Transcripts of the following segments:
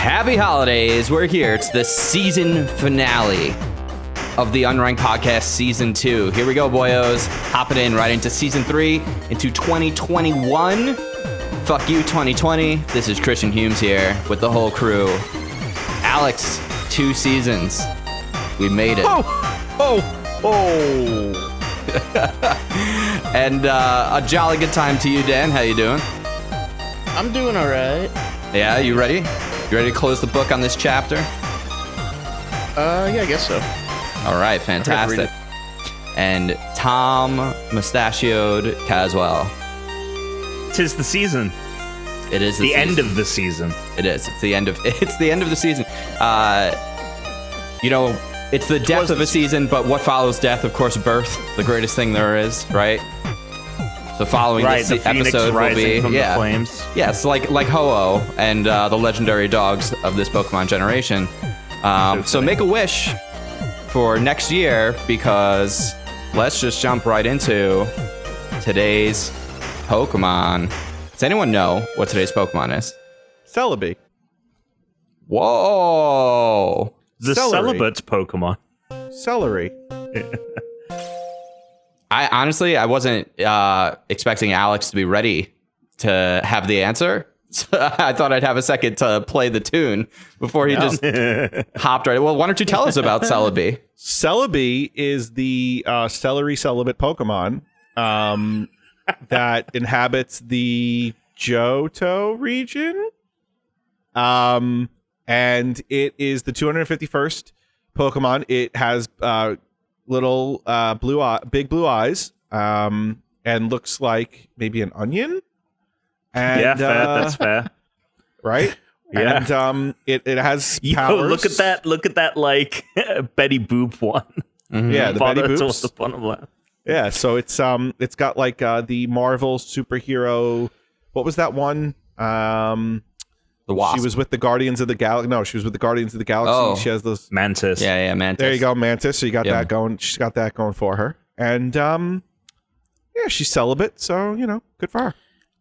Happy holidays. We're here. It's the season finale of the Unranked Podcast Season 2. Here we go, boyos. Hopping in right into Season 3, into 2021. Fuck you, 2020. This is Christian Humes here with the whole crew. Alex, 2 seasons. We made it. And a jolly good time to you, Dan. How you doing? I'm doing all right. Yeah, you ready? You ready to close the book on this chapter? Yeah, I guess so. All right, fantastic. And Tom Mustachioed Caswell. 'Tis the season. It is the end of the season. It is. It's the end of the season. It's the death of a season, but what follows death, of course, birth, the greatest thing there is, right? So following this episode will be from the flames. Yes, like Ho-Oh and the legendary dogs of this Pokemon generation. So make a wish for next year, because let's just jump right into today's Pokemon. Does anyone know what today's Pokemon is? Celebi. Whoa! The celibate Pokemon. Celery. I wasn't expecting Alex to be ready to have the answer. So I thought I'd have a second to play the tune before he just hopped right. Well, why don't you tell us about Celebi? Celebi is the celery celibate Pokemon that inhabits the Johto region. And it is the 251st Pokemon. It has little big blue eyes, and looks like maybe an onion. And, yeah, fair. That's fair. Right? Yeah. And it has powers. Look at that like Betty Boop one. Mm-hmm. Yeah, the Betty Boops. The bottom left. Yeah, so it's got like the Marvel superhero. What was that one? The Wasp. She was with the Guardians of the Galaxy. No, she was with the Guardians of the Galaxy. Oh. She has those Mantis. Yeah, Mantis. There you go, Mantis. So you got that going. She's got that going for her. And yeah, she's celibate, so good for her.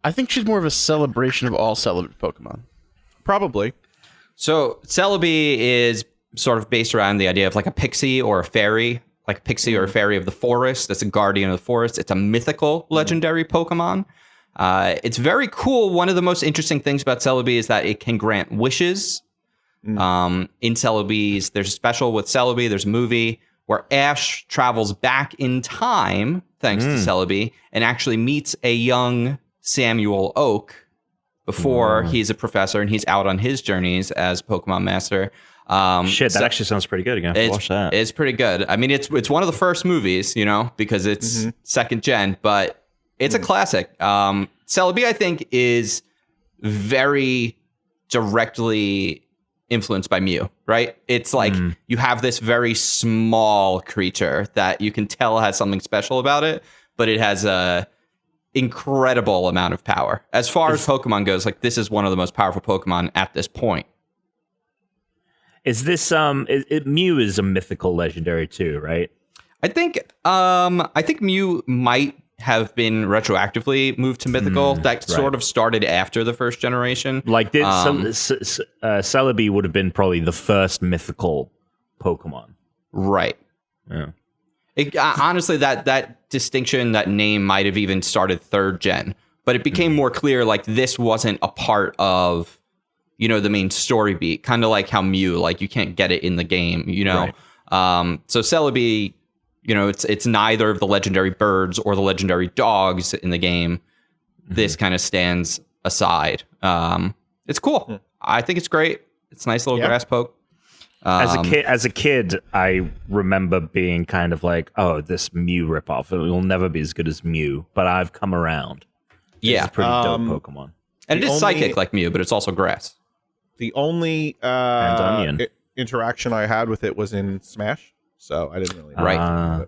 I think she's more of a celebration of all celibate Pokemon. Probably. So Celebi is sort of based around the idea of like a pixie or a fairy, like a pixie or a fairy of the forest. That's a guardian of the forest. It's a mythical legendary Pokemon. It's very cool. One of the most interesting things about Celebi is that it can grant wishes. In Celebi's, there's a special with Celebi. There's a movie where Ash travels back in time, thanks to Celebi, and actually meets a young Samuel Oak before he's a professor and he's out on his journeys as Pokemon Master. That actually sounds pretty good. You're gonna have to watch that. It's pretty good. I mean, it's one of the first movies, because it's second gen, but it's a classic. Celebi, I think, is very directly influenced by Mew, right? It's like you have this very small creature that you can tell has something special about it, but it has a incredible amount of power. As far as Pokemon goes, like this is one of the most powerful Pokemon at this point. Is this Mew is a mythical legendary too, right? I think Mew might have been retroactively moved to mythical. That sort of started after the first generation. Like Celebi would have been probably the first mythical Pokemon. Right. Yeah. Honestly, that distinction, that name might have even started third gen, but it became more clear like this wasn't a part of, the main story beat, kind of like how Mew, like you can't get it in the game, Right. So Celebi, it's neither of the legendary birds or the legendary dogs in the game. This kind of stands aside. It's cool. I think it's great. It's a nice little grass poke. As a kid, I remember being kind of like, "Oh, this Mew ripoff. It will never be as good as Mew." But I've come around. It's a pretty dope Pokemon, and it is psychic like Mew, but it's also grass. The only and onion interaction I had with it was in Smash, so I didn't really right.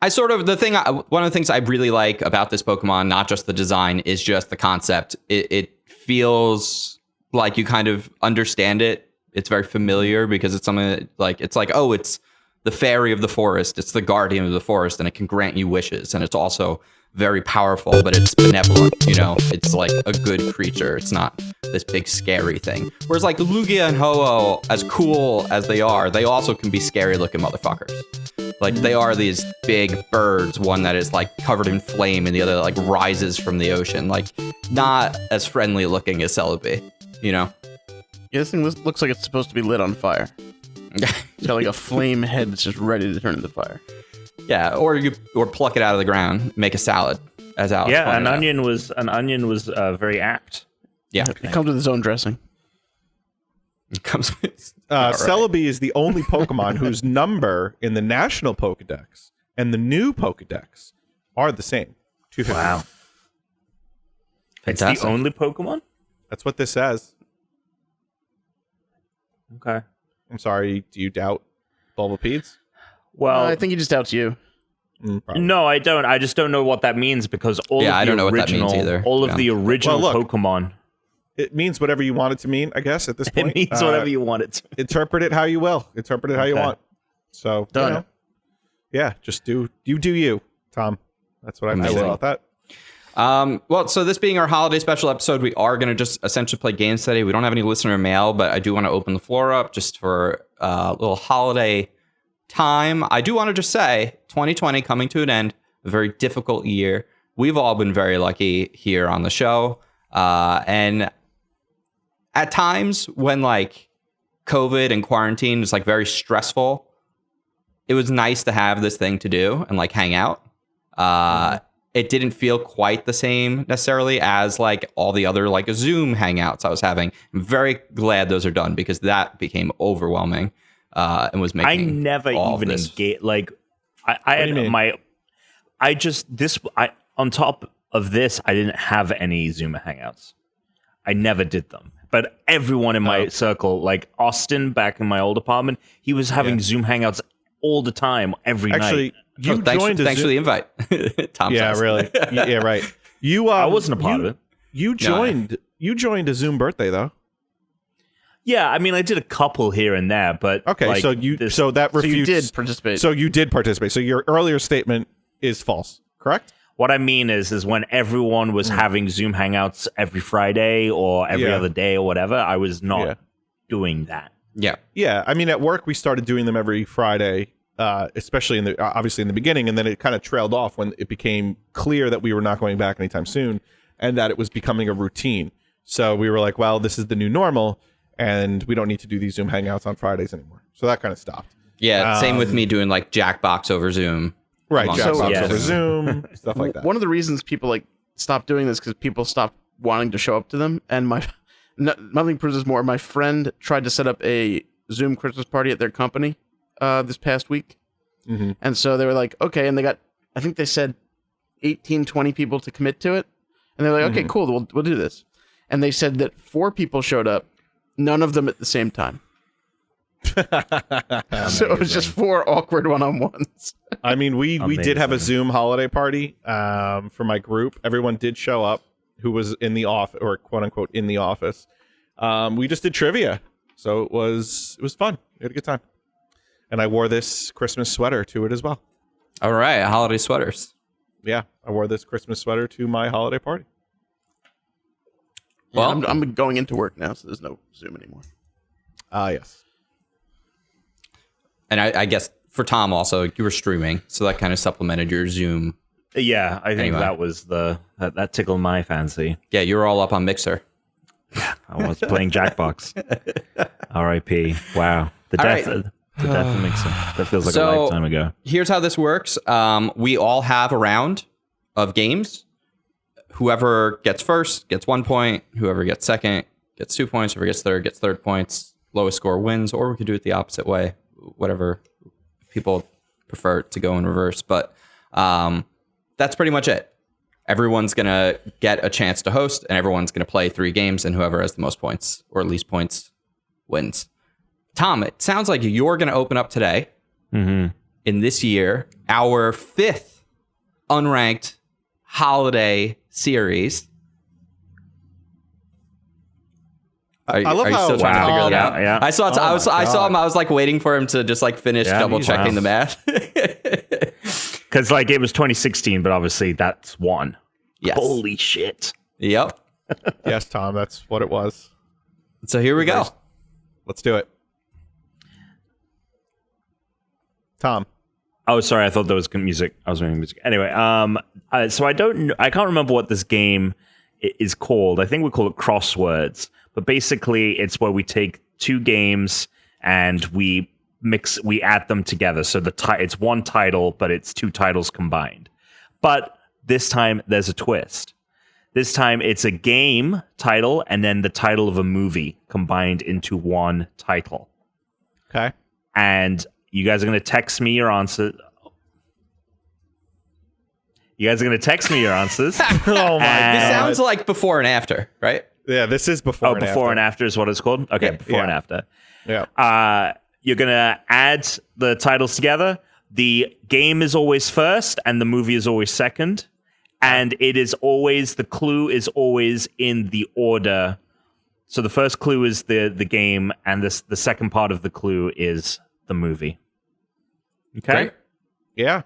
I sort of one of the things I really like about this Pokemon, not just the design, is just the concept. It feels like you kind of understand it. It's very familiar because it's something that, like, it's the fairy of the forest. It's the guardian of the forest, and it can grant you wishes. And it's also very powerful, but it's benevolent, you know? It's like a good creature. It's not this big scary thing. Whereas like Lugia and Ho-Oh, as cool as they also can be scary looking motherfuckers. Like they are these big birds, one that is like covered in flame and the other like rises from the ocean. Like not as friendly looking as Celebi, you know? Yeah, this thing looks like it's supposed to be lit on fire. It's got like a flame head that's just ready to turn into fire. Yeah, or pluck it out of the ground, make a salad, as Alex Yeah, pointed out. an onion was very apt. Yeah, It comes with its own dressing. it comes with. Celebi is the only Pokemon whose number in the national Pokedex and the new Pokedex are the same. 250. Wow. It's Fantastic. the only Pokemon? That's what this says. Okay. I'm sorry, do you doubt Bulbapedes? Well, I think he just doubts you. Probably. no, I don't. I just don't know what that means because I don't know what that means either. All of the original Well, look. Pokemon. It means whatever you want it to mean, I guess, at this point. It means whatever you want it to. Interpret it how you will. Interpret it how you Okay. want. So, Done. you know, yeah, just do you, Tom. That's what I feel Amazing. about that. Well, so this being our holiday special episode, we are going to just essentially play games today. We don't have any listener mail, but I do want to open the floor up just for a little holiday time. I do want to just say 2020 coming to an end, a very difficult year. We've all been very lucky here on the show. And at times when like COVID and quarantine is like very stressful, it was nice to have this thing to do and like hang out. It didn't feel quite the same necessarily as like all the other like Zoom hangouts I was having. I'm very glad those are done because that became overwhelming and was making. I never all even this. engage. Like, I do you had mean? my. I just this. I on top of this, I didn't have any Zoom hangouts. I never did them. But everyone in my circle, like Austin back in my old apartment, he was having Zoom hangouts all the time, every Actually, night. you joined thanks for the invite, Tom. Yeah, says. really. Yeah, right. You I wasn't a part of it. You joined a Zoom birthday though. Yeah, I mean, I did a couple here and there, but Okay, like, so this- that So you refutes. did participate. So you did participate. So your earlier statement is false, correct? What I mean is when everyone was having Zoom hangouts every Friday or every Yeah. other day or whatever, I was not Yeah. doing that. Yeah. Yeah, I mean, at work we started doing them every Friday, especially in the obviously in the beginning, and then it kind of trailed off when it became clear that we were not going back anytime soon, and that it was becoming a routine. So we were like, well, this is the new normal, and we don't need to do these Zoom hangouts on Fridays anymore. So that kind of stopped. Yeah. Same with me doing like Jackbox over Zoom. Right, Among Jackbox others. over Zoom, stuff like that. One of the reasons people like stopped doing this because people stopped wanting to show up to them, and nothing proves this more. My friend tried to set up a Zoom Christmas party at their company this past week, and so they were like, okay, and they got, I think they said 18, 20 people to commit to it, and they're like, okay, cool, we'll do this, and they said that 4 people showed up, none of them at the same time. So it was just 4 awkward one-on-ones. I mean, we did have a Zoom holiday party for my group. Everyone did show up who was in the office, or quote unquote in the office. We just did trivia, so it was fun. We had a good time, and I wore this Christmas sweater to it as well. All right. Holiday sweaters. Yeah, I wore this Christmas sweater to my holiday party. Well, Well, I'm going into work now, so there's no Zoom anymore. Yes. and I guess for Tom also, you were streaming, so that kind of supplemented your Zoom. Yeah, I think Anyway. that was that tickled my fancy. Yeah, you were all up on Mixer. I was playing Jackbox. R.I.P. Wow, the All death, right. the death of Mixer. That feels like a So- lifetime ago. Here's how this works. We all have a round of games. Whoever gets first gets 1 point. Whoever gets second gets 2 points. Whoever gets third points. Lowest score wins. Or we could do it the opposite way. Whatever people prefer to go in reverse. But that's pretty much it. Everyone's going to get a chance to host, and everyone's going to play 3 games, and whoever has the most points or least points wins. Tom, it sounds like you're going to open up today in this year, our 5th unranked holiday series. Are you love how- still trying to figure it out? Yeah. I saw. I saw God. him. I was like waiting for him to just like finish Yeah, double checking wow. the math. Because like it was 2016, but obviously that's one. Yes. Holy shit. Yep. Yes, Tom, that's what it was. So here we go. Let's do it. Tom. Oh, sorry. I thought there was music. I was reading music. Anyway, so I can't remember what this game is called. I think we call it Crosswords. But basically, it's where we take two games and we add them together. So it's one title, but it's two titles combined. But this time, there's a twist. This time, it's a game title and then the title of a movie combined into one title. Okay. And you guys are going to text me your answers. Oh my This God. sounds like before and after, right? Yeah, this is before Before and after. after is what it's called? Okay, Yeah. before and after. Yeah. You're going to add the titles together. The game is always first and the movie is always second. And the clue is always in the order. So the first clue is the game, and the second part of the clue is the movie. Okay? Great. Yeah.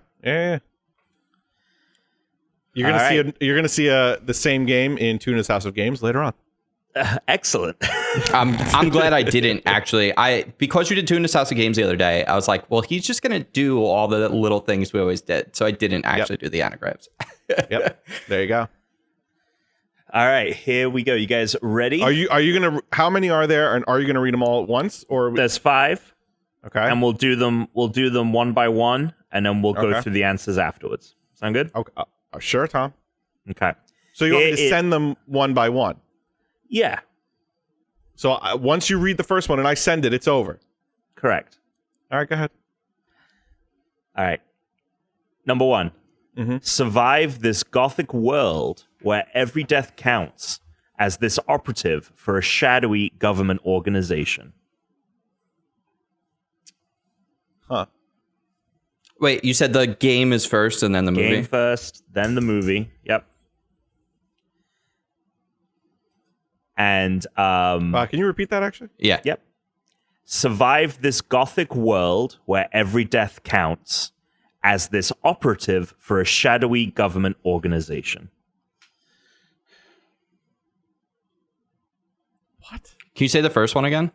You're gonna see the same game in Tuna's House of Games later on. Excellent. I'm glad I didn't actually. Because you did Tuna's House of Games the other day, I was like, well, he's just gonna do all the little things we always did. So I didn't actually do the anagrams. Yep. There you go. All right, here we go. You guys ready? Are you gonna? How many are there? And are you gonna read them all at once? Or There's 5. okay? And we'll do them one by one, and then we'll go Okay. through the answers afterwards. Sound good? Okay. Sure, Tom. Okay. So you want me to send them one by one? Yeah, So once you read the first one and I send it, it's over. correct. All right, go ahead. All right. Number 1. Mhm. Survive this gothic world where every death counts as this operative for a shadowy government organization. Huh. Wait, you said the game is first and then the movie? Game first, then the movie. Yep. And Can you repeat that actually? Yeah. yep. Survive this gothic world where every death counts as this operative for a shadowy government organization. What? Can you say the first one again?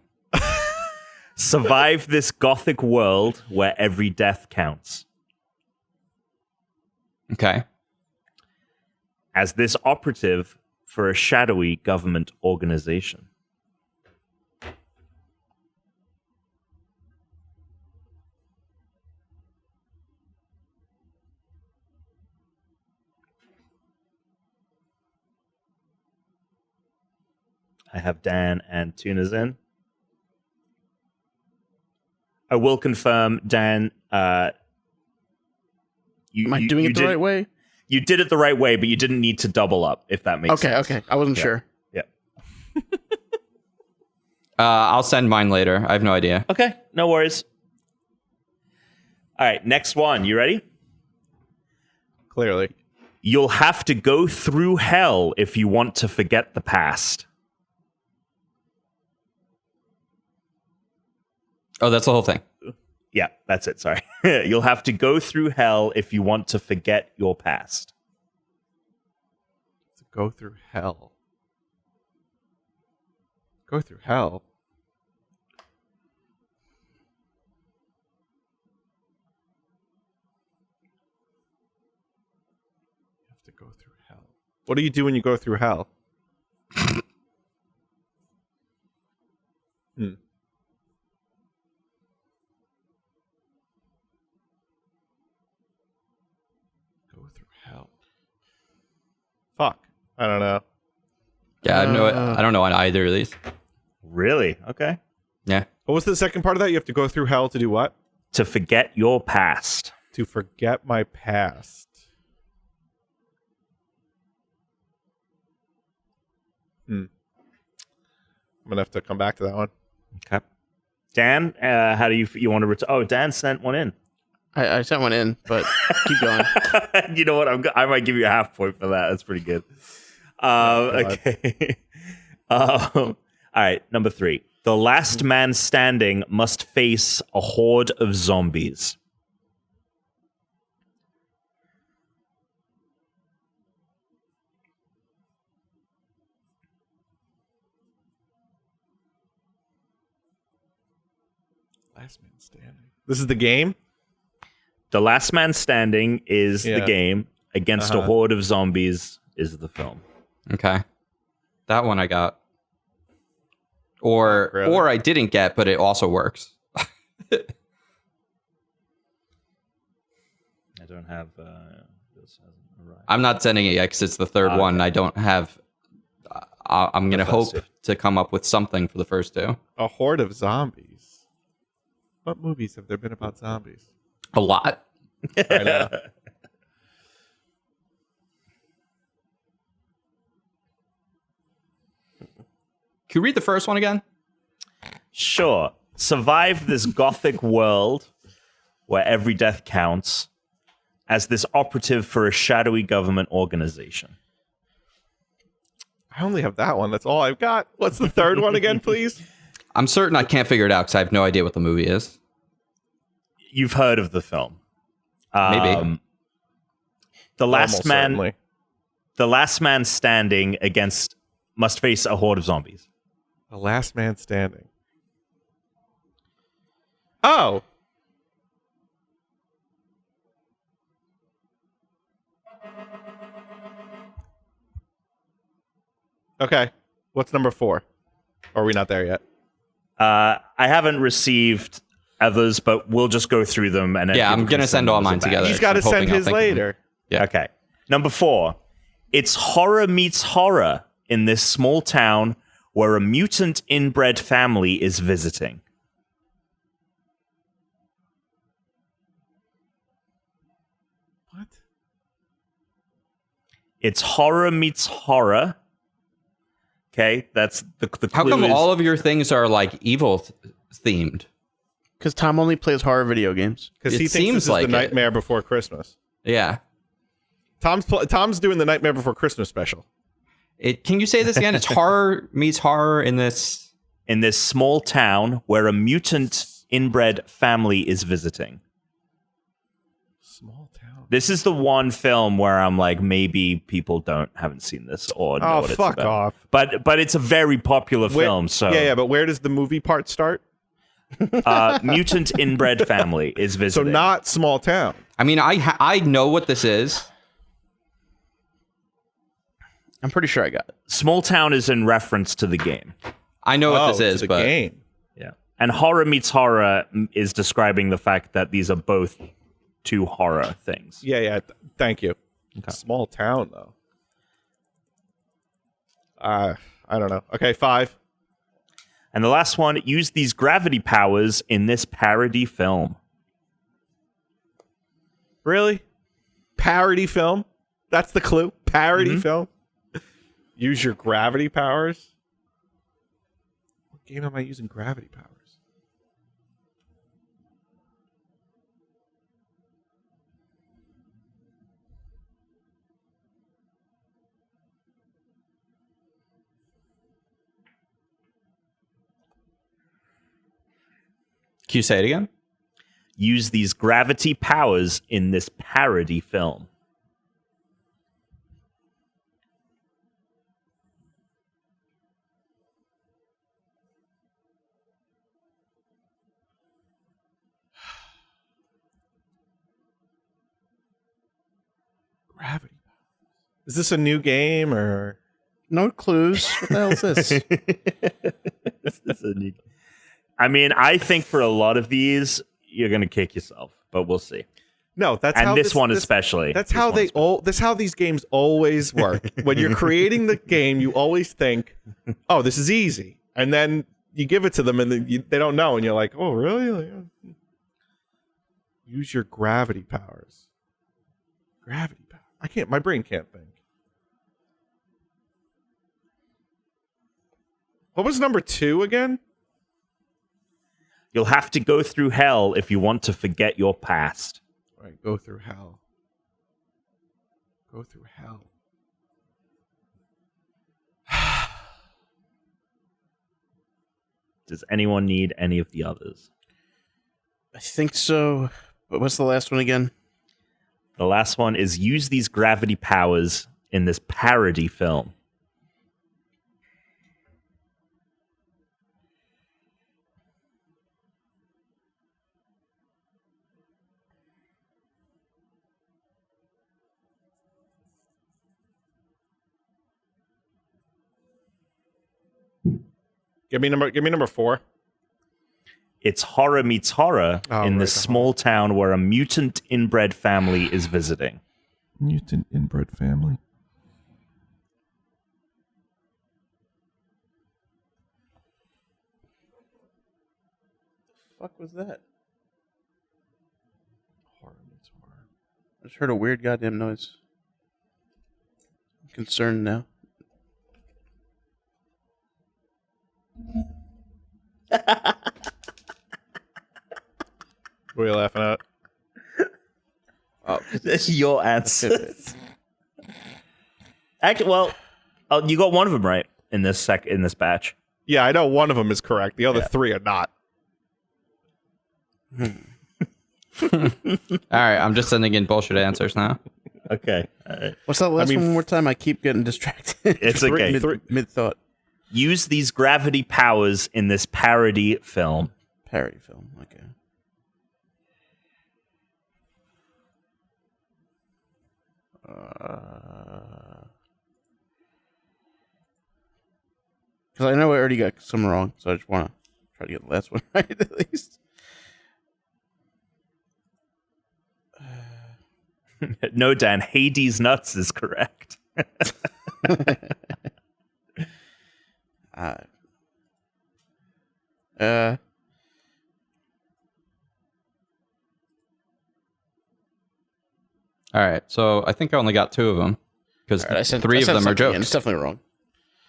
Survive this gothic world where every death counts Okay. as this operative for a shadowy government organization. I have Dan and Tunas in. I will confirm, Dan. Am I doing it the right way? You did it the right way, but you didn't need to double up, if that makes sense. Okay. I wasn't sure. Yeah. I'll send mine later. I have no idea. Okay, no worries. All right, next one. You ready? Clearly. You'll have to go through hell if you want to forget the past. Oh, that's the whole thing. Yeah, that's it. Sorry. You'll have to go through hell if you want to forget your past. To go through hell. Go through hell. You have to go through hell. What do you do when you go through hell? Go through hell. Fuck. I don't know. Yeah, I don't know on either of these. Really? Okay. Yeah. What was the second part of that? You have to go through hell to do what? To forget your past. To forget my past. I'm gonna have to come back to that one. Okay. Dan, how do you want to Oh, Dan sent one in. I sent one in, but keep going. You know what? I might give you a half point for that. That's pretty good. Okay. All right. Number 3. The last man standing must face a horde of zombies. Last Man Standing. This is the game? The Last Man Standing is Yeah. the game. Against a horde of zombies is the film. Okay. That one I got. Or Really? or I didn't get, but it also works. I don't have. This hasn't arrived. I'm not sending it yet because it's the third one. I don't have. I'm gonna The first hope to come up with something for the first two. A horde of zombies. What movies have there been about zombies? A lot. I know. Can you read the first one again? Sure. Survive this gothic world where every death counts as this operative for a shadowy government organization. I only have that one. That's all I've got. What's the third one again, please? I'm certain I can't figure it out because I have no idea what the movie is. You've heard of the film. Maybe. The last Almost man certainly. the last man standing against must face a horde of zombies. The Last Man Standing. Oh. Okay. What's number 4? Or are we not there yet? I haven't received others, but we'll just go through them. And then Yeah, I'm people can gonna send all those mine back. together. He's got to I'm hoping send I'll his think of them. later. Yeah. Okay. Number 4. It's horror meets horror in this small town where a mutant inbred family is visiting. What? It's horror meets horror. Okay, that's the clue. How come is- all of your things are like evil themed? Because Tom only plays horror video games. Because It he thinks seems this is like the it. Nightmare Before Christmas. Yeah. Tom's doing the Nightmare Before Christmas special. Can you say this again? It's horror meets horror in this. in this small town where a mutant inbred family is visiting. Small town. This is the one film where I'm like, maybe people haven't seen this or know Oh, what it's fuck about. off. But it's a very popular Where- film. So Yeah, but where does the movie part start? mutant inbred family is So visiting. not small town. I mean, I know what this is. I'm pretty sure I got it. Small town is in reference to the game. I know what Oh, this to is, the but game. Yeah. And horror meets horror is describing the fact that these are both two horror things. Yeah. Thank you. Small town though. I don't know. Okay, 5. And the last one, use these gravity powers in this parody film. Really? Parody film? That's the clue. Parody Mm-hmm. film. Use your gravity powers. What game am I using gravity powers? can you say it again? Use these gravity powers in this parody film. Gravity powers. Is this a new game or? No clues. What the hell is this? I mean, I think for a lot of these, you're going to kick yourself, but we'll see. No, that's And how this one especially. That's This how one they especially. all. That's how these games always work. When you're creating the game, you always think, "Oh, this is easy," and then you give it to them, and they don't know, and you're like, "Oh, really?" Like, use your gravity powers. Gravity power. I can't. My brain can't think. What was number 2 again? You'll have to go through hell if you want to forget your past. All right, go through hell. Go through hell. Does anyone need any of the others? I think so. But what's the last one again? The last one is use these gravity powers in this parody film. Give me number 4. It's horror meets horror in this small town where a mutant inbred family is visiting. Mutant inbred family. What the fuck was that? I just heard a weird goddamn noise. I'm concerned now. What are you laughing at? Oh, That's your answer. Actually, well, you got one of them right in this batch. Yeah, I know one of them is correct. The other 3 are not. All right, I'm just sending in bullshit answers now. Okay. what's that last one more time? I keep getting distracted. It's okay. Mid thought. Use these gravity powers in this parody film. Parody film. Okay. Because I know I already got some wrong, so I just want to try to get the last one right at least. No, Dan, Hades Nuts is correct. All right, so I think I only got 2 of them because Right, 3 of them are jokes. It's definitely wrong.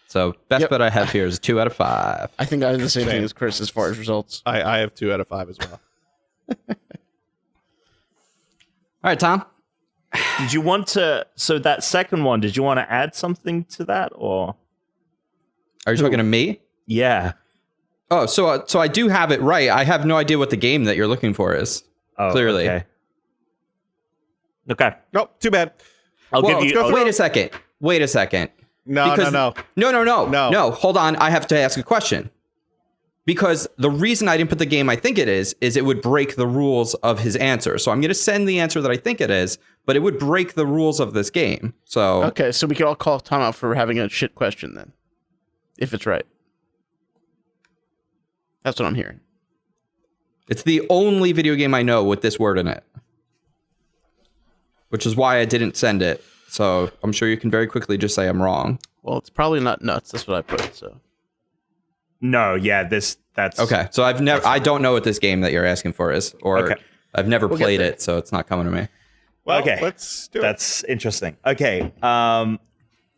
So best bet I have here is 2 out of 5. I think I have the same thing Same. as Chris as far as results. I have 2 out of 5 as well. All right, Tom. Did you want to? So that second one, did you want to add something to that, or? Are you talking to me? Yeah. Oh, so I do have it right. I have no idea what the game that you're looking for is. Oh, Clearly. Okay. Oh, too bad. I'll Well, give you. wait a second. No. No. Hold on. I have to ask a question. Because the reason I didn't put the game I think it is it would break the rules of his answer. So I'm going to send the answer that I think it is, but it would break the rules of this game. So Okay, so we can all call Tom out for having a shit question then, if it's right. That's what I'm hearing. it's the only video game I know with this word in it, which is why I didn't send it. So I'm sure you can very quickly just say I'm wrong. Well, it's probably not nuts. That's what I put. So No, yeah, that's Okay. So I don't know what this game that you're asking for is, or Okay. I've never get played there. it, so it's not coming to me. Well, Okay. let's do it. That's interesting. Okay. All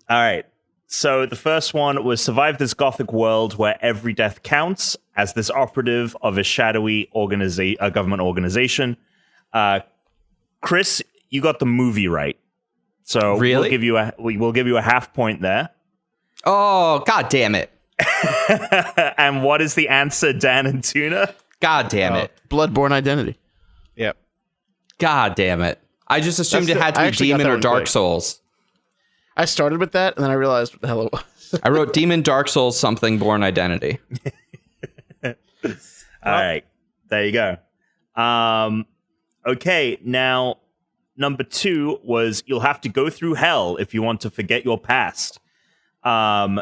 right. So the first one was survive this gothic world where every death counts as this operative of a shadowy government organization. Chris, you got the movie right. So Really? we'll give you a half point there. Oh, god damn it. And what is the answer, Dan and Tuna? God damn it. Bloodborne Identity. Yep. God damn it. I just assumed it had I to be actually got Demon that or one Dark quick. Souls. I started with that, and then I realized what the hell it was. I wrote Demon, Dark Souls, something, Born Identity. All right. There you go. Okay, now number 2 was you'll have to go through hell if you want to forget your past. Dan,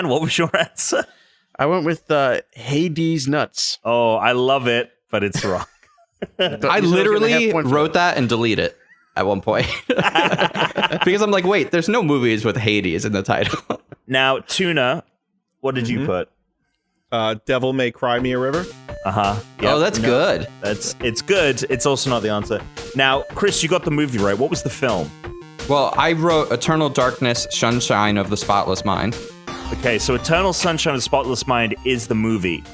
what was your answer? I went with Hades Nuts. Oh, I love it, but it's wrong. I literally wrote that and deleted it at one point. Because I'm like, wait, there's no movies with Hades in the title. Now, Tuna, what did you put? Devil May Cry Me a River. Oh, that's good. It's good. It's also not the answer. Now, Chris, you got the movie right. What was the film? Well, I wrote Eternal Darkness, Sunshine of the Spotless Mind. Okay, so Eternal Sunshine of the Spotless Mind is the movie.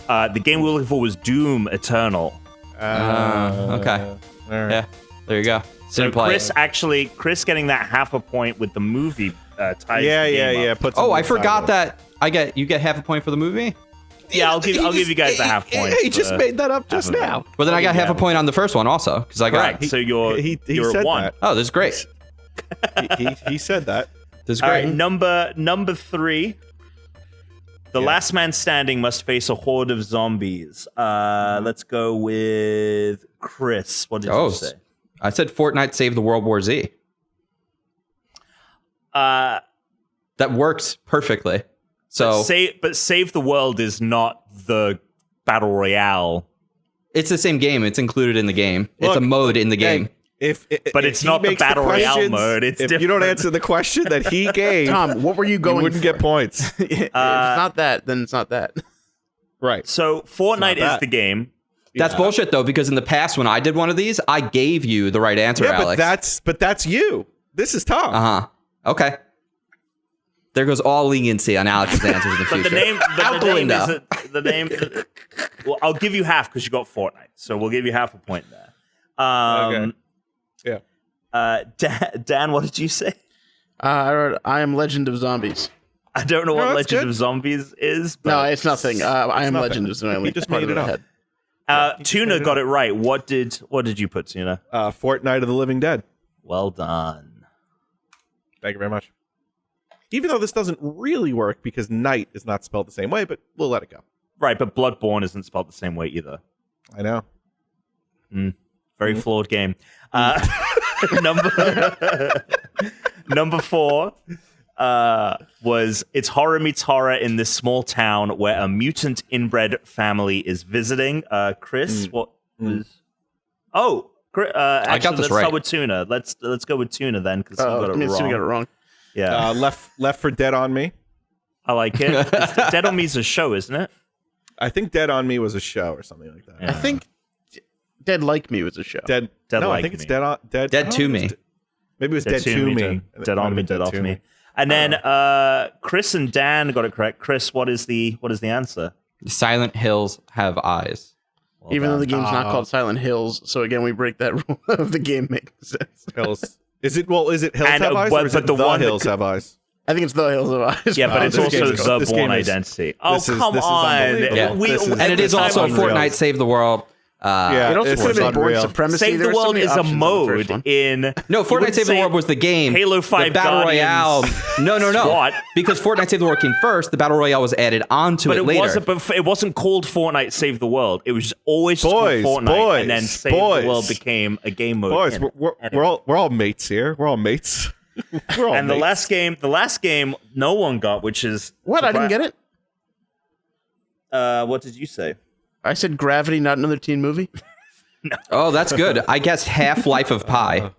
The game we were looking for was Doom Eternal. Okay. Yeah, there you go. So Didn't play Chris getting that half a point with the movie ties Yeah, the yeah, game yeah. up. Put some Oh, I inside forgot of it. that you get half a point for the movie? Yeah, I'll give you guys a half point. He just for- made that up just half of it. now. But then I got half a point on the first one also, because I got... Correct. So you're He you're said at 1. that. Oh, this is great. He said that. This is All great. right, number 3. The last man standing must face a horde of zombies. Let's go with Chris. What did you say? I said Fortnite saved the World War Z. That works perfectly. So Save the World is not the battle royale. it's the same game. It's included in the game. It's Look, a mode in the game. But it's not the battle royale mode. It's if different. you don't answer the question that he gave, Tom, what were you you going wouldn't for? get points. If it's not that, then it's not that. Right. So Fortnite is that. the game. That's bullshit though, because in the past when I did one of these, I gave you the right answer, Yeah, Alex. but that's you. This is Tom. Okay. There goes all leniency on Alex's answers in the But future. the name, Out the window. Well, I'll give you half because you got Fortnite. So we'll give you half a point there. Okay. Yeah. Dan, what did you say? I wrote, I am Legend of Zombies. I don't know what that's Legend good. of Zombies is. No, But it's nothing. I am nothing. Legend is the only He just part made of it my up. head. Tuna got it right. What did you put, Tuna? Fortnite of the Living Dead. Well done. Thank you very much. Even though this doesn't really work because night is not spelled the same way, but we'll let it go. Right, but Bloodborne isn't spelled the same way either. I know. Very flawed game. Number 4 was It's Horror Meets Horror in this small town where a mutant inbred family is visiting. Chris, what was? Oh, actually, got this let's right. start with Tuna. Let's go with Tuna then because you got it You got it wrong. wrong. Yeah, Left for Dead on Me. I like it. Dead on Me's a show, isn't it? I think Dead on Me was a show or something like that. Yeah. I think Dead Like Me was a show. Dead. Dead no, Like I think Me. it's Dead on Dead. Dead oh, to it was Me. Maybe it was Dead to Me. Dead on Me, Dead off me. And then Chris and Dan got it correct. Chris, what is the answer? Silent Hills Have Eyes. Well Even though done. the game's not called Silent Hills, so again we break that rule of the game making sense. Hills. Is it Hills And, Have Eyes but- or is but it the one that Hills could- Have Eyes? I think it's the Hills of Eyes. Yeah, but it's this also game is- the this Born game is- Identity. Oh, this is come on. unbelievable. Yeah. We- This is- And it every is time also we- Fortnite Save the World. Yeah, It also it's could have been Born unreal. Supremacy. Save There the were so World many is a options on the first mode one. in... No, you Fortnite wouldn't Save the say World was the game. Halo 5 the Battle Guardians Royale. No. SWAT. Because Fortnite Save the World came first, the Battle Royale was added onto But it it later. wasn't called Fortnite Save the World. It was always just Boys, called Fortnite, boys, and then Save boys. the World became a game mode. Boys, in it. we're all mates here. We're all mates. We're all And the mates. last game, no one got, which is What? I didn't get it. What did you say? I said Gravity, not another teen movie. Oh, that's good. I guessed half Life of Pi.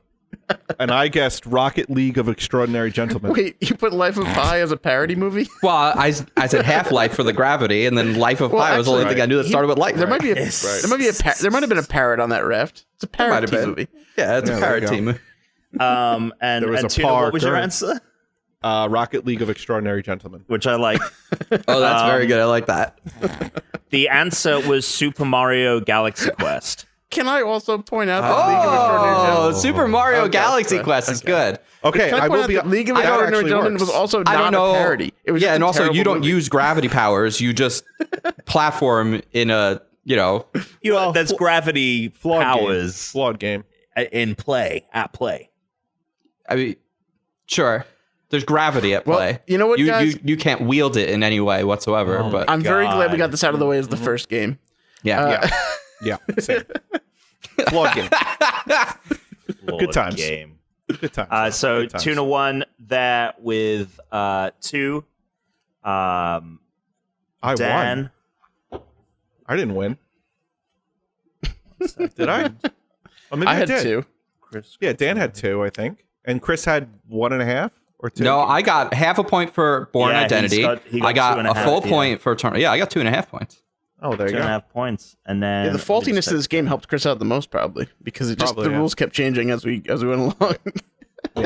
And I guessed Rocket League of Extraordinary Gentlemen. Wait, you put Life of Pi as a parody movie? Well, I said Half Life for the gravity, and then Life of Well, Pi was the only actually, thing I knew that started with light. There might be a Yes. there might have been a parrot on that raft. It's a might parrot have been. movie. Yeah, it's Yeah, a there parrot you go. team. And There was and a Tuna, what was your Parker. answer? Rocket League of Extraordinary Gentlemen. Which I like. Oh, that's very good. I like that. The answer was Super Mario Galaxy Quest. Can I also point out that League of Extraordinary Oh, Gentlemen? Super Mario Okay, Galaxy okay, Quest is okay. good. Okay, Can I I point will out be. that League of that Extraordinary actually Gentlemen works. was also I don't not know. a parody. It was Yeah, just and a also you terrible don't movie. use gravity powers. You just platform in a, That's gravity Flawed powers Game. Flawed game. in play, at play. I mean, sure. There's gravity at Well, play. you know what, you, guys? you can't wield it in any way whatsoever. Oh but I'm very glad we God. got this out of the way as the first game. yeah, Yeah. Same. Flawed game. Lord times. Game. Good times. So Good times. Tuna won that with 2. I Dan. won. I didn't win. Did I? Oh, maybe I had did. 2. Chris. Yeah, Dan had 2, I think, and Chris had 1.5 or 2. no, I got half a point for Born Yeah, Identity. he got I got 2.5, a full yeah. point for Turn. Yeah, I got 2.5 points. Oh, there you go. 2.5 points. And then Yeah, the faultiness of this game helped Chris out the most, probably, because it just Probably, the yeah. rules kept changing as we went along.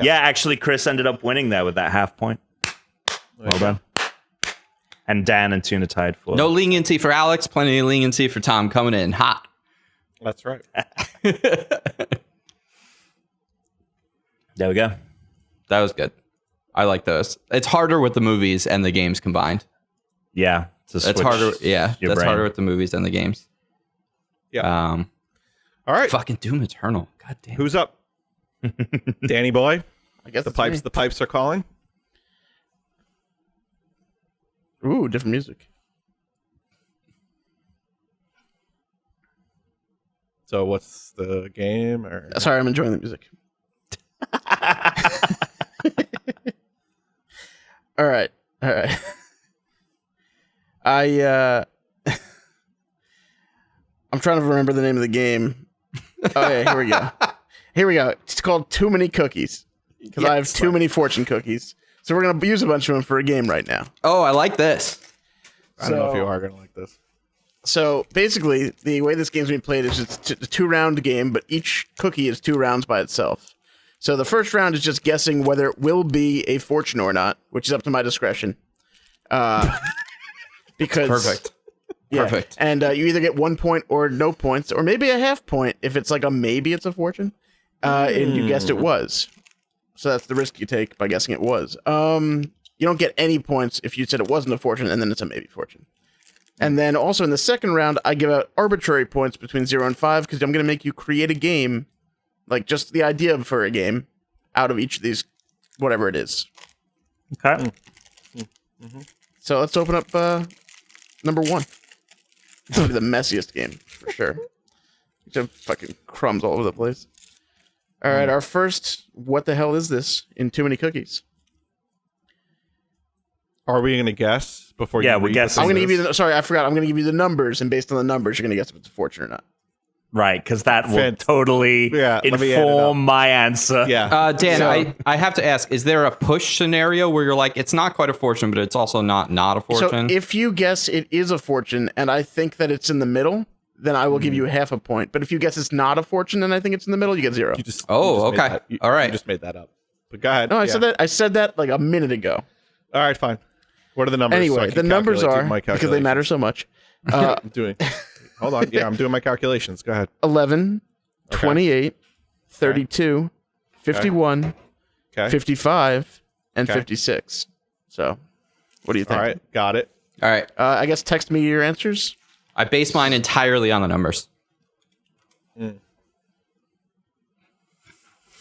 Yeah, actually, Chris ended up winning there with that half point. Well done. And Dan and Tuna tied for. No leniency for Alex. Plenty of leniency for Tom coming in hot. That's right. There we go. That was good. I like those. It's harder with the movies and the games combined. Yeah. It's harder. Yeah, your that's brain. harder with the movies and the games. Yeah. All right. Fucking Doom Eternal. God damn. Who's up? Danny boy. I guess The it's pipes. me. The pipes are calling. Ooh, different music. So what's the game? Or Sorry, I'm enjoying the music. All right. I'm trying to remember the name of the game. Oh yeah, here we go. Here we go. It's called Too Many Cookies because I have too many fortune cookies. So we're gonna use a bunch of them for a game right now. Oh, I like this. I don't know if you are going to like this. So basically, the way this game's being played is it's a 2-round game, but each cookie is 2 rounds by itself. So the first round is just guessing whether it will be a fortune or not, which is up to my discretion. Because Perfect. yeah. Perfect. And you either get 1 point or no points, or maybe a half point if it's like a maybe it's a fortune, and you guessed it was. So that's the risk you take by guessing it was. You don't get any points if you said it wasn't a fortune, and then it's a maybe fortune. And then also in the second round, I give out arbitrary points between 0 and 5 because I'm going to make you create a game, like just the idea for a game, out of each of these, whatever it is. Okay. So let's open up number 1. This will be the messiest game for sure. Just fucking crumbs all over the place. All right, our first. What the hell is this? In Too Many Cookies. Are we going to guess before? Yeah, you we read guess. the I'm thing going to is? give you. Sorry, I forgot. I'm going to give you the numbers, and based on the numbers, you're going to guess if it's a fortune or not. Right, because that will Fant- totally Yeah, let me add it up. inform my answer. Yeah. Dan, So- I have to ask, is there a push scenario where you're like, it's not quite a fortune, but it's also not a fortune? So if you guess it is a fortune, and I think that it's in the middle, then I will give you half a point. But if you guess it's not a fortune, and I think it's in the middle, you get 0. You just, Oh, you just made okay. that- you- All right. You just made that up. But go ahead. No, I Yeah. said that. I said that like a minute ago. All right, fine. What are the numbers? so I Anyway, can the numbers calculate- are do my because they matter calculations? so much. I'm doing. Hold on. Yeah, I'm doing my calculations. Go ahead. 11, Okay. 28, 32, 51, Okay. 55, and Okay. 56. So, what do you think? All right. Got it. All right. I guess text me your answers. I base mine entirely on the numbers.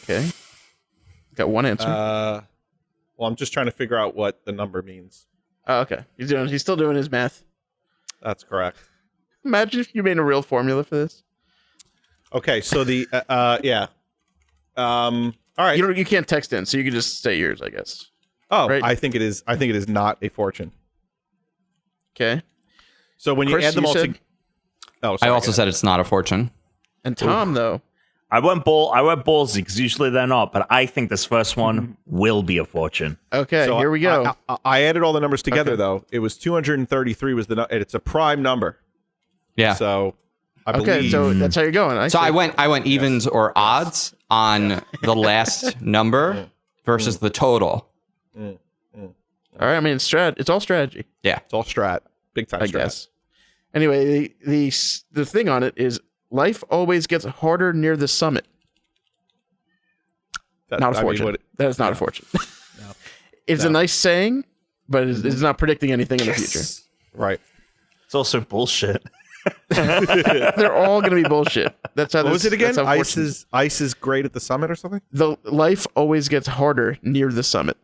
Okay. Got one answer. Well, I'm just trying to figure out what the number means. Oh, okay. He's still doing his math. That's correct. Imagine if you made a real formula for this. Okay, so the yeah. All right. You can't text in, so you can just say yours, I guess. Oh, right. I think it is. I think it is not a fortune. Okay. So when you Chris, add them you all said- together. Oh, I sorry, also go said it's not a fortune. And Tom, though. I went ballsy because usually they're not, but I think this first one will be a fortune. Okay, So here we go. I added all the numbers together Okay. though. It was 233 was and it's a prime number. Yeah. So I okay, believe. so that's how you're going. So see. I went evens or odds on the last number versus the total. All right, I mean, it's all strategy, Yeah. It's all strat, big time I strat. guess. Anyway, the thing on it is life always gets harder near the summit. That- Not a I mean, fortune. what- That is not a fortune. It's a nice saying, but it's not predicting anything in the future. right. It's also bullshit. They're all going to be bullshit. That's how. What was it again? That's how Ice is great at the summit or something. the life always gets harder near the summit.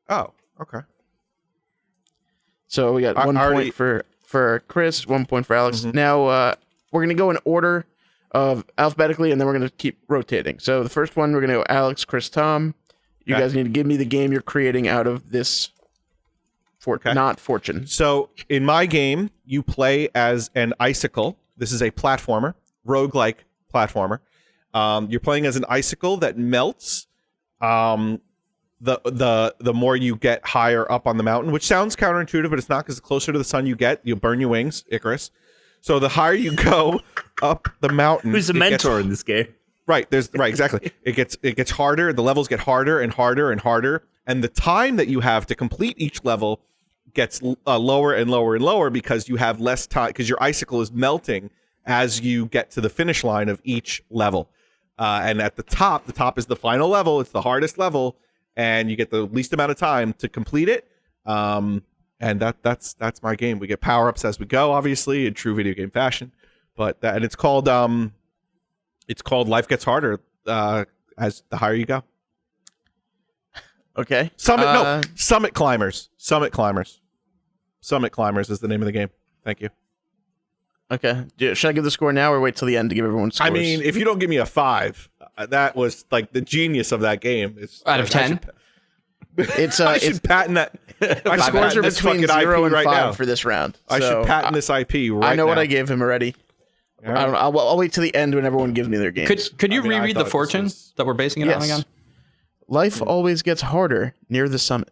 Oh, okay. So we got I 1 already- point for Chris, 1 point for Alex. Now we're gonna go in order of alphabetically, and then we're gonna keep rotating. So the first one we're gonna go Alex, Chris, Tom. You Okay. guys need to give me the game you're creating out of this not fortune. So in my game, you play as an icicle. This is a platformer, roguelike platformer. You're playing as an icicle that melts. The more you get higher up on the mountain, which sounds counterintuitive, but it's not because the closer to the sun you get, you burn your wings, Icarus. So the higher you go up the mountain, Who's the it gets- mentor in this game? Right, exactly. It gets harder. The levels get harder and harder and harder, and the time that you have to complete each level gets lower and lower and lower because you have less time because your icicle is melting as you get to the finish line of each level. And at the top is the final level. It's the hardest level, and you get the least amount of time to complete it. And that's my game. We get power ups as we go, obviously, in true video game fashion. And it's called Life Gets Harder as the higher you go. Okay. Summit Climbers. Summit Climbers is the name of the game. Thank you. Okay. Should I give the score now or wait till the end to give everyone scores? I mean, if you don't give me a 5, that was like the genius of that game. It's Out of like, 10? it's I should patent that. My scores are patent this between fucking 0 IP and right 5 now. for this round. I So should patent this IP right I know what now. I gave him already. All right. I'll wait till the end when everyone gives me their games. Could you I mean, I reread thought the this fortune was- that we're basing it on Yes. again? Life always gets harder near the summit.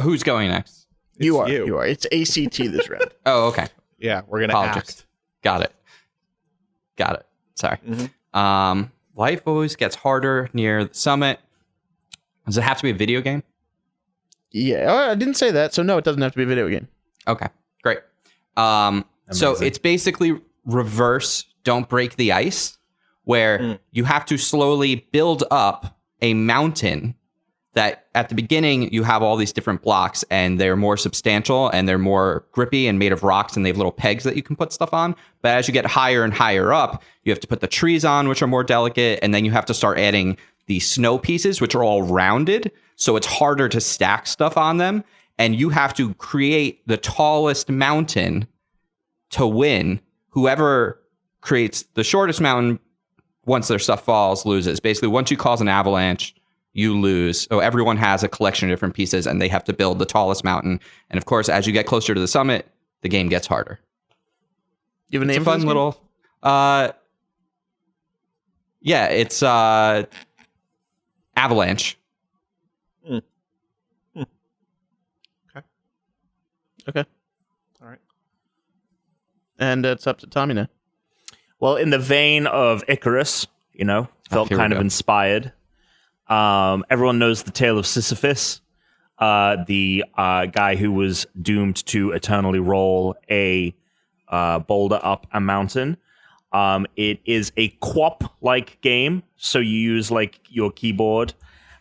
Who's going next? You are. you. You are. It's ACT this round. Oh, okay. Yeah, we're gonna Apologies. act. Got it. Sorry. Mm-hmm. Life always gets harder near the summit. Does it have to be a video game? Yeah. Oh, I didn't say that, so no, it doesn't have to be a video game. Okay, great. So Amazing. it's basically reverse Don't Break the Ice, where you have to slowly build up a mountain that at the beginning you have all these different blocks and they're more substantial and they're more grippy and made of rocks and they have little pegs that you can put stuff on. But as you get higher and higher up, you have to put the trees on, which are more delicate, and then you have to start adding the snow pieces, which are all rounded. So it's harder to stack stuff on them. And you have to create the tallest mountain to win. Whoever creates the shortest mountain once their stuff falls loses. Basically, once you cause an avalanche, you lose. So everyone has a collection of different pieces and they have to build the tallest mountain. And of course, as you get closer to the summit, the game gets harder. You have a It's name a for fun this game? little yeah, it's Avalanche. Okay. All right. And it's up to Tommy now. Well, in the vein of Icarus, felt here we kind of go. inspired. Everyone knows the tale of Sisyphus, the guy who was doomed to eternally roll a boulder up a mountain. It is a QWOP-like game, so you use like your keyboard,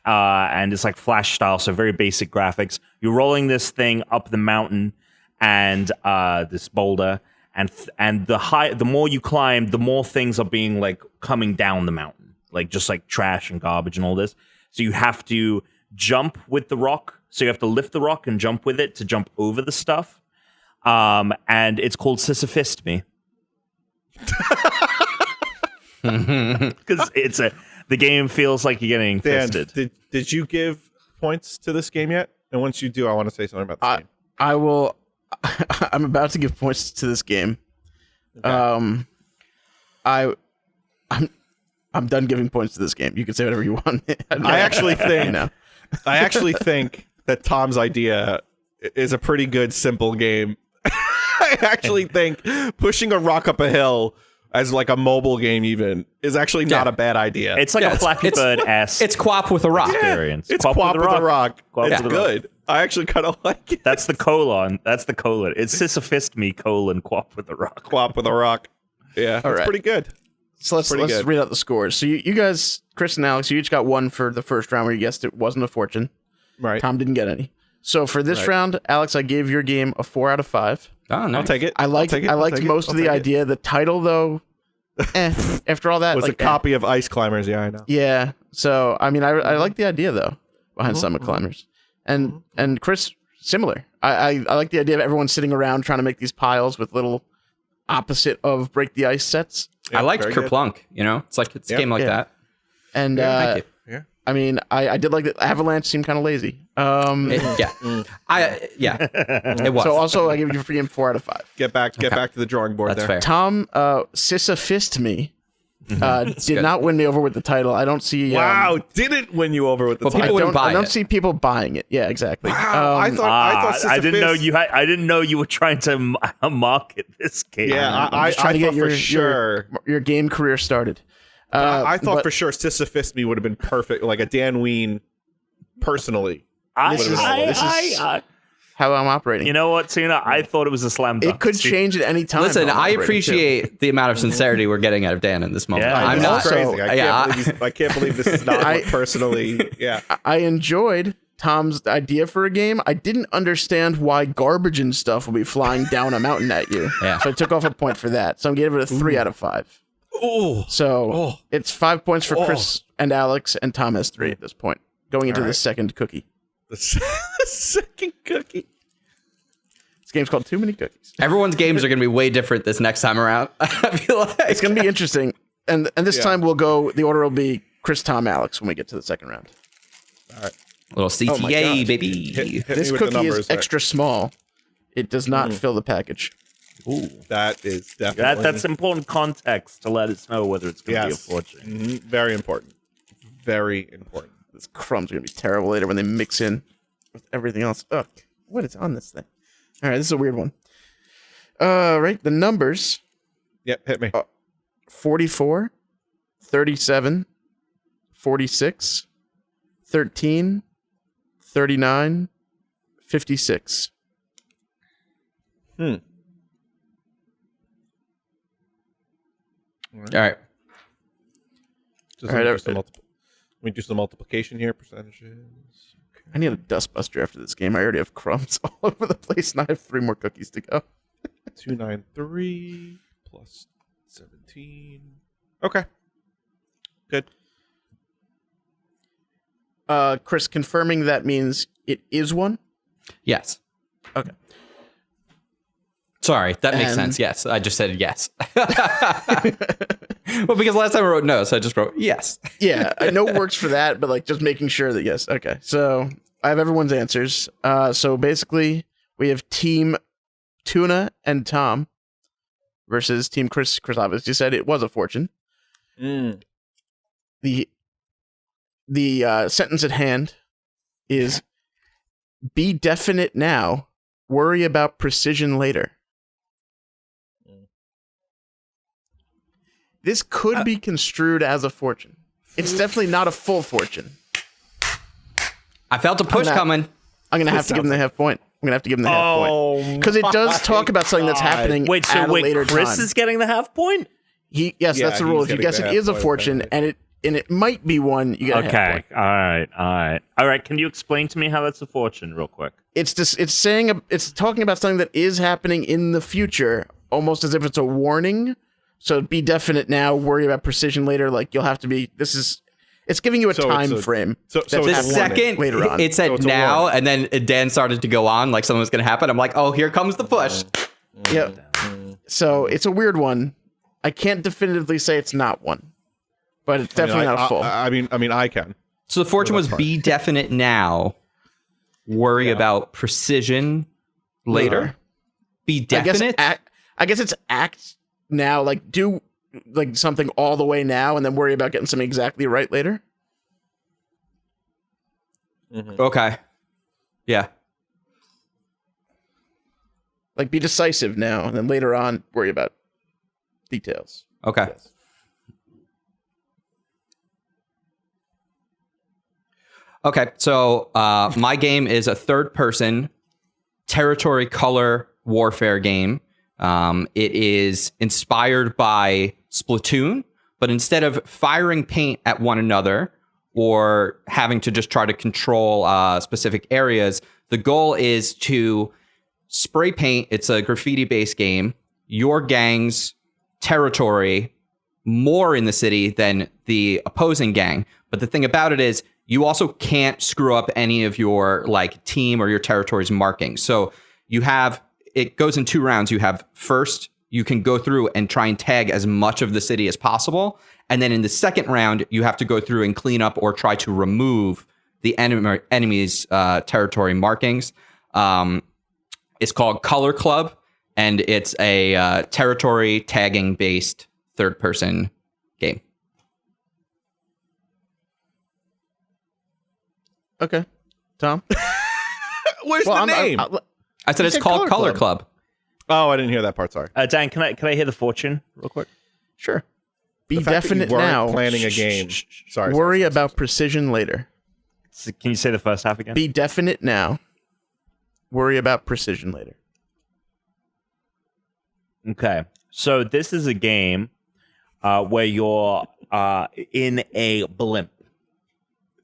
and it's like Flash style, so very basic graphics. You're rolling this thing up the mountain, and this boulder, and the more you climb, the more things are being like coming down the mountain, like just like trash and garbage and all this. So you have to jump with the rock. So you have to lift the rock and jump with it to jump over the stuff. And it's called Sisyphist Me. Because the game feels like you're getting Dan, fisted. did you give points to this game yet? And once you do, I want to say something about this game. I will. I'm about to give points to this game. I'm done giving points to this game. You can say whatever you want. I actually think know. I actually think that Tom's idea is a pretty good simple game. I actually think pushing a rock up a hill as like a mobile game even is actually not a bad idea. It's like Yeah, a Flappy Bird-esque It's QWOP with a rock. experience. It's QWOP with a rock. QWOP It's with a rock. good. I actually kind of like it. That's the colon. That's the colon. It's Sisyphist Me, QWOP with a rock. QWOP with a rock. Yeah, All it's right. pretty good. So let's Pretty good. read out the scores. So you guys, Chris and Alex, you each got one for the first round where you guessed it wasn't a fortune. Right. Tom didn't get any. So for this Right. round, Alex, I gave your game a 4 out of 5. Oh, nice. I'll take it. I liked I'll take it. I'll liked take it. most I'll of the take it. idea. The title though, after all that, Was like, a copy of Ice Climbers. Yeah, I know. Yeah. So I mean, I like the idea though behind Summit Climbers, and Chris similar. I like the idea of everyone sitting around trying to make these piles with little opposite of Break the Ice sets. I liked very good. Kerplunk, it's like it's a Yep. game like Yeah. that. And Thank you. Yeah. I mean, I did like that. Avalanche seemed kind of lazy. Yeah. It was. So also I give you for game 4 out of 5. Get back to the drawing board That's there. fair. Tom Sisyphist Me did good. not win me over with the title. I don't see. Wow, didn't win you over with the Well, title. people wouldn't buy I don't it. see people buying it. Yeah, exactly. Wow, I thought I didn't know Sisyphus- you had. I didn't know you were trying to market this game. Yeah, I just trying to thought get your for sure. your game career started. I thought but- for sure Sisyphus Me would have been perfect, like a Dan Ween, personally. This is- how I'm operating. You know what, Tina? I thought it was a slam dunk. It could change at any time. Listen, how I'm I operating, too. appreciate the amount of sincerity we're getting out of Dan in this moment. Yeah, I'm this not is crazy. yeah, I can't believe this is not I- what personally. Yeah, I enjoyed Tom's idea for a game. I didn't understand why garbage and stuff would be flying down a mountain at you. Yeah. So I took off a point for that. So I'm giving it a 3 out of 5. oh, So it's 5 points for Chris and Alex, and Tom has 3 at this point, going into the second cookie. Second cookie. This game's called Too Many Cookies. Everyone's games are going to be way different this next time around. I feel like It's going to be interesting. And this time we'll go, the order will be Chris, Tom, Alex when we get to the second round. All right. little Oh my CTA, God. baby. Hit This me with the cookie numbers. is extra small. It does not fill the package. Ooh. That is definitely That's important context to let us know whether it's going to be a fortune. Mhm. Very important. Very important. This crumbs are going to be terrible later when they mix in with everything else. Ugh, what is on this thing? All right, this is a weird one. Right, the numbers, Yep, hit me. 44, 37, 46, 13, 39, 56. All right. Just All right, let me do some multiplication here. Percentages. I need a dustbuster after this game. I already have crumbs all over the place, and I have 3 more cookies to go. 293 plus 17. Okay. Good. Chris, confirming that means it is one? Yes. Okay. Sorry, that makes And- sense. Yes, I just said yes. Well, because last time I wrote no, so I just wrote yes. Yeah, I know it works for that, but like just making sure that yes. Okay, so I have everyone's answers. So basically, we have Team Tuna and Tom versus Team Chris. Chris obviously said it was a fortune. The sentence at hand is: be definite now, worry about precision later. This could be construed as a fortune. It's definitely not a full fortune. I felt a push not- coming. I'm gonna have to give him the half point. I'm gonna have to give him the half point because it does talk about something that's happening. Wait, so at a later Chris time. is getting the half point? Yes, Yeah, that's the rule. he's If you getting guess the it half is a point, fortune apparently. and it might be one, you get a half Okay, point. all right. Can you explain to me how that's a fortune, real quick? It's just it's talking about something that is happening in the future, almost as if it's a warning. So be definite now, worry about precision later. Like you'll have to be. It's giving you a So time it's a- frame. so that's it's The a happening warning. second later on. it said So it's a now, warning. and then Dan started to go on like something was going to happen. I'm like, oh, here comes the push. Yep. So it's a weird one. I can't definitively say it's not one, but it's definitely not a full. I mean, I can. So the fortune was part. be definite now, worry about precision later. Be definite. I guess it's act now, like do like something all the way now, and then worry about getting something exactly right later. Okay. Yeah. Like be decisive now, and then later on worry about details. Okay. Okay, so my game is a third-person territory color warfare game. It is inspired by Splatoon, but instead of firing paint at one another or having to just try to control specific areas, the goal is to spray paint. It's a graffiti-based game. Your gang's territory more in the city than the opposing gang. But the thing about it is you also can't screw up any of your like team or your territory's markings. So you have, it goes in 2 rounds. You have first, you can go through and try and tag as much of the city as possible. And then in the second round, you have to go through and clean up or try to remove the enemy's territory markings. It's called Color Club, and it's a territory tagging based third-person game. Okay, Tom. Where's the name? I said You it's said called Color Color Club. Oh, I didn't hear that part. Sorry. Dan, can I hear the fortune real quick? Sure. Be The fact that definite you weren't now. planning a game. Sorry. Worry about precision later. Can you say the first half again? Be definite now. Worry about precision later. Okay, so this is a game where you're in a blimp.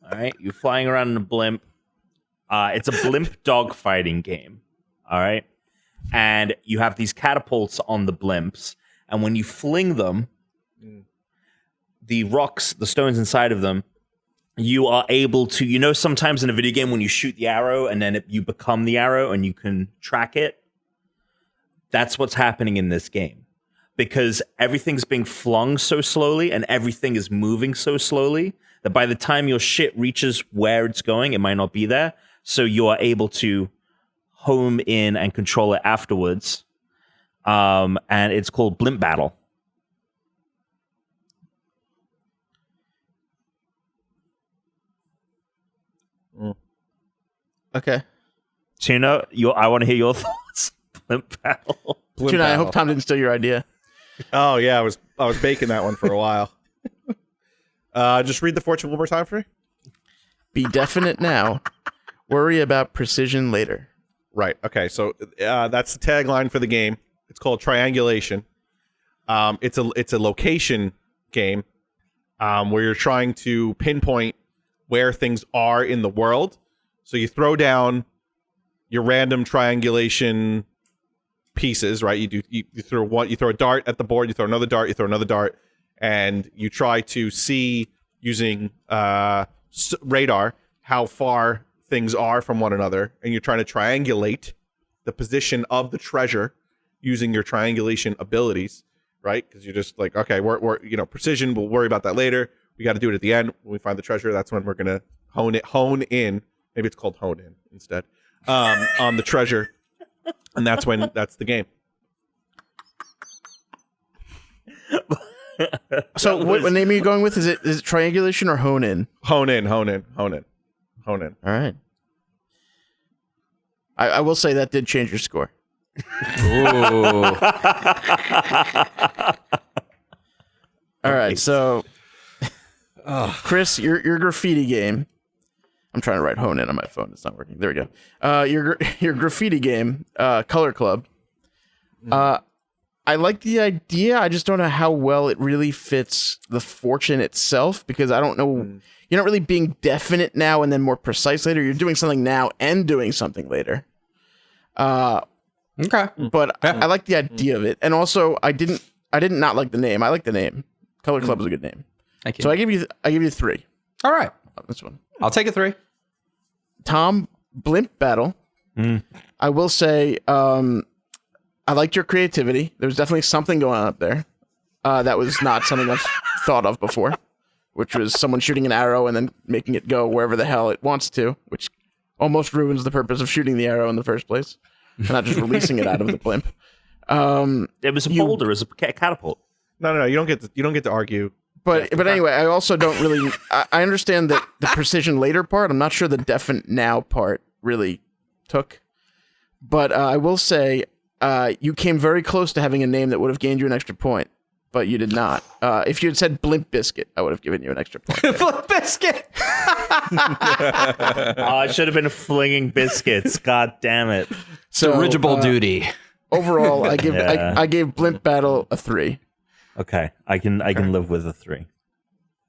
All right, you're flying around in a blimp. It's a blimp dogfighting game. All right, and you have these catapults on the blimps, and when you fling them, the rocks, the stones inside of them, you are able to, sometimes in a video game when you shoot the arrow and then you become the arrow and you can track it. That's what's happening in this game, because everything's being flung so slowly and everything is moving so slowly that by the time your shit reaches where it's going, it might not be there. So you are able to home in and control it afterwards. And it's called Blimp Battle. Okay. Tuna, I want to hear your thoughts. Blimp Battle. Tuna, I hope Tom didn't steal your idea. Oh yeah, I was baking that one for a while. Just read the fortune one more time for me. Be definite now. Worry about precision later. Right. Okay. So that's the tagline for the game. It's called Triangulation. It's a location game where you're trying to pinpoint where things are in the world. So you throw down your random triangulation pieces, right? You throw a dart at the board, you throw another dart, and you try to see using radar how far things are from one another, and you're trying to triangulate the position of the treasure using your triangulation abilities, right? Because you're just like, okay, we're precision, we'll worry about that later. We got to do it at the end when we find the treasure. That's when we're gonna hone in. Maybe it's called hone in instead on the treasure, and that's the game. So what name are you going with? Is it triangulation or hone in? Hone in. All right. I will say that did change your score. Ooh. All right, so Chris, your graffiti game. I'm trying to write hone in on my phone. It's not working. There we go. Your graffiti game, Color Club. I like the idea. I just don't know how well it really fits the fortune itself, because I don't know. You're not really being definite now and then more precise later. You're doing something now and doing something later. Okay. But I like the idea of it, and also I didn't not like the name. I like the name. Color Club is a good name. Thank you. So I give you 3 All right. on this one. I'll take a 3. Tom, Blimp Battle. I will say, I liked your creativity. There was definitely something going on up there. That was not something I've thought of before, which was someone shooting an arrow and then making it go wherever the hell it wants to, which almost ruins the purpose of shooting the arrow in the first place, and not just releasing it out of the blimp. It was a boulder, it was a catapult. No. You don't get to argue. But anyway, I also don't really. I understand that the precision later part. I'm not sure the definite now part really took. But I will say, you came very close to having a name that would have gained you an extra point, but you did not. If you had said Blimp Biscuit, I would have given you an extra point. Blimp Biscuit. I should have been flinging biscuits. God damn it! So Dirigible duty. overall, I give I gave Blimp Battle a 3. Okay, I can live with a 3.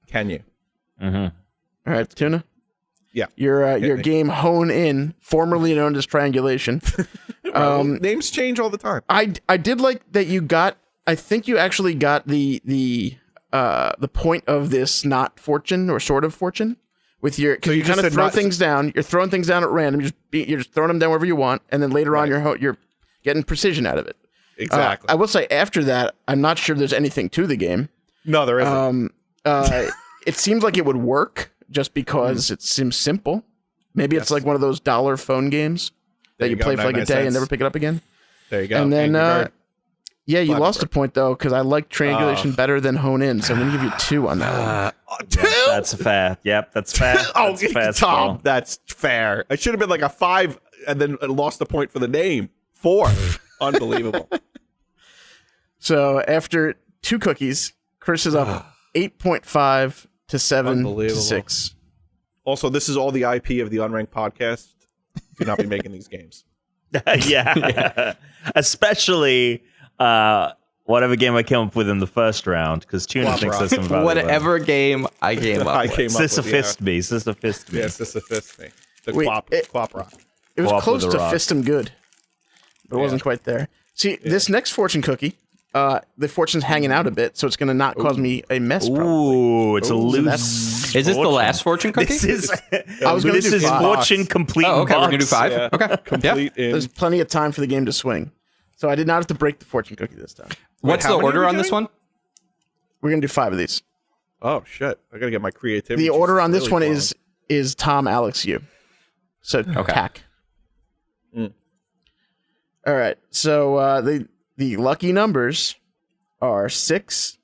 Can you? All right, Tuna. Yeah. Your game Hone In, formerly known as Triangulation. Names change all the time. I did like that you got. I think you actually got the point of this not fortune or sort of fortune with your, because you kind of throw things down. You're throwing things down at random. You're just throwing them down wherever you want, and then later on you're getting precision out of it. Exactly. I will say after that, I'm not sure there's anything to the game. No, there isn't. It seems like it would work just because it seems simple. Maybe it's like one of those dollar phone games that you play for like a day and never pick it up again. There you go. And then, yeah, you Flappy lost Bird. a point though, because I like Triangulation better than Hone In, so I'm gonna give you 2 on that one. 2? That's fair. Yep, that's fair. Oh, That's fair. Tom, that's fair. I should have been like a 5 and then lost the point for the name. 4. Unbelievable. So after 2 cookies, Chris is up 8.5 to 7 to Unbelievable. 6. Also, this is all the IP of the Unranked podcast. Do not be making these games. yeah. Especially whatever game I came up with in the first round, because Tuna Flop thinks Rock. there's some value. Whatever game I came up I with. came up with Sisyphist me. Sisyphist me. Yeah, Sisyphist me. The Wait, Quap Rock. It was Go up close with a to rock. Fist 'em Good, but it wasn't quite there. See, this next fortune cookie, the fortune's hanging out a bit, so it's going to not cause me a mess. Probably. Ooh, it's a So loose. that's Is this the fortune. last fortune cookie? This is I was gonna this do is five. fortune complete. Oh, okay. in We're gonna do box. 5. Yeah. Okay. Yeah. Complete in. There's plenty of time for the game to swing. So I did not have to break the fortune cookie this time. What's how the many are order we on this doing? one? We're going to do 5 of these. Oh shit! I gotta get my creativity. The juices order on this really one flowing. is Tom, Alex, you. So tack. Mm. All right. So the lucky numbers are 6,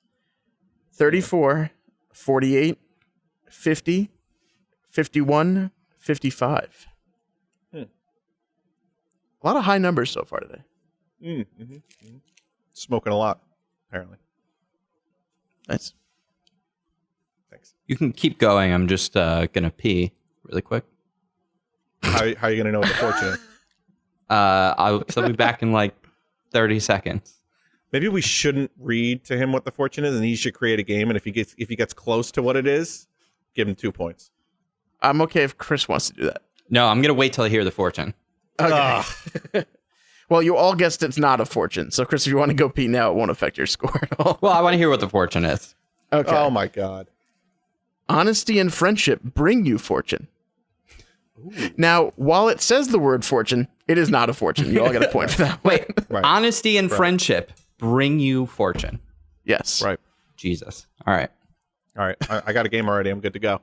34, 48, 50, 51, 55. A lot of high numbers so far today. Smoking a lot, apparently. Nice. Thanks. You can keep going. I'm just gonna pee really quick. How are you gonna know what the fortune is? I'll be back in like 30 seconds. Maybe we shouldn't read to him what the fortune is, and he should create a game. And if he gets close to what it is, give him 2 points. I'm okay if Chris wants to do that. No, I'm gonna wait till I hear the fortune. Okay. Well, you all guessed it's not a fortune. So, Chris, if you want to go pee now, it won't affect your score at all. Well, I want to hear what the fortune is. Okay. Oh my god. Honesty and friendship bring you fortune. Now, while it says the word fortune, it is not a fortune. You all get a point for that. Wait, Right. honesty and friendship bring you fortune. Yes. Right. Jesus. All right. All right. I got a game already. I'm good to go.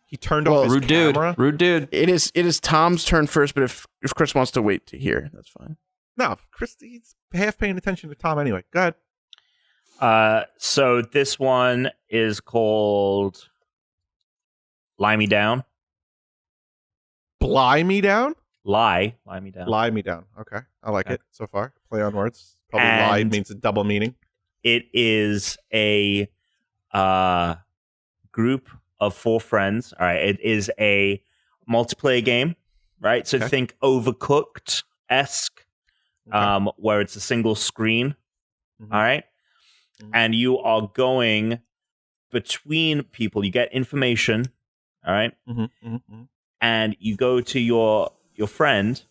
He turned Well, off his Rude camera. dude. Rude dude. It is Tom's turn first, but if Chris wants to wait to hear, that's fine. No, Chris, he's half paying attention to Tom anyway. Go ahead. So this one is called Lie Me Down. Lie me down? Lie Me Down. Lie me down. Okay. I like Okay. it so far. Play on words. Probably And- lie means a double meaning. It is a group of 4 friends. All right. It is a multiplayer game, right? So Okay. think Overcooked-esque, where it's a single screen. Mhm. All right. Mhm. And you are going between people. You get information. All right. And you go to your friend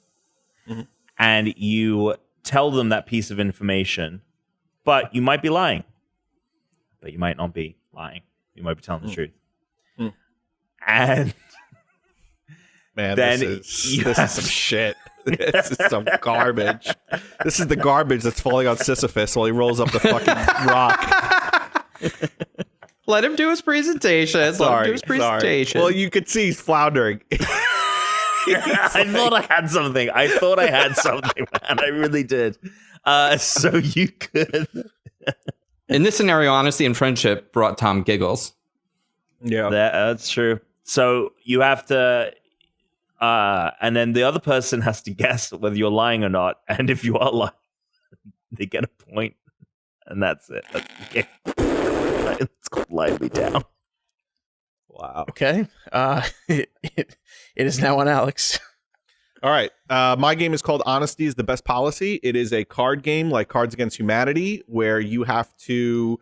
Mhm. and you tell them that piece of information, but you might be lying, but you might not be lying. You might be telling the truth. Mm. And Man, Then this you is have- some shit. This is some garbage. This is the garbage that's falling on Sisyphus while he rolls up the fucking rock. Let him do his presentation. Let him do his presentation. Well, you could see he's floundering. I thought I had something. Man. I really did. So you could. In this scenario, honesty and friendship brought Tom giggles. Yeah. That's true. So you have to, and then the other person has to guess whether you're lying or not. And if you are lying, they get a point, and that's it. That's the game. It's called Lie Me Down. Wow. Okay. It is now on Alex. All right. My game is called Honesty is the Best Policy. It is a card game like Cards Against Humanity, where you have to,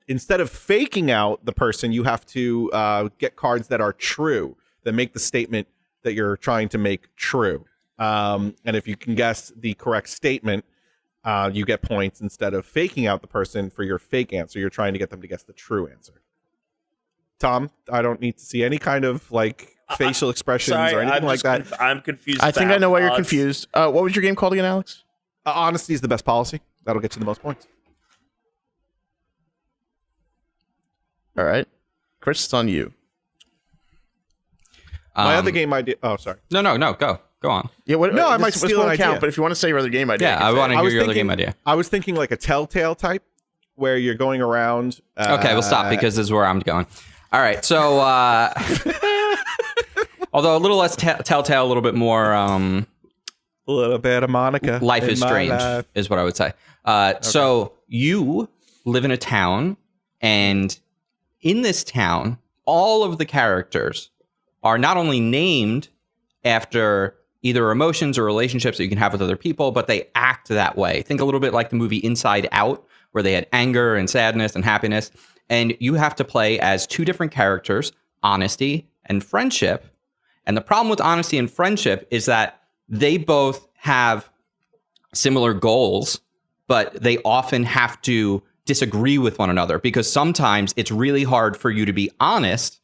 instead of faking out the person, you have to get cards that are true, that make the statement that you're trying to make true. And if you can guess the correct statement, you get points instead of faking out the person for your fake answer. You're trying to get them to guess the true answer. Tom, I don't need to see any kind of like facial expressions or anything like that. I'm confused. I think I know why you're about- confused. What was your game called again, Alex? Honesty is the best policy. That'll get you the most points. All right. Chris, it's on you. My other game idea. Oh, sorry. No. Go on. Yeah, what, No, I this- might this steal won't an count, idea. but if you want to say your other game idea, Yeah, you can I say want it. to hear your other game idea. I was thinking like a Telltale type, where you're going around. Okay, we'll stop because this is where I'm going. All right, so although a little less telltale, a little bit more a little bit of Monica. life in is my strange life. is what I would say. So you live in a town, and in this town, all of the characters are not only named after either emotions or relationships that you can have with other people, but they act that way. Think a little bit like the movie Inside Out, where they had anger and sadness and happiness. And you have to play as 2 different characters, honesty and friendship. And the problem with honesty and friendship is that they both have similar goals, but they often have to disagree with one another, because sometimes it's really hard for you to be honest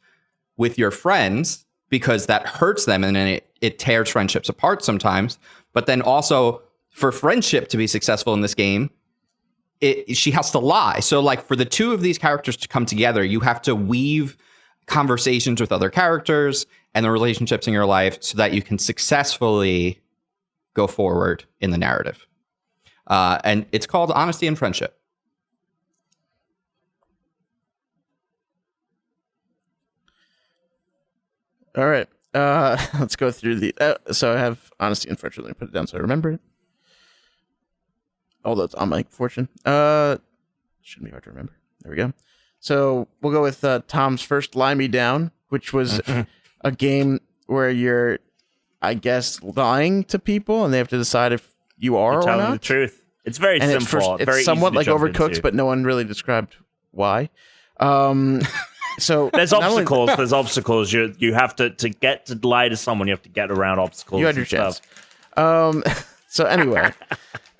with your friends because that hurts them, and then it tears friendships apart sometimes. But then also for friendship to be successful in this game, she has to lie. So like for the two of these characters to come together, you have to weave conversations with other characters and the relationships in your life so that you can successfully go forward in the narrative. And it's called Honesty and Friendship. All right. Let's go through the. So I have Honesty and Friendship. Let me put it down so I remember it. Although it's on my fortune. Shouldn't be hard to remember. There we go. So we'll go with Tom's first Lie Me Down, which was a game where you're, I guess, lying to people and they have to decide if you are You're or telling not. the truth. It's very And simple. it's very somewhat easy to like jump Overcooked, into. but no one really described why. So There's not only- obstacles. There's obstacles. You have to get to lie to someone. You have to get around obstacles. You had your and chance. stuff. So anyway,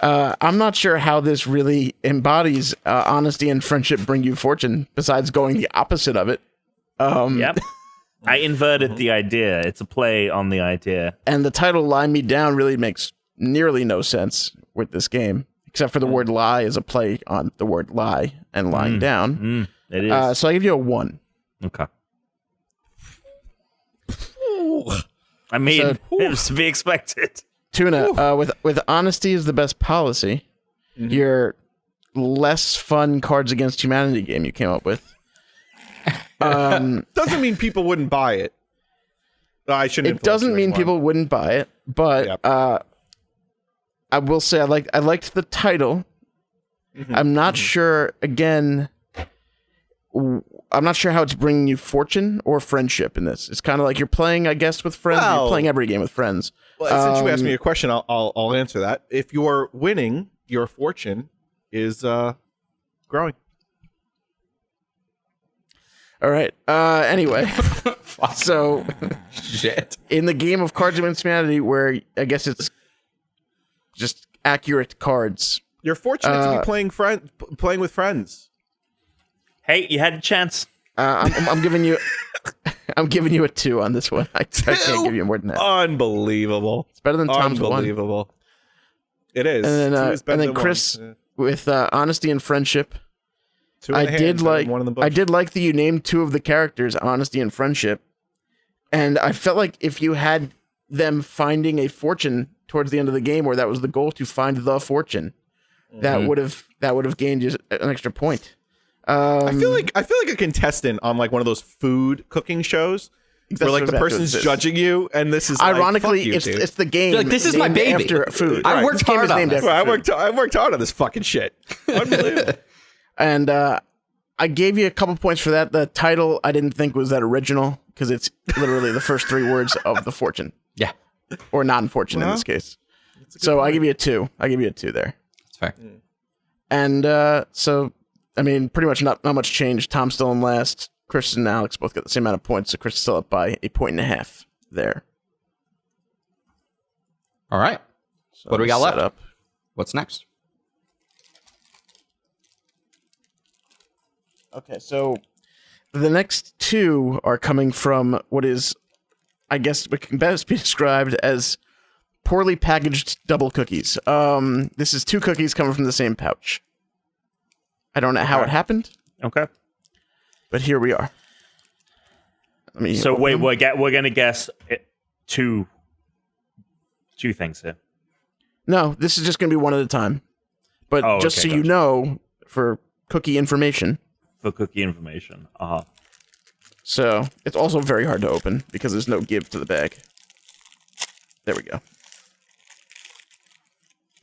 I'm not sure how this really embodies honesty and friendship bring you fortune, besides going the opposite of it. Yep. I inverted the idea. It's a play on the idea. And the title Lie Me Down really makes nearly no sense with this game, except for the word lie is a play on the word lie and lying down. It is. So I give you a 1. Okay. I mean, So- it was to be expected. Tuna, with honesty is the best policy, your less fun Cards Against Humanity game you came up with. Doesn't mean people wouldn't buy it. I shouldn't. It doesn't mean people wouldn't buy it, but Yep. I will say I liked the title. I'm not sure. Again, I'm not sure how it's bringing you fortune or friendship in this. It's kind of like you're playing, I guess, with friends. Well- You're playing every game with friends. Well, since you asked me a question, I'll answer that. If you're winning, your fortune is growing. All right. Anyway, so Shit. in the game of Cards Against Humanity, where I guess it's just accurate cards. You're fortunate to be playing with friends. Hey, you had a chance. I'm giving you, I'm giving you a 2 on this one. I can't give you more than that. Unbelievable. It's better than Tom's 1. Unbelievable. It is. And then, Two is better and then than one. Chris Yeah. with honesty and friendship. 2 in the hand, better than one in the bush. I did like that you named 2 of the characters honesty and friendship, and I felt like if you had them finding a fortune towards the end of the game, where that was the goal to find the fortune, that would have gained you an extra point. I feel like a contestant on like one of those food cooking shows where like the person's judging you, and this is ironically like, fuck you, dude. it's the game. You're like, this is my named baby. after food. I worked This game hard is on named this. after Well, food. I worked hard on this fucking shit. Unbelievable. And I gave you a couple points for that. The title I didn't think was that original because it's literally the first 3 words of the fortune, Yeah, or non-fortune in Well, this case. So I give you a 2. I give you a 2 there. that's fair. And so I mean, pretty much not much change. Tom's still in last. Chris and Alex both got the same amount of points, so Chris is still up by 1.5 points there. All right. So What do we got set left? Up. What's next? Okay, so the next 2 are coming from what is, I guess, what can best be described as poorly packaged double cookies. This is 2 cookies coming from the same pouch. I don't know how it happened, Okay. but here we are. Let me So open wait, them. we're gonna guess two things here. No, this is just going to be one at a time. But Oh, just okay, so you gotcha. know, for cookie information, For cookie information. so it's also very hard to open because there's no give to the bag. There we go.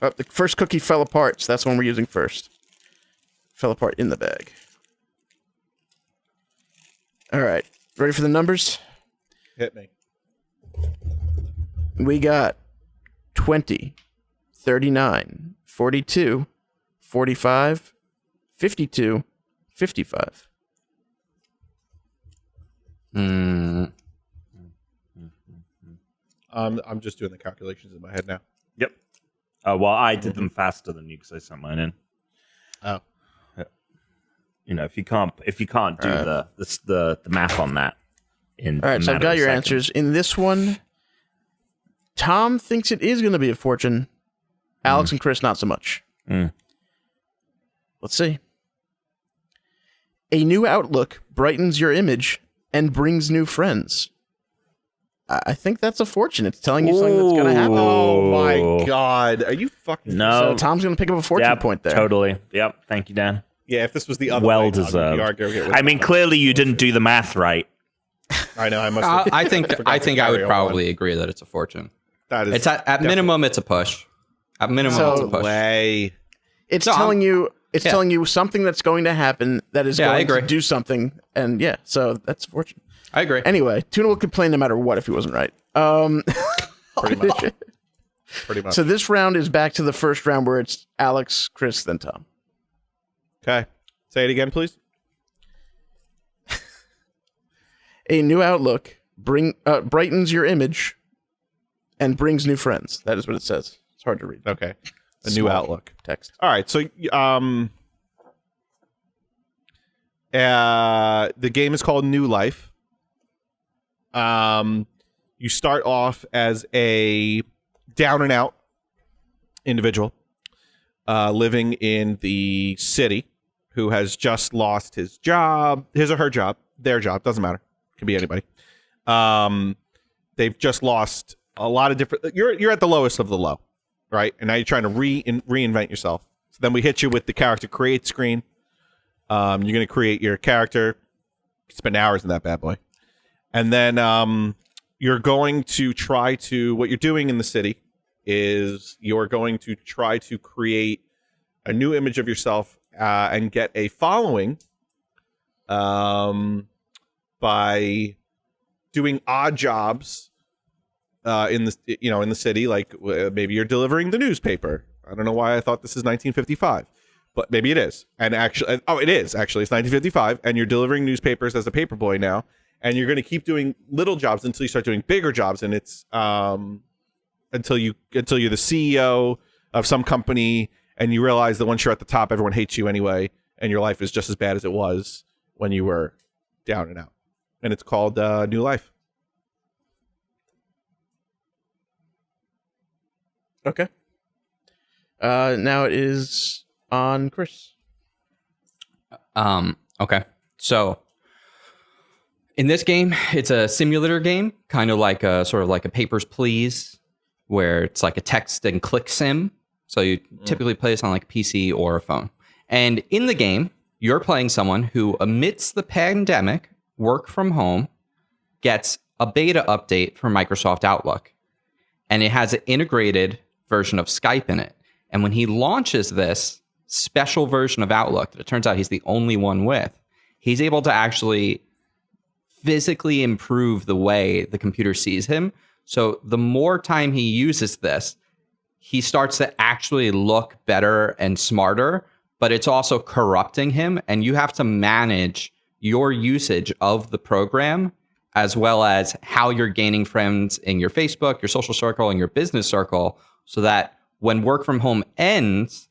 Oh, the first cookie fell apart, so that's the one we're using first. Fell apart in the bag. All right, ready for the numbers? Hit me. We got 20, 39, 42, 45, 52, 55. I'm just doing the calculations in my head now. Yep. Well, I did them faster than you because I sent mine in. Oh. if you can't do the math on that. All right, so I've got your answers. In this one, Tom thinks it is going to be a fortune. Alex and Chris, not so much. Let's see. A new outlook brightens your image and brings new friends. I think that's a fortune. It's telling you something that's going to happen. Oh my God. Are you fucking... No. So Tom's going to pick up a fortune point there. Totally. Yep. Thank you, Dan. Yeah, if this was the other Well way, I'd be deserved. arguing with I mean, clearly you didn't do the math right. I know. I must have I think forgot I to think I carry would on. probably agree that it's a fortune. That is It's at minimum, it's a push. At minimum, So- it's a push. way. It's No, telling you. It's yeah. telling you something that's going to happen that is Yeah, I going to agree. do something, and yeah, so that's a fortune. I agree. Anyway, Tuna will complain no matter what if he wasn't right. Pretty much. Pretty much. So this round is back to the first round where it's Alex, Chris, then Tom. Okay. Say it again, please. A new outlook brightens your image and brings new friends. That is what it says. It's hard to read. Okay. A new Small outlook. text. All right. So, the game is called New Life. You start off as a down and out individual, living in the city, who has just lost his job, his or her job, their job, doesn't matter. Could be anybody. They've just lost a lot of different. You're at the lowest of the low, right? And now you're trying to reinvent yourself. So then we hit you with the character create screen. You're going to create your character. Spend hours in that bad boy, and then you're going to try to. What you're doing in the city is you're going to try to create a new image of yourself and get a following. By doing odd jobs in the city, like maybe you're delivering the newspaper. I don't know why I thought this is 1955, but maybe it is. And actually, it is actually. It's 1955, and you're delivering newspapers as a paper boy now, and you're going to keep doing little jobs until you start doing bigger jobs, and it's until you're the CEO of some company, and you realize that once you're at the top, everyone hates you anyway, and your life is just as bad as it was when you were down and out. And it's called New Life. Okay. Now it is on Chris. Okay. So in this game, it's a simulator game, kind of like a sort of like a Papers, Please, where it's like a text and click sim. So you typically play this on like a PC or a phone. And in the game, you're playing someone who, amidst the pandemic, work from home, gets a beta update for Microsoft Outlook. And it has an integrated version of Skype in it. And when he launches this special version of Outlook that it turns out he's the only one with, he's able to actually physically improve the way the computer sees him. So the more time he uses this, he starts to actually look better and smarter, but it's also corrupting him. And you have to manage your usage of the program, as well as how you're gaining friends in your Facebook, your social circle, and your business circle, so that when work from home ends,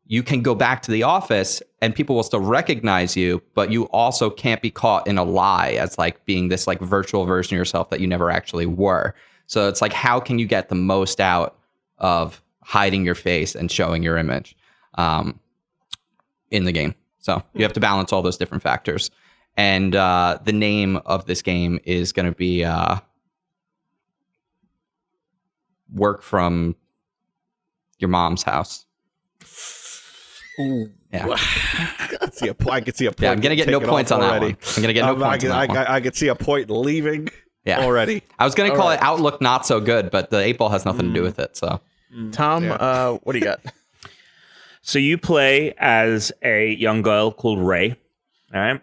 you can go back to the office and people will still recognize you, but you also can't be caught in a lie as like being this like virtual version of yourself that you never actually were. So it's like, how can you get the most out of hiding your face and showing your image in the game? So you have to balance all those different factors. And the name of this game is going to be Work from Your Mom's House. Ooh. Yeah. I could see a point. Yeah, I'm going to get no taken points off on that already. one. I'm going to get no points on that one. I could see a point leaving Yeah. already. I was going to call it Outlook Not So Good, but the 8-ball has nothing to do with it. So Tom, Yeah. what do you got? So you play as a young girl called Ray, all right?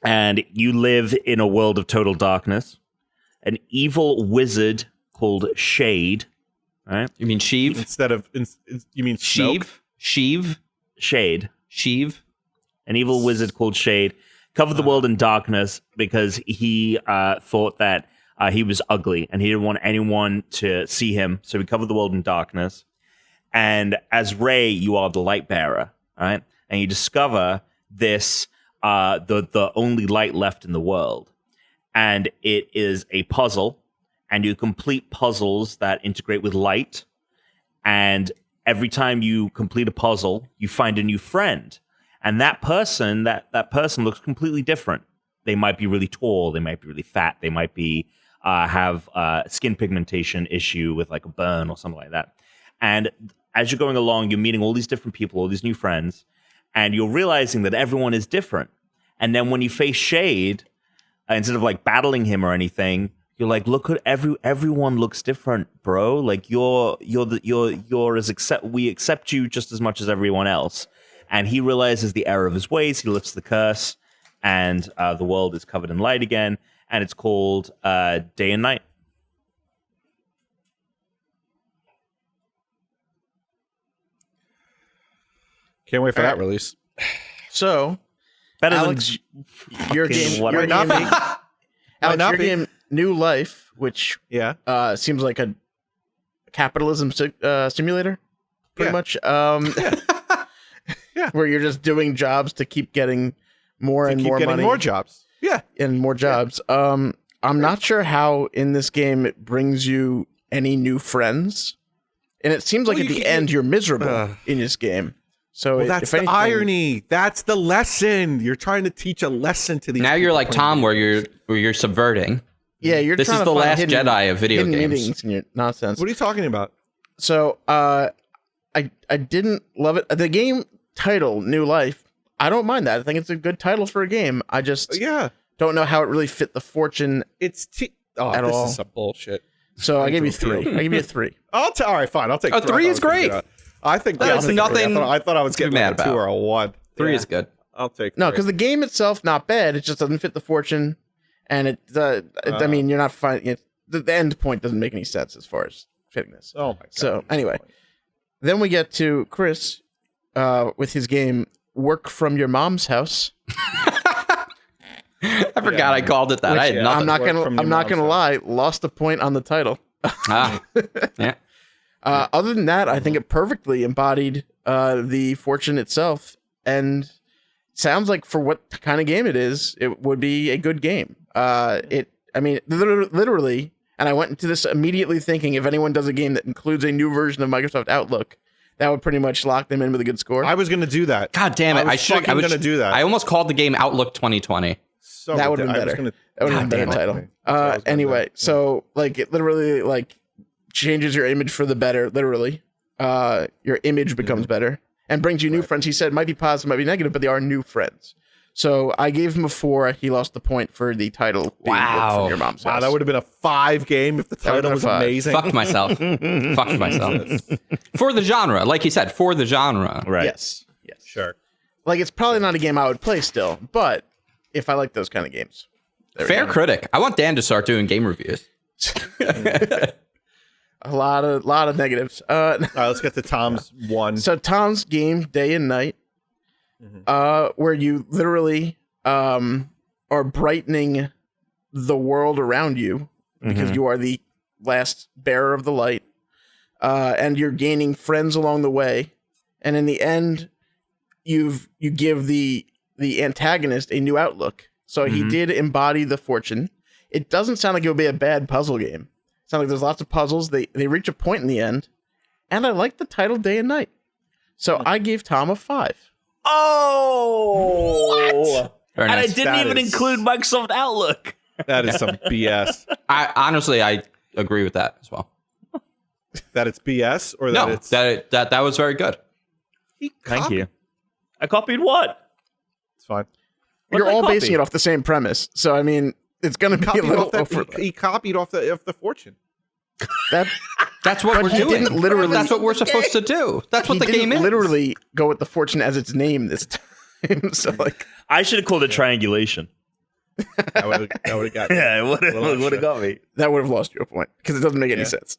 And you live in a world of total darkness. An evil wizard called Shade, all right? you mean Sheev? Instead of you mean Snoke? Sheev? Shade. Sheev? An evil wizard called Shade covered the world in darkness because he thought that he was ugly and he didn't want anyone to see him. So he covered the world in darkness. And as Ray, you are the light bearer, all right? And you discover this the only light left in the world, and it is a puzzle, and you complete puzzles that integrate with light, and every time you complete a puzzle, you find a new friend, and that person looks completely different. They might be really tall, they might be really fat, they might be have skin pigmentation issue with like a burn or something like that. And as you're going along, you're meeting all these different people, all these new friends, and you're realizing that everyone is different. And then when you face Shade, instead of like battling him or anything, you're like, look at everyone looks different, bro. Like you're we accept you just as much as everyone else. And he realizes the error of his ways. He lifts the curse, and the world is covered in light again. And it's called Day and Night. Can't wait for that release. So, Better Alex, than your game, what your I- game, Alex, not your be. game, New Life, which Yeah. seems like a capitalism simulator, pretty Yeah. much. Yeah. Where you're just doing jobs to keep getting more and Keep more getting money more jobs. Yeah. and more jobs. I'm not sure how in this game it brings you any new friends, and it seems like Well, at you the can- end you're miserable in this game. So Well, that's if the anything- irony. That's the lesson. You're trying to teach a lesson to these. Now you're people like playing Tom, games. where you're subverting. Yeah, you're This trying is to the find last hidden- Jedi of video hidden games. meanings in your nonsense. What are you talking about? So I didn't love it. The game title, New Life, I don't mind that. I think it's a good title for a game. I just Yeah. don't know how it really fit the Fortune. It's At this all. is some bullshit. So I gave you Thank you. 3. I give you a 3. All right, fine. I'll take. A 3 is I thought I was gonna great. get I think There's I'll take nothing 3. I thought I was to be getting mad like a 2 about. or a 1. 3 Yeah. is good. I'll take. No, 3. because the game itself not bad. It just doesn't fit the Fortune, and I mean, you're not finding it. The end point doesn't make any sense as far as fitting this. Oh my god. So anyway, then we get to Chris with his game Work from Your Mom's House. I forgot I called it that. I had yeah, nothing. I'm not Work gonna from Your I'm not gonna Mom's lie, lost a point on the title. Yeah. Other than that, I think it perfectly embodied the Fortune itself, and sounds like for what kind of game it is, it would be a good game. I mean, literally, and I went into this immediately thinking if anyone does a game that includes a new version of Microsoft Outlook, that would pretty much lock them in with a good score. I was gonna do that. God damn it! I was I should. fucking I was gonna do that. I almost called the game Outlook 2020. So That would've been I was better. gonna- That would have God been a better damn title. That's what I was gonna Anyway, do. so like it literally like changes your image for the better. Literally, your image becomes better and brings you new friends. He said might be positive, might be negative, but they are new friends. So I gave him a 4. He lost the point for the title. being Work Wow. From Your Mom's Wow, House. that would have been a 5 game if the would've title been was 5. amazing. Fucked myself. Fucked myself. For the genre, like you said, for the genre. Right. Yes. Sure. Like it's probably not a game I would play still, but if I like those kind of games. There we Fair go. critic. I want Dan to start doing game reviews. A lot of negatives. All right, let's get to Tom's 1. So Tom's game, Day and Night, where you literally are brightening the world around you because you are the last bearer of the light, and you're gaining friends along the way, and in the end, you give the antagonist a new outlook. So he did embody the Fortune. It doesn't sound like it would be a bad puzzle game. It sounds like there's lots of puzzles. They reach a point in the end, and I like the title Day and Night. So I gave Tom a 5. Oh, Very and I nice. didn't That even is- include Microsoft Outlook. That is some BS. I honestly, I agree with that as well. That it's BS or that No, it's that was very good. Thank you. I copied what? It's fine. What You're did I all copy? basing it off the same premise. So I mean, it's going to be a Copied little off that, over he copied off the Fortune. that. That's what But we're he doing. didn't literally- That's what we're supposed to do. That's what He the didn't game is. literally go with the Fortune as its name this time. So like, I should have called it triangulation. That would have got Yeah, it would Well, have got me. that would have lost you a point because it doesn't make any Yeah. sense.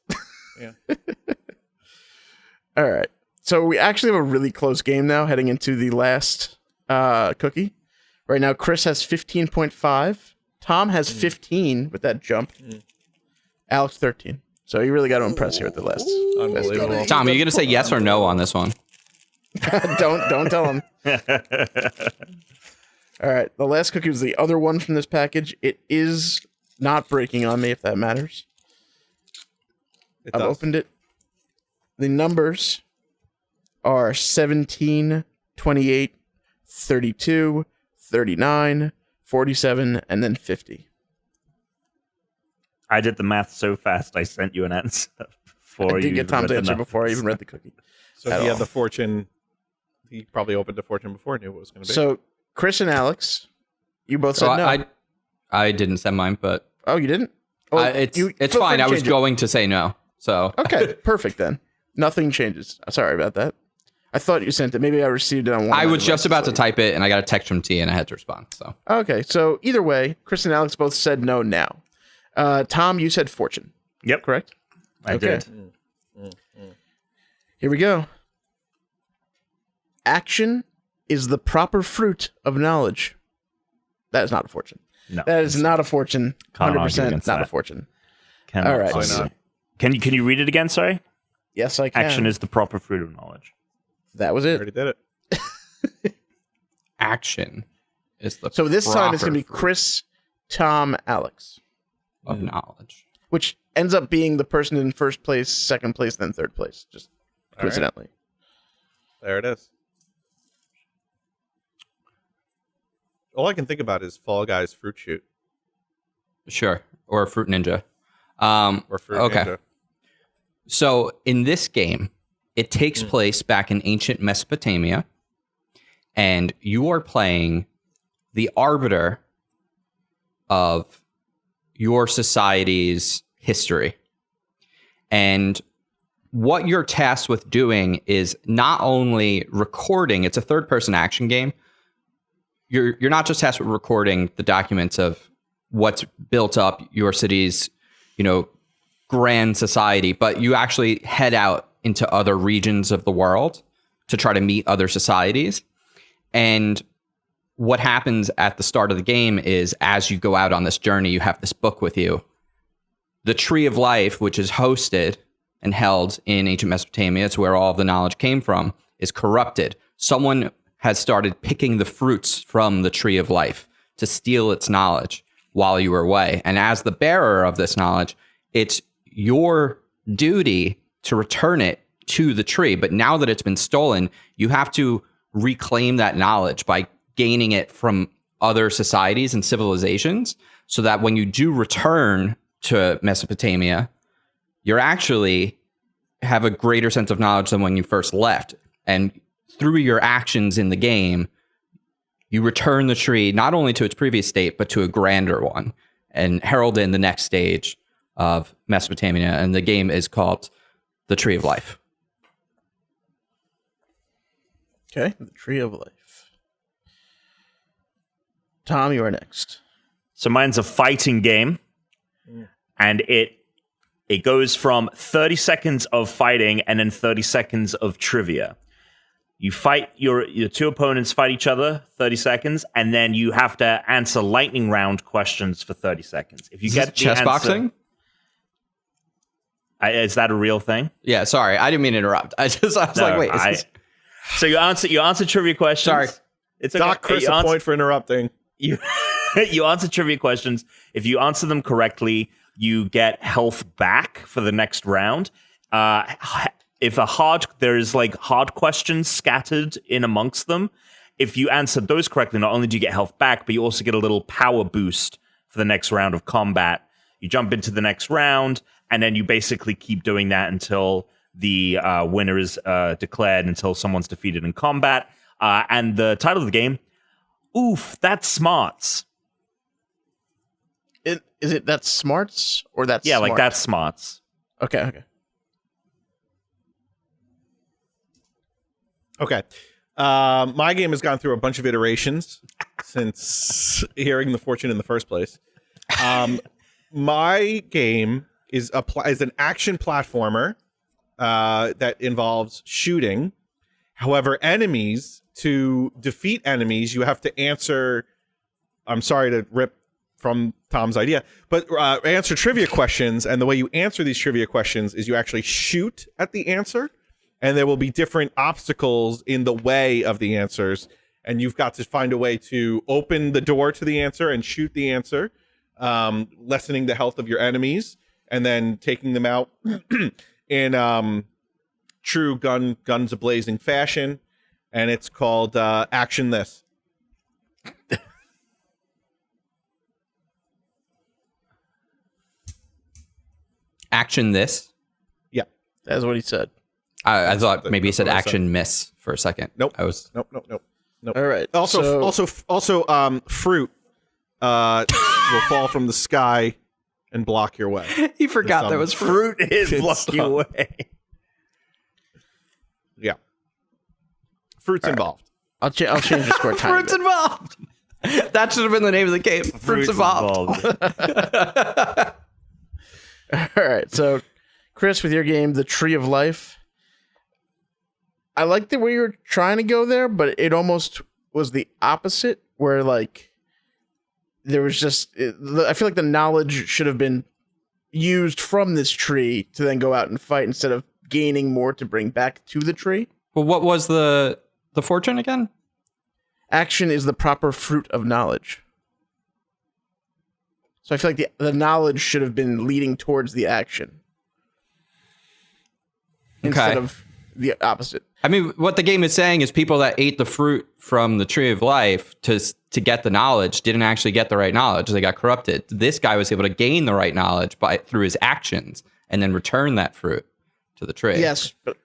Yeah. All right. So we actually have a really close game now heading into the last cookie. Right now, Chris has 15.5. Tom has 15 with that jump. Alex 13. So you really got to impress here at the last. Unbelievable. Tom, are you going to say yes or no on this one? Don't tell him. All right, the last cookie was the other one from this package. It is not breaking on me, if that matters. I've opened it. The numbers are 17, 28, 32, 39, 47, and then 50. I did the math so fast, I sent you an answer before I did you get Tom's read the answer numbers. before I even read the cookie. So At he had all. the fortune. He probably opened the fortune before, knew what it was going to be. So, Chris and Alex, you both So said no. I didn't send mine, but Oh, you didn't? Oh, it's feel free fine. to I was change it. going to say no. So Okay, perfect then. Nothing changes. Sorry about that. I thought you sent it. Maybe I received it on one. I of my was just about to devices. type it, and I got a text from T, and I had to respond. So Okay, so either way, Chris and Alex both said no now. Tom, you said fortune, Yep, correct? I Okay. did. Here we go. Action is the proper fruit of knowledge. That is not a fortune. No, That is not a fortune. Can't argue 100% against not a that. fortune. Cannot All right. say Why so. not? Can you read it again? Sorry. Yes, I can. Action is the proper fruit of knowledge. That was I it. already did it. action is the So this time it's going to be proper Chris, Tom, Alex, of knowledge. which ends up being the person in first place, second place, then third place, just right. coincidentally. There it is. All I can think about is Fall Guys Fruit Shoot Sure, or Fruit Ninja. or Fruit Okay. Ninja. So in this game, it takes place back in ancient Mesopotamia, and you are playing the arbiter of your society's history. And what you're tasked with doing is not only recording, it's a third-person action game. You're not just tasked with recording the documents of what's built up your city's, grand society, but you actually head out into other regions of the world to try to meet other societies. And what happens at the start of the game is, as you go out on this journey, you have this book with you. The Tree of Life, which is hosted and held in ancient Mesopotamia, it's where all of the knowledge came from, is corrupted. Someone has started picking the fruits from the Tree of Life to steal its knowledge while you were away. And as the bearer of this knowledge, it's your duty to return it to the tree. But now that it's been stolen, you have to reclaim that knowledge by gaining it from other societies and civilizations, so that when you do return to Mesopotamia, you're actually have a greater sense of knowledge than when you first left. And through your actions in the game, you return the tree not only to its previous state, but to a grander one, and herald in the next stage of Mesopotamia. And the game is called The Tree of Life. Okay, the Tree of Life. Tom, you are next. So mine's a fighting game, and it goes from 30 seconds of fighting and then 30 seconds of trivia. You fight, your two opponents fight each other 30 seconds, and then you have to answer lightning round questions for 30 seconds. If you Is get this the chess answer- boxing? Is that a real thing? Yeah, sorry, I didn't mean to interrupt. I was like, wait, is this... So you answer trivia questions. Sorry. It's okay. Doc Chris You a answer- point for interrupting. You you answer trivia questions. If you answer them correctly, you get health back for the next round. If there's like hard questions scattered in amongst them. If you answer those correctly, not only do you get health back, but you also get a little power boost for the next round of combat. You jump into the next round, and then you basically keep doing that until the winner is declared, until someone's defeated in combat. And the title of the game, Oof, That's Smarts. Is it that's smarts or that's Yeah, smart? like that's smarts. Okay. Okay. My game has gone through a bunch of iterations since hearing the fortune in the first place. My game is an action platformer that involves shooting. However, to defeat enemies, you have to answer. I'm sorry to rip from Tom's idea, but answer trivia questions. And the way you answer these trivia questions is you actually shoot at the answer. and there will be different obstacles in the way of the answers, and you've got to find a way to open the door to the answer and shoot the answer, lessening the health of your enemies, and then taking them out in true guns a-blazing fashion. And it's called Action This. Action this. Yeah. That's what he said. I thought maybe he that's said what I action miss for a second. Nope. I was. Nope. All right. Also, fruit will fall from the sky and block your way. He forgot there was fruit. Fruit is blocking away. Yeah. Fruit's involved. I'll change the score time. Fruit's involved. That should have been the name of the game. Fruit's involved. All right. So, Chris, with your game, The Tree of Life, I like the way you were trying to go there, but it almost was the opposite, where like there was just I feel like the knowledge should have been used from this tree to then go out and fight instead of gaining more to bring back to the tree. Well, what was the fortune again? Action is the proper fruit of knowledge. So I feel like the knowledge should have been leading towards the action instead of the opposite. I mean, what the game is saying is people that ate the fruit from the tree of life to get the knowledge didn't actually get the right knowledge. They got corrupted. This guy was able to gain the right knowledge through his actions and then return that fruit to the tree. Yes, but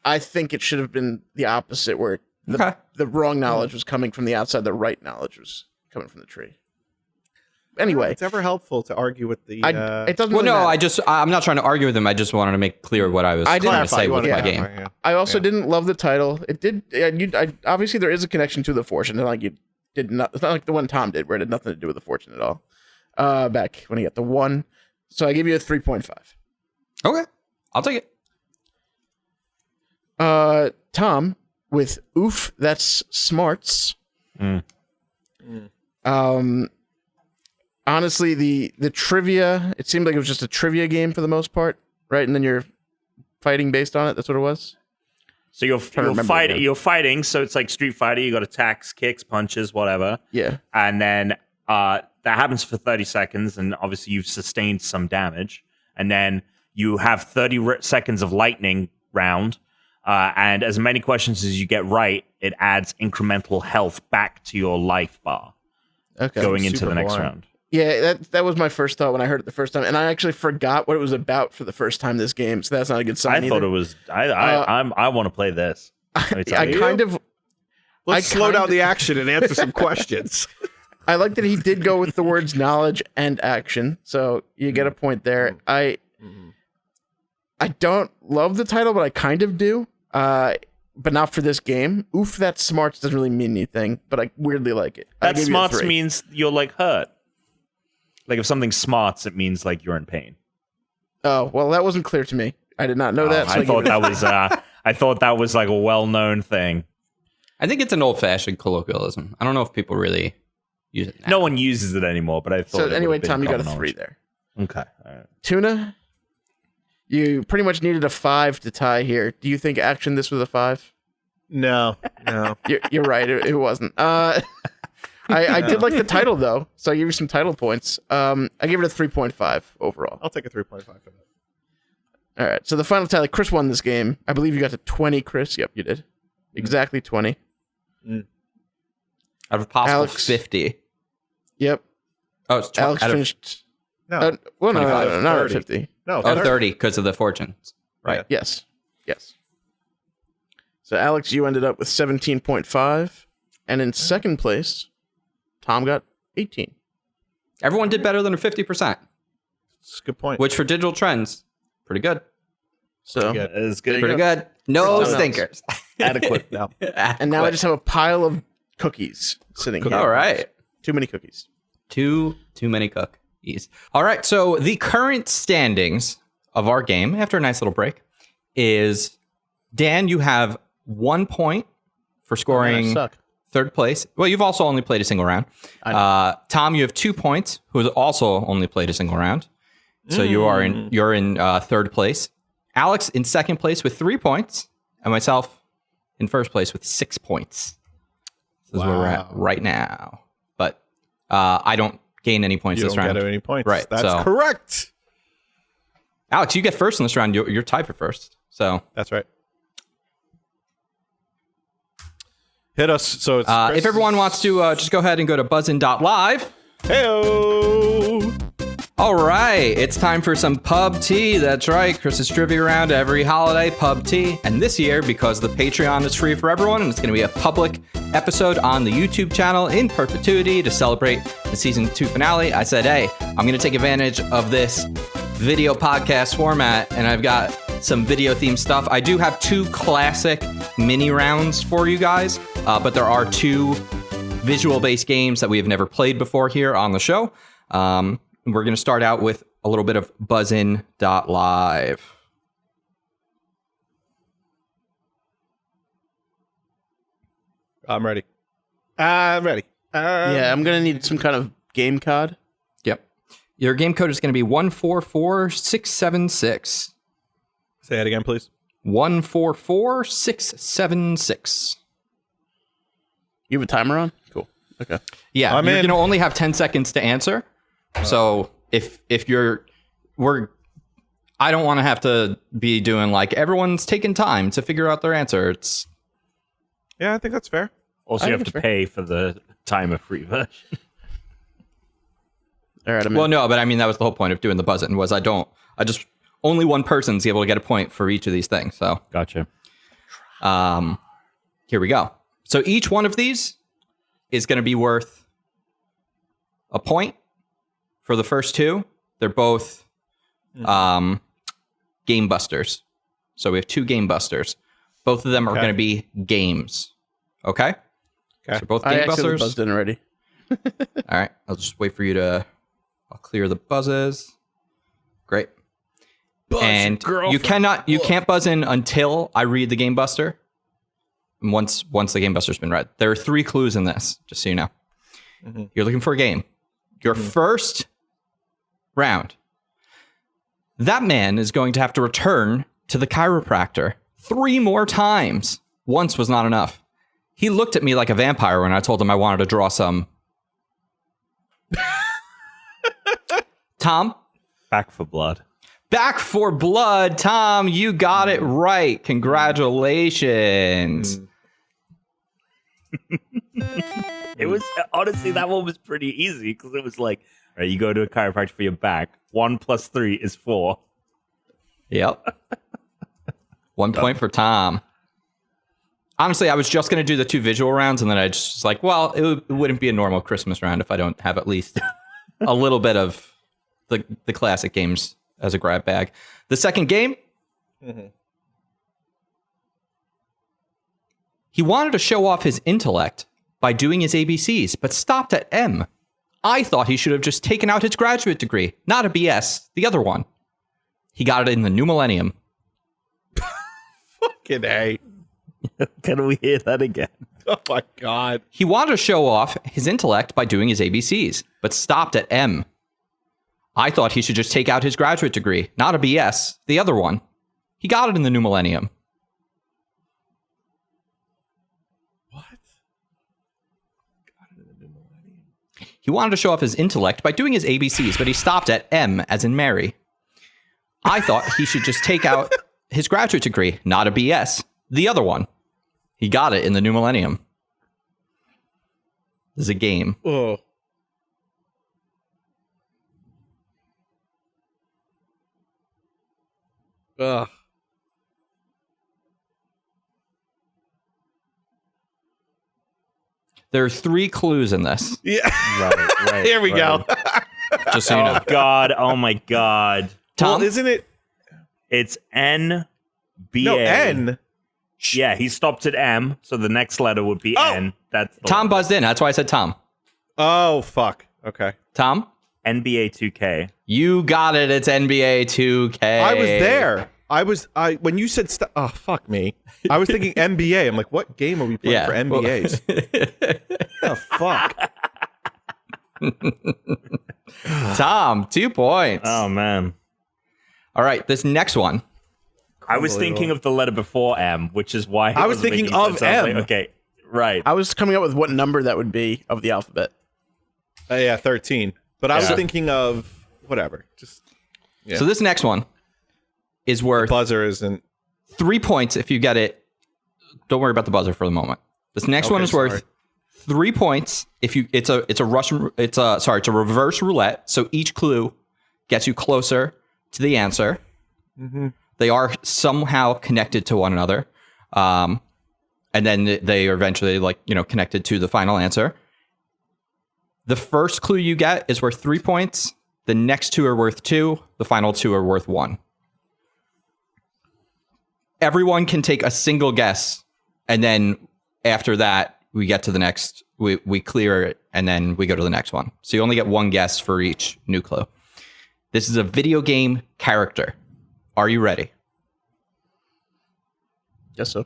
I think it should have been the opposite, where the wrong knowledge was coming from the outside, the right knowledge was coming from the tree. Anyway, It's ever helpful to argue with the. it doesn't. Well, really no, matter. I'm not trying to argue with him. I just wanted to make clear what I was trying to say with my game. Yeah. I also didn't love the title. It did. Obviously, there is a connection to the fortune. It's not like you did not. It's not like the one Tom did, where it had nothing to do with the fortune at all. Back when he got the 1, so I give you a 3.5. Okay, I'll take it. Tom with Oof, That's Smarts. Honestly, the trivia, it seemed like it was just a trivia game for the most part, right? And then you're fighting based on it. That's what it was. So you're fighting. So it's like Street Fighter. You got attacks, kicks, punches, whatever. Yeah. And then that happens for 30 seconds, and obviously you've sustained some damage. And then you have 30 seconds of lightning round, and as many questions as you get right, it adds incremental health back to your life bar. Okay. Going into Super the next boring. round. Yeah, that was my first thought when I heard it the first time, and I actually forgot what it was about for the first time this game, so that's not a good sign. I thought it was. I want to play this. I kind of. Let's slow down the action and answer some questions. I like that he did go with the words knowledge and action, so you get a point there. I don't love the title, but I kind of do. But not for this game. Oof, That's Smarts doesn't really mean anything, but I weirdly like it. That smarts means you're like hurt. Like if something smarts, it means like you're in pain. Oh, well, that wasn't clear to me. I did not know that. So I thought that was. I thought that was like a well-known thing. I think it's an old-fashioned colloquialism. I don't know if people really use it now. No one uses it anymore, but I thought. So it anyway, would've been Tom, you got a common 3 knowledge. there. Okay. All right. Tuna, you pretty much needed a 5 to tie here. Do you think Action This was a 5? No. You're right. It wasn't. I did like the title though, so I give you some title points. I give it a 3.5 overall. I'll take a 3.5 for that. All right. So the final tally, Chris won this game. I believe you got to 20, Chris. Yep, you did. Exactly 20. Out of a possible Alex. 50. Yep. Oh, it's Alex out of, finished. No. Well, no, 25, not at 30. 50. No. oh, 30 because of the fortunes. Right. Yes. So Alex, you ended up with 17.5, and in second place, Tom got 18. Everyone did better than a 50%, It's a good point. which for digital trends, pretty good. So, good. It's good. Pretty good. No Chris, stinkers. Adequate. No. and now I just have a pile of cookies sitting here. All right. Too many cookies. Too many cookies. All right. So the current standings of our game after a nice little break is Dan, you have 1 point for I scoring suck. third place. Well, you've also only played a single round. Tom, you have 2 points, who has also only played a single round. So you're in third place. Alex in second place with 3 points. and myself in first place with 6 points. This is where we're at right now. But I don't gain any points You this don't round. get any points. Right, That's so- correct. Alex, you get first in this round. You're tied for first. So That's right. Hit us. So it's if everyone wants to just go ahead and go to buzzin.live. Hey-o. All right, it's time for some pub tea. That's right, Chris's trivia round every holiday, pub tea. And this year, because the Patreon is free for everyone, and it's going to be a public episode on the YouTube channel in perpetuity to celebrate the season 2 finale, I said, hey, I'm going to take advantage of this video podcast format, and I've got some video themed stuff. I do have 2 classic mini rounds for you guys, but there are 2 visual-based games that we have never played before here on the show. We're going to start out with a little bit of buzzin.live. I'm ready. I'm ready. Yeah, I'm gonna need some kind of game card. Yep. Your game code is going to be 144676. Say it again, please. 144676. You have a timer on? Cool. Okay. Yeah, I'm you're in. going to only have 10 seconds to answer. So if I don't want to have to be doing like everyone's taking time to figure out their answer. It's Yeah, I think that's fair. Also, I you think have it's to pay for the timer free version. All right. I'm well, in. no, but I mean that was the whole point of doing the buzz-in was only one person's able to get a point for each of these things. So Gotcha. here we go. So each one of these is going to be worth a point. For the first 2, they're both game busters. So we have 2 game busters. Both of them are Okay. going to be games. Okay? Okay. So both I game actually busters. buzzed in already. All right. I'll just wait for you to... I'll clear the buzzes. Great. And you can't buzz in until I read the game buster. And once the game buster's been read. There are 3 clues in this, just so you know. You're looking for a game. Your first round. That man is going to have to return to the chiropractor 3 more times. Once was not enough. He looked at me like a vampire when I told him I wanted to draw some. Tom? Back for blood. Back for Blood. Tom, you got it right. Congratulations. It was honestly that one was pretty easy because it was like, all right, you go to a chiropractor for your back. 1 + 3 is 4. Yep. 1 point for Tom. Honestly, I was just going to do the 2 visual rounds, and then I just was like, well, it wouldn't be a normal Christmas round if I don't have at least a little bit of the classic games as a grab bag. The second game, he wanted to show off his intellect by doing his ABCs, but stopped at M. I thought he should have just taken out his graduate degree, not a BS, the other one. He got it in the new millennium. Fucking A. Can we hear that again? Oh my God. He wanted to show off his intellect by doing his ABCs, but stopped at M. I thought he should just take out his graduate degree, not a BS, the other one. He got it in the new millennium. What? He wanted to show off his intellect by doing his ABCs, but he stopped at M as in Mary. I thought he should just take out his graduate degree, not a BS, the other one. He got it in the new millennium. This is a game. Oh. Ugh. There are 3 clues in this, Yeah. Right. Here we go. just so you know. Oh God! Oh my God! Tom, Well, isn't it? It's N B A. No, N. Yeah, he stopped at M, so the next letter would be Oh. N. That's the Tom buzzed in. That's why I said Tom. Oh, fuck. Okay. Tom, NBA 2K. you got it. It's NBA 2K. I was there. I when you said oh, fuck me. I was thinking NBA. I'm like, what game are we playing Yeah. for NBAs? Oh, fuck. Tom, 2 points. Oh man. All right, this next one. I was thinking of the letter before M, which is why I was wasn't thinking making of sense. I was M. okay, right. I was coming up with what number that would be of the alphabet. Yeah, 13. But I was Yeah. thinking of whatever. Just Yeah. So this next one is worth buzzer isn't. 3 points if you get it. Don't worry about the buzzer for the moment. This next one Okay, is worth sorry. 3 points if you. It's a reverse roulette. So each clue gets you closer to the answer. They are somehow connected to one another, and then they are eventually connected to the final answer. The first clue you get is worth 3 points. The next two are worth 2. The final 2 are worth 1. Everyone can take a single guess, and then after that, we get to the next. We clear it, and then we go to the next one. So you only get one guess for each new clue. This is a video game character. Are you ready? Guess so.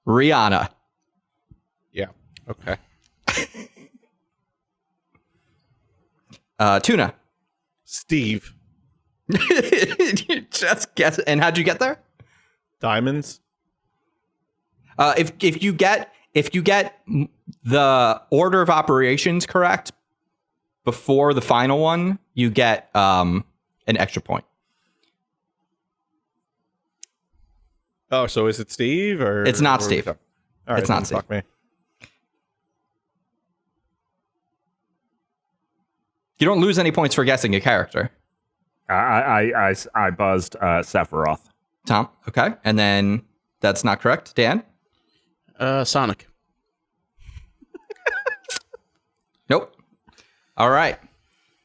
Rihanna. Yeah. Okay. Tuna. Steve. You just guess. And how'd you get there? Diamonds. If you get the order of operations correct before the final one, you get an extra point. Oh, so is it Steve or It's not or- Steve. All right, It's not then Steve. Fuck me. You don't lose any points for guessing a character. I buzzed Sephiroth. Tom, okay, and then that's not correct. Dan, Sonic. nope. All right,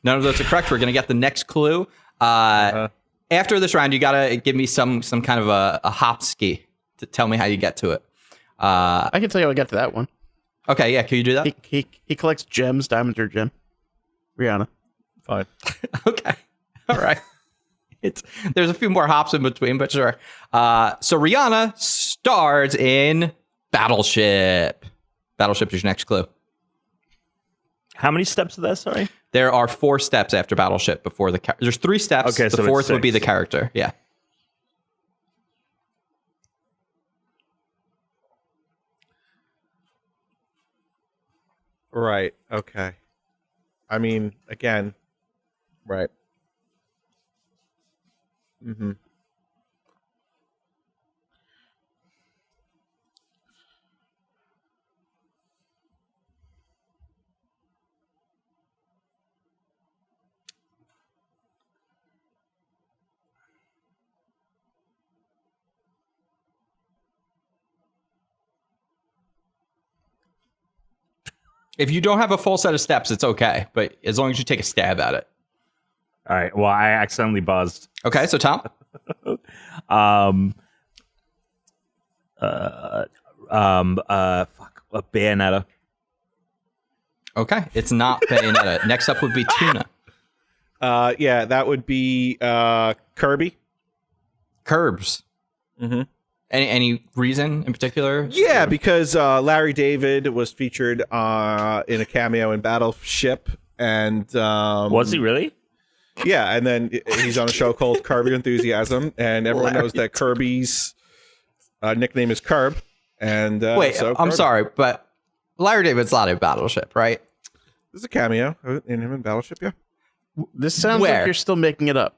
none of those are correct. We're gonna get the next clue. After this round, you gotta give me some kind of a hop ski to tell me how you get to it. I can tell you how I got to that one. Okay, yeah, can you do that? He collects gems, diamonds or gem. Rihanna. Fine. Okay. All right. There's a few more hops in between, but sure. So Rihanna stars in Battleship. Battleship is your next clue. How many steps are there? Sorry. There are 4 steps after Battleship before there's 3 steps. Okay, the so it's 4th would be 6. the character. Yeah. Right. Okay. I mean, again, right. Mm-hmm. If you don't have a full set of steps, it's okay. But as long as you take a stab at it. All right. Well, I accidentally buzzed. Okay, so Tom? Bayonetta. Okay, it's not Bayonetta. Next up would be Tuna. Yeah, that would be Kirby. Curbs. Mm-hmm. Any reason in particular? Yeah, because Larry David was featured in a cameo in Battleship, and Was he really? Yeah, and then he's on a show called Curb Your Enthusiasm, and everyone knows that Kirby's nickname is Curb. And Wait, so I'm Kirby. sorry, but Larry David's not in Battleship, right? There's a cameo in him in Battleship. Yeah, This sounds Where? like you're still making it up.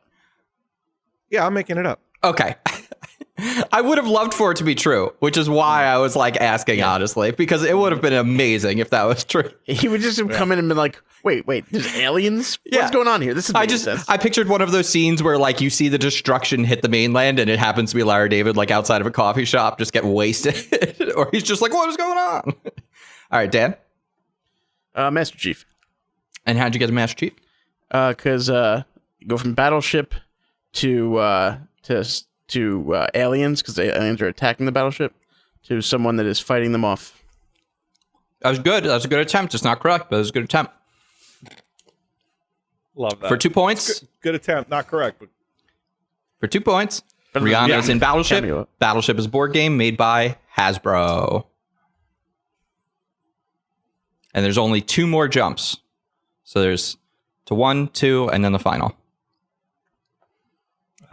yeah, I'm making it up. Okay. I would have loved for it to be true, which is why I was like asking, honestly, because it would have been amazing if that was true. He would just have come in and been like, wait, there's aliens? Yeah. What's going on here? This is I pictured one of those scenes where like you see the destruction hit the mainland and it happens to be Larry David like outside of a coffee shop just get wasted or he's just like, what is going on? All right, Dan. Master Chief. And how'd you get to Master Chief? Because you go from Battleship to aliens, because the aliens are attacking the battleship, to someone that is fighting them off. That was good. That was a good attempt. It's not correct, but it was a good attempt. Love that. For 2 points. Good attempt, not correct, but For 2 points. Better than- Rihanna yeah, is in Battleship. cameo. Battleship is a board game made by Hasbro. And there's only 2 more jumps. So there's to 1, 2, and then the final.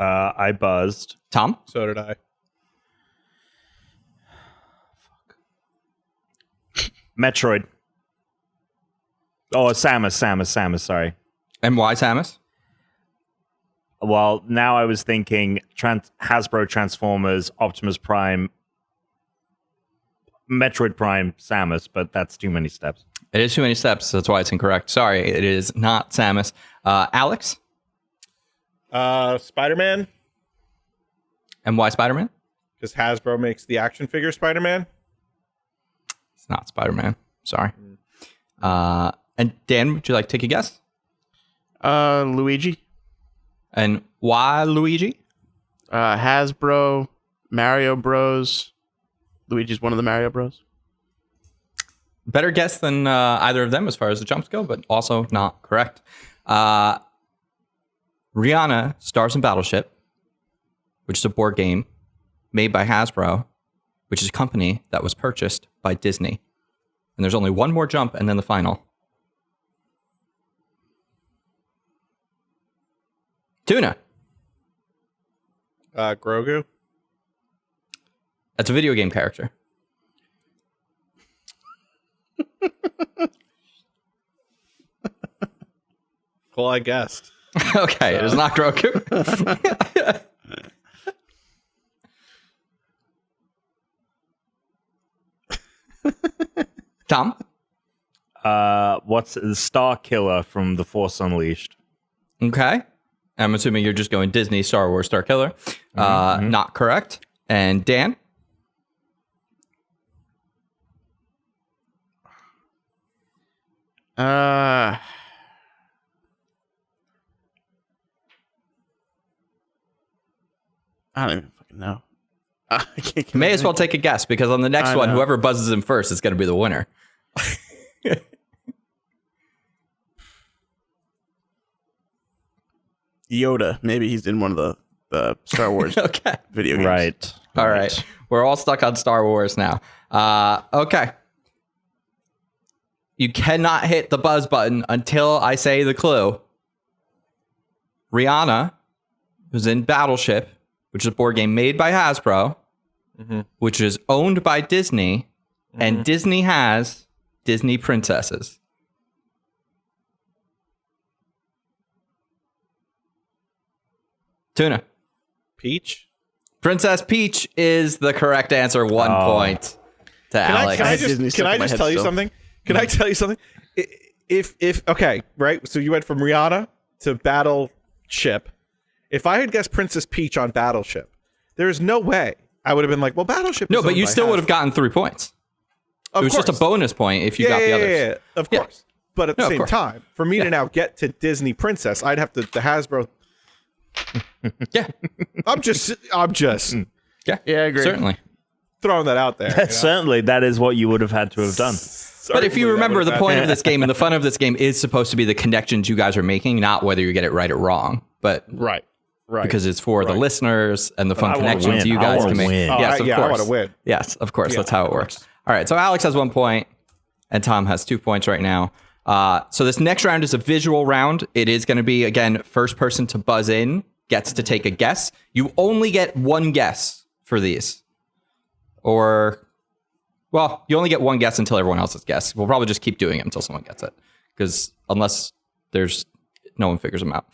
I buzzed. Tom? So did I. Metroid. Oh, Samus, sorry. And why Samus? Well, now I was thinking Hasbro Transformers, Optimus Prime, Metroid Prime, Samus, but that's too many steps. It is too many steps. That's why it's incorrect. Sorry, it is not Samus. Alex? Spider-Man, And why Spider-Man? because Hasbro makes the action figure Spider-Man. It's not Spider-Man. Sorry. And Dan, would you like to take a guess? Luigi. And why Luigi? Hasbro, Mario Bros. Luigi's one of the Mario Bros. Better guess than either of them as far as the jumps go, but also not correct. Rihanna stars in Battleship, which is a board game made by Hasbro, which is a company that was purchased by Disney. And there's only one more jump and then the final. Tuna. Grogu. That's a video game character. Well, I guessed. Okay, it is not Grogu. Tom? What's the Star Killer from The Force Unleashed? Okay. I'm assuming you're just going Disney, Star Wars, Star Killer. Not correct. And Dan? I don't even fucking know. I can't May as well take a guess because on the next I one, know. whoever buzzes in first is going to be the winner. Yoda. Maybe he's in one of the Star Wars Okay. video games. Right. All right. We're all stuck on Star Wars now. Okay. You cannot hit the buzz button until I say the clue. Rihanna, who's in Battleship, which is a board game made by Hasbro, which is owned by Disney, and Disney has Disney princesses. Tuna. Peach. Princess Peach is the correct answer. 1 point to Alex. I had Disney Can stuck I in my just head tell you still. something? Can I tell you something? If okay, right? So you went from Rihanna to Battleship. If I had guessed Princess Peach on Battleship, there is no way I would have been like, well, Battleship. No, is but owned you by still would Hasbro. have gotten 3 points. It Of was just a course. bonus point if you got the others. Yeah, of Yeah. course. But at the No, of same course. time, for me to now get to Disney Princess, I'd have to the Hasbro. Yeah. I'm just Yeah, I agree. Certainly. throwing that out there. you know? Certainly, that is what you would have had to have done. But if you Certainly that remember, would the have point been- of this game and the fun of this game is supposed to be the connections you guys are making, not whether you get it right or wrong. But right, because it's for the listeners and the fun I wanna connections win. you I guys wanna can make. win. Oh, Yes, of I course. want to win. Yes, of course. Yeah, That's how it of works. All right. So Alex has 1 point and Tom has 2 points right now. So this next round is a visual round. It is going to be, again, first person to buzz in gets to take a guess. You only get one guess for these. Or, well, you only get one guess until everyone else has guessed. We'll probably just keep doing it until someone gets it. Because unless no one figures them out.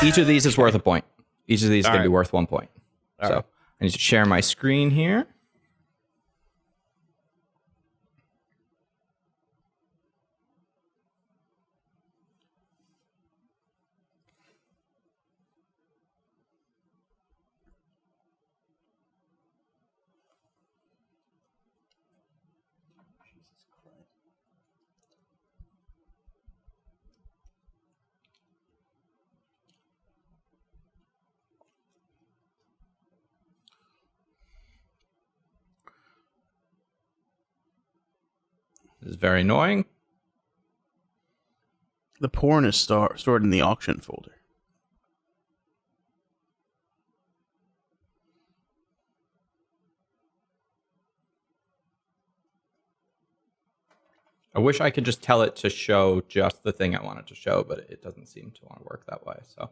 Each of these is worth a point. Each of these is going to be worth 1 point. So I need to share my screen here. This is very annoying. The porn is stored in the auction folder. I wish I could just tell it to show just the thing I wanted to show, but it doesn't seem to want to work that way. So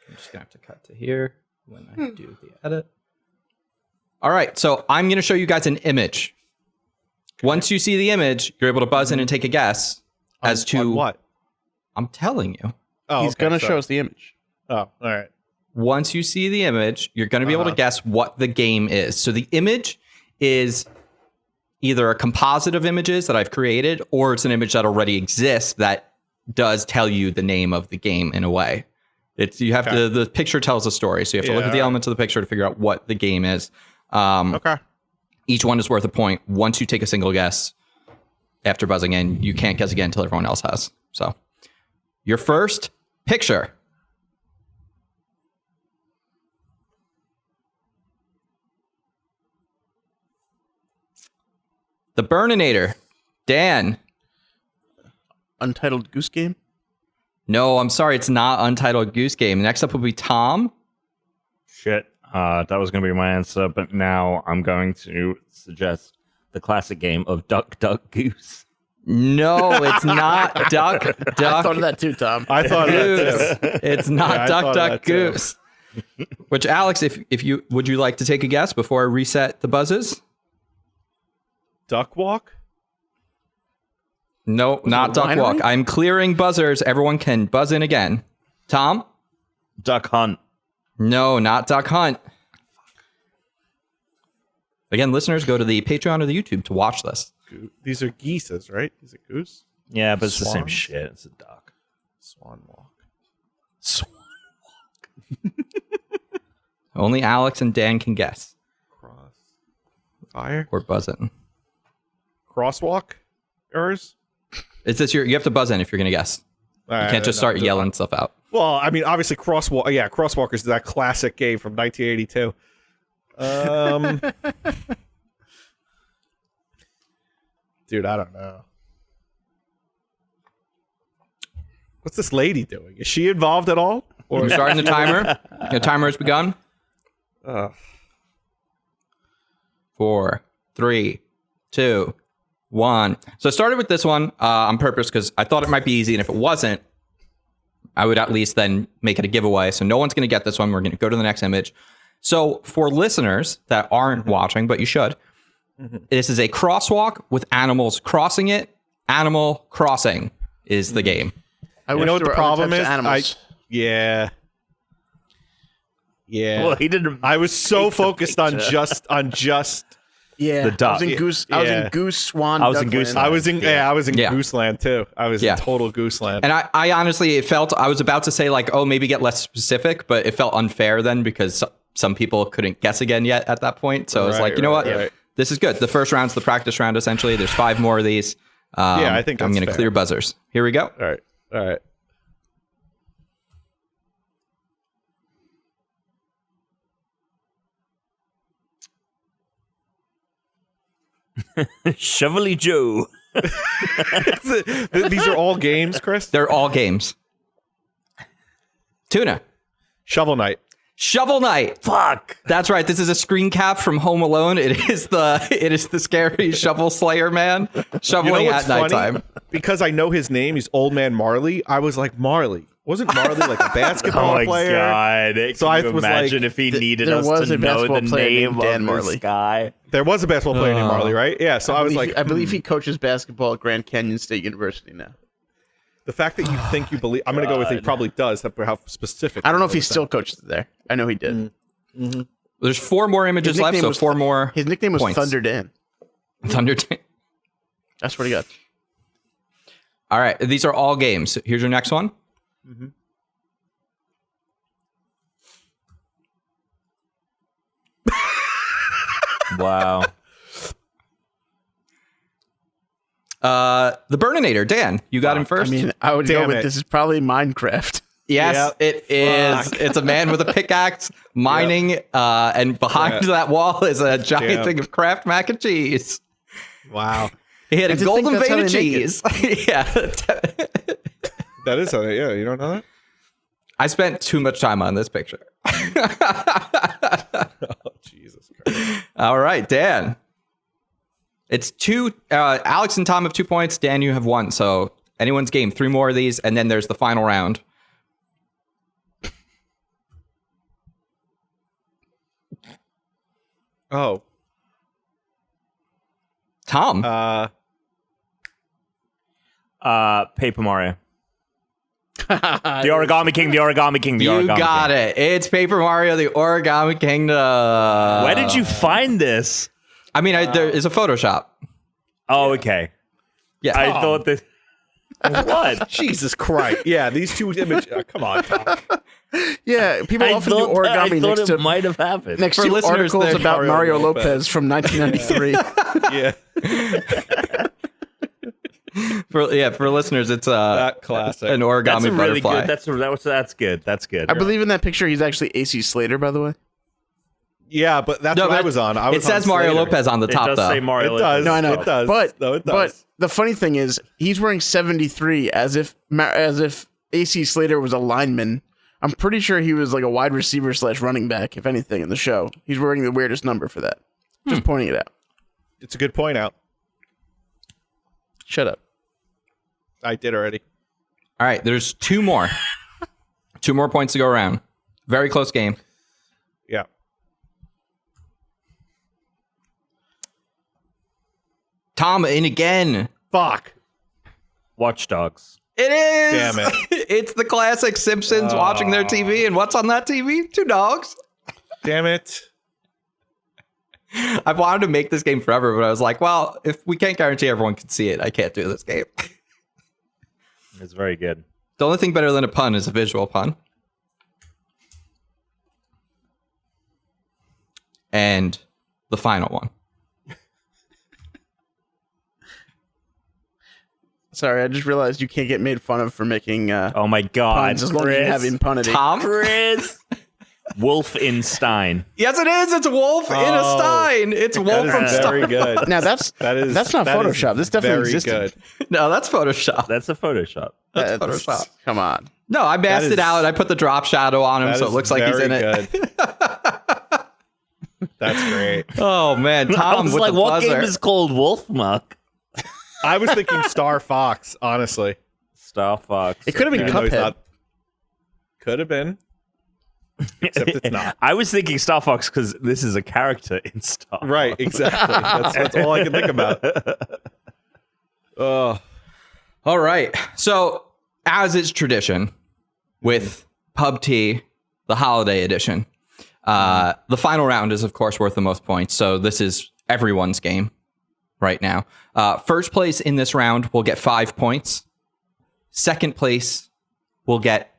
I'm just gonna have to cut to here when I do the edit. All right, so I'm gonna show you guys an image. Once you see the image, you're able to buzz in and take a guess as to On what? I'm telling you. Oh, He's okay, gonna sorry. show us the image. Oh, all right. Once you see the image, you're going to be able to guess what the game is. So the image is either a composite of images that I've created, or it's an image that already exists that does tell you the name of the game in a way. It's you have to the picture tells a story, so you have to look at the elements of the picture to figure out what the game is. Okay. Each one is worth a point. Once you take a single guess after buzzing in, you can't guess again until everyone else has. So your first picture. The Burninator. Dan. Untitled Goose Game. No, I'm sorry. It's not Untitled Goose Game. Next up will be Tom. Shit. That was going to be my answer, but now I'm going to suggest the classic game of Duck, Duck, Goose. No, it's not Duck, Duck, I thought of that too, Tom. I thought of that Goose. It's not Yeah, I Duck, thought of Duck, that too. Goose. Which, Alex, if you would you like to take a guess before I reset the buzzes? Duck Walk? No, not it Duck winery? Walk. I'm clearing buzzers. Everyone can buzz in again. Tom? Duck Hunt. No, not Duck Hunt. Again, listeners, go to the Patreon or the YouTube to watch this. These are geeses, right? Is it goose? Yeah, but it's the same Swans? shit. It's a duck. Swan Walk. Only Alex and Dan can guess Cross. Fire. or buzz in. Crosswalk? Yours? It's this you have to buzz in if you're going to guess. You can't just start yelling stuff out. Well, I mean, obviously, Crosswalk. Yeah, Crosswalkers is that classic game from 1982. Dude, I don't know. What's this lady doing? Is she involved at all? We're starting the timer. The timer has begun. Uh, 4, 3, 2, 1. So I started with this one on purpose because I thought it might be easy, and if it wasn't, I would at least then make it a giveaway. So no one's going to get this one. We're going to go to the next image. So for listeners that aren't watching, but you should, this is a crosswalk with animals crossing it. Animal Crossing is the game. I you wish know what there the were problem other is? types of animals. Yeah. Yeah. Well, he didn't. I was so take the focused on picture. just. Yeah, The duck. I was in Goose. I was Yeah. in Goose Swan. I was in Duckland. Goose- I was in. Yeah, I was in Yeah. Gooseland too. I was Yeah. in total Gooseland. And I honestly, it felt, I was about to say like, oh, maybe get less specific, but it felt unfair then because some people couldn't guess again yet at that point. So I was Right, like, you know what? right. This is good. The first round's the practice round, essentially. There's 5 more of these. I think I'm that's going to fair. clear buzzers. Here we go. All right. All right. Chevrolet Joe. These are all games, Chris. They're all games. Tuna. Shovel Knight. Shovel Knight. Fuck. That's right. This is a screen cap from Home Alone. It is the scary shovel slayer man You know shoveling what's at nighttime. funny? Because I know his name. He's Old Man Marley. I was like, Marley. Wasn't Marley like a basketball Oh my player? god! So Can I you was imagine like, if he needed there us was to a know basketball the player name named Dan of Marley. this guy? There was a basketball player named Marley, right? Yeah. So I was like, I believe he coaches basketball at Grand Canyon State University now. the fact that you think you believe, I'm going to go with he probably does. How specific? I don't know if he he still coaches there. I know he did. There's 4 more images His left, nickname so was 4 more. His nickname was points. Thunder Dan. Thunder. That's what he got. All right. These are all games. Here's your next one. Wow. The Burninator. Dan, you got him first. I mean, I would go Damn with it. this is probably Minecraft. Yes, it is. It's a man with a pickaxe mining, and behind Yeah. that wall is a giant Yeah. thing of Kraft mac and cheese. Wow. He had a And to think golden that's how vein of they make it. cheese. Yeah. That is yeah. You don't know that? I spent too much time on this picture. Oh, Jesus Christ. All right, Dan. It's 2. Alex and Tom have 2 points. Dan, you have 1. So anyone's game. 3 more of these, and then there's the final round. Oh. Tom. Paper Mario. The Origami King. The Origami King. The you Origami got King. it. It's Paper Mario: The Origami Kingdom. Where did you find this? I mean, there is a Photoshop. Oh, okay. Yeah. I thought that. What? Jesus Christ. Yeah, these two images. Come on. Tom. Yeah, people often do origami thought next it to might have happened. next For to listeners, articles there's about Mario Mario Lopez from 1993. Yeah. For listeners, it's That classic. an origami That's a really butterfly. good. That's good. That's good. I believe in that picture he's actually AC Slater, by the way. Yeah, but that's No, what I but was on. I was it says on Mario Slater. Lopez on the It top, does though. say Mario. It does. Lopez. No, I know. It does. But No, it but does. the funny thing is he's wearing 73 as if AC Slater was a lineman. I'm pretty sure he was like a wide receiver / running back, if anything, in the show. He's wearing the weirdest number for that. Just pointing it out. It's a good point out. Shut up. I did already. All right, there's two more. 2 more points to go around. Very close game. Yeah. Tom, in again. Fuck. Watch Dogs. It is. Damn it. It's the classic Simpsons watching their TV, and what's on that TV? 2 dogs. Damn it. I've wanted to make this game forever, but I was like, well, if we can't guarantee everyone can see it, I can't do this game. It's very good. The only thing better than a pun is a visual pun. And the final one. Sorry, I just realized you can't get made fun of for making Oh my God, puns as long as you have impunity. Tom? Chris. Wolf in Stein. Yes, it is. It's Wolf in a Stein. It's Wolf from That is very Stein. good. Now that's That is not that is Photoshop. This definitely very existed. good. No, that's Photoshop. That's a Photoshop. That's Photoshop. Come on. No, I masked That it is- out. I put the drop shadow on him, That so it is looks like he's in very it. good. That's great. Oh man, I Tom was with like, the what buzzer. game is called Wolf Muck? I was thinking Star Fox, honestly. Star Fox. It could have been Even though he's Cuphead. not- Could have been. Except it's not. I was thinking Star Fox because this is a character in Star Fox. Right, exactly. That's all I can think about. Oh, All right. So, as is tradition with PUBG, the holiday edition, the final round is, of course, worth the most points. So, this is everyone's game right now. First place in this round will get 5 points. Second place will get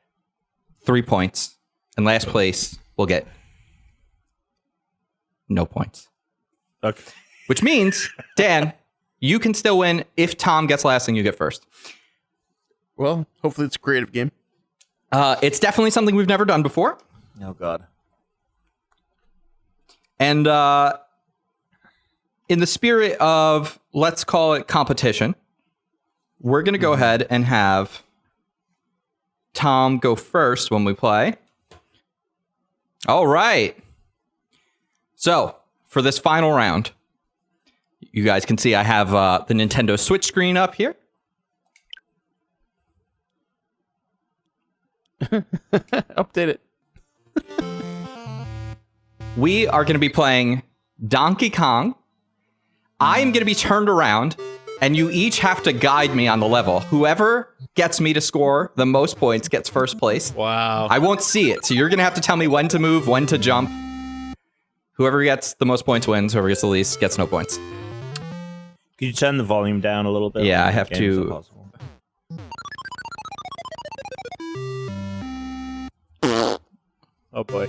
3 points. And last place will get no points. Okay. Which means, Dan, you can still win if Tom gets last and you get first. Well, hopefully it's a creative game. It's definitely something we've never done before. Oh God. And in the spirit of, let's call it competition, we're going to go ahead and have Tom go first when we play. All right. So, for this final round, you guys can see I have the Nintendo Switch screen up here. Update it. We are going to be playing Donkey Kong. I am going to be turned around, and you each have to guide me on the level. Whoever gets me to score the most points gets first place. wow. I won't see it, so you're going to have to tell me when to move, when to jump. Whoever gets the most points wins. Whoever gets the least gets no points. Could you turn the volume down a little bit? Yeah, I have Games to- are possible. Oh boy.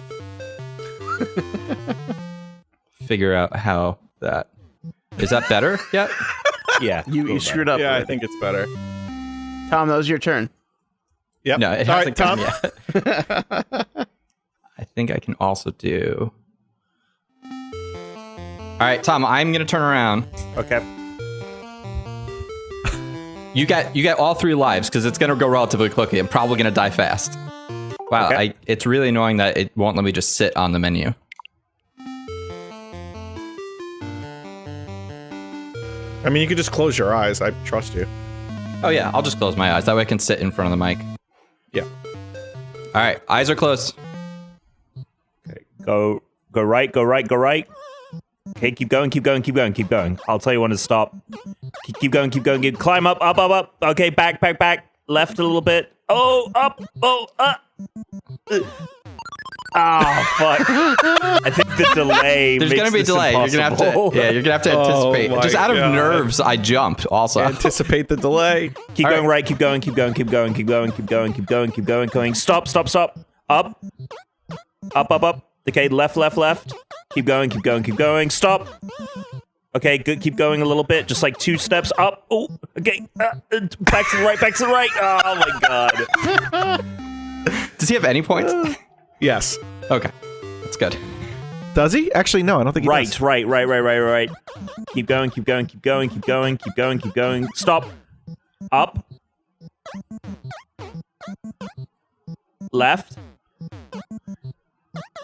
Figure out how that... Is that better yet? Yeah. You screwed up. yeah, I already. think it's better. Tom, that was your turn. Yep. No, it All hasn't right, come Tom. yet. I think I can also do... All right, Tom, I'm going to turn around. Okay. You get all 3 lives because it's going to go relatively quickly. I'm probably going to die fast. Wow, Okay. it's really annoying that it won't let me just sit on the menu. I mean, you could just close your eyes. I trust you. Oh yeah, I'll just close my eyes. That way I can sit in front of the mic. Yeah. All right, eyes are closed. Okay. Go right. Go right. Go right. Okay, keep going, keep going, keep going, keep going. I'll tell you when to stop. Keep going, keep going, climb up, up, up, up. Okay, back, back, back. Left a little bit. Oh, up, oh, up. Oh, fuck. I think the delay There's makes gonna be a this delay. You're gonna have impossible. to. Yeah, you're gonna have to anticipate. my Just out of God. nerves, I jumped. Also, Anticipate the delay. Keep All going right. right, keep going, keep going, keep going, keep going, keep going, keep going, keep going, going. Stop, stop, stop. Up. Up, up, up. Okay, left, left, left. Keep going, keep going, keep going. Stop. Okay, good. Keep going a little bit. Just like 2 steps up. Oh, okay. Back to the right, back to the right. Oh my god. does he have any points? Yes. Okay, that's good. Does he? Actually, no. I don't think he Right, does. right. Keep going, keep going, keep going, keep going, keep going, keep going. Stop. Up. Left.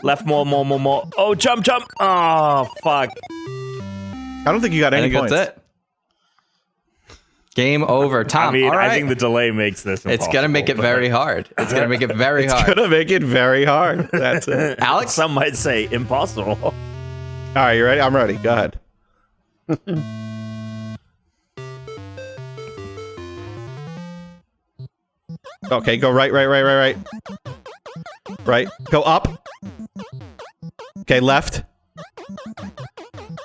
Left more. Oh, jump. Oh, fuck. I don't think you got I any think points. that's it. Game over, Tom. I mean, all right. I think the delay makes this it's gonna make it impossible, very hard. It's gonna make it very hard. Gonna make it very hard. That's it. but Alex, Some might say impossible. All right, you ready? I'm ready. Go ahead. Okay, go right. Right. Go up. Okay, left.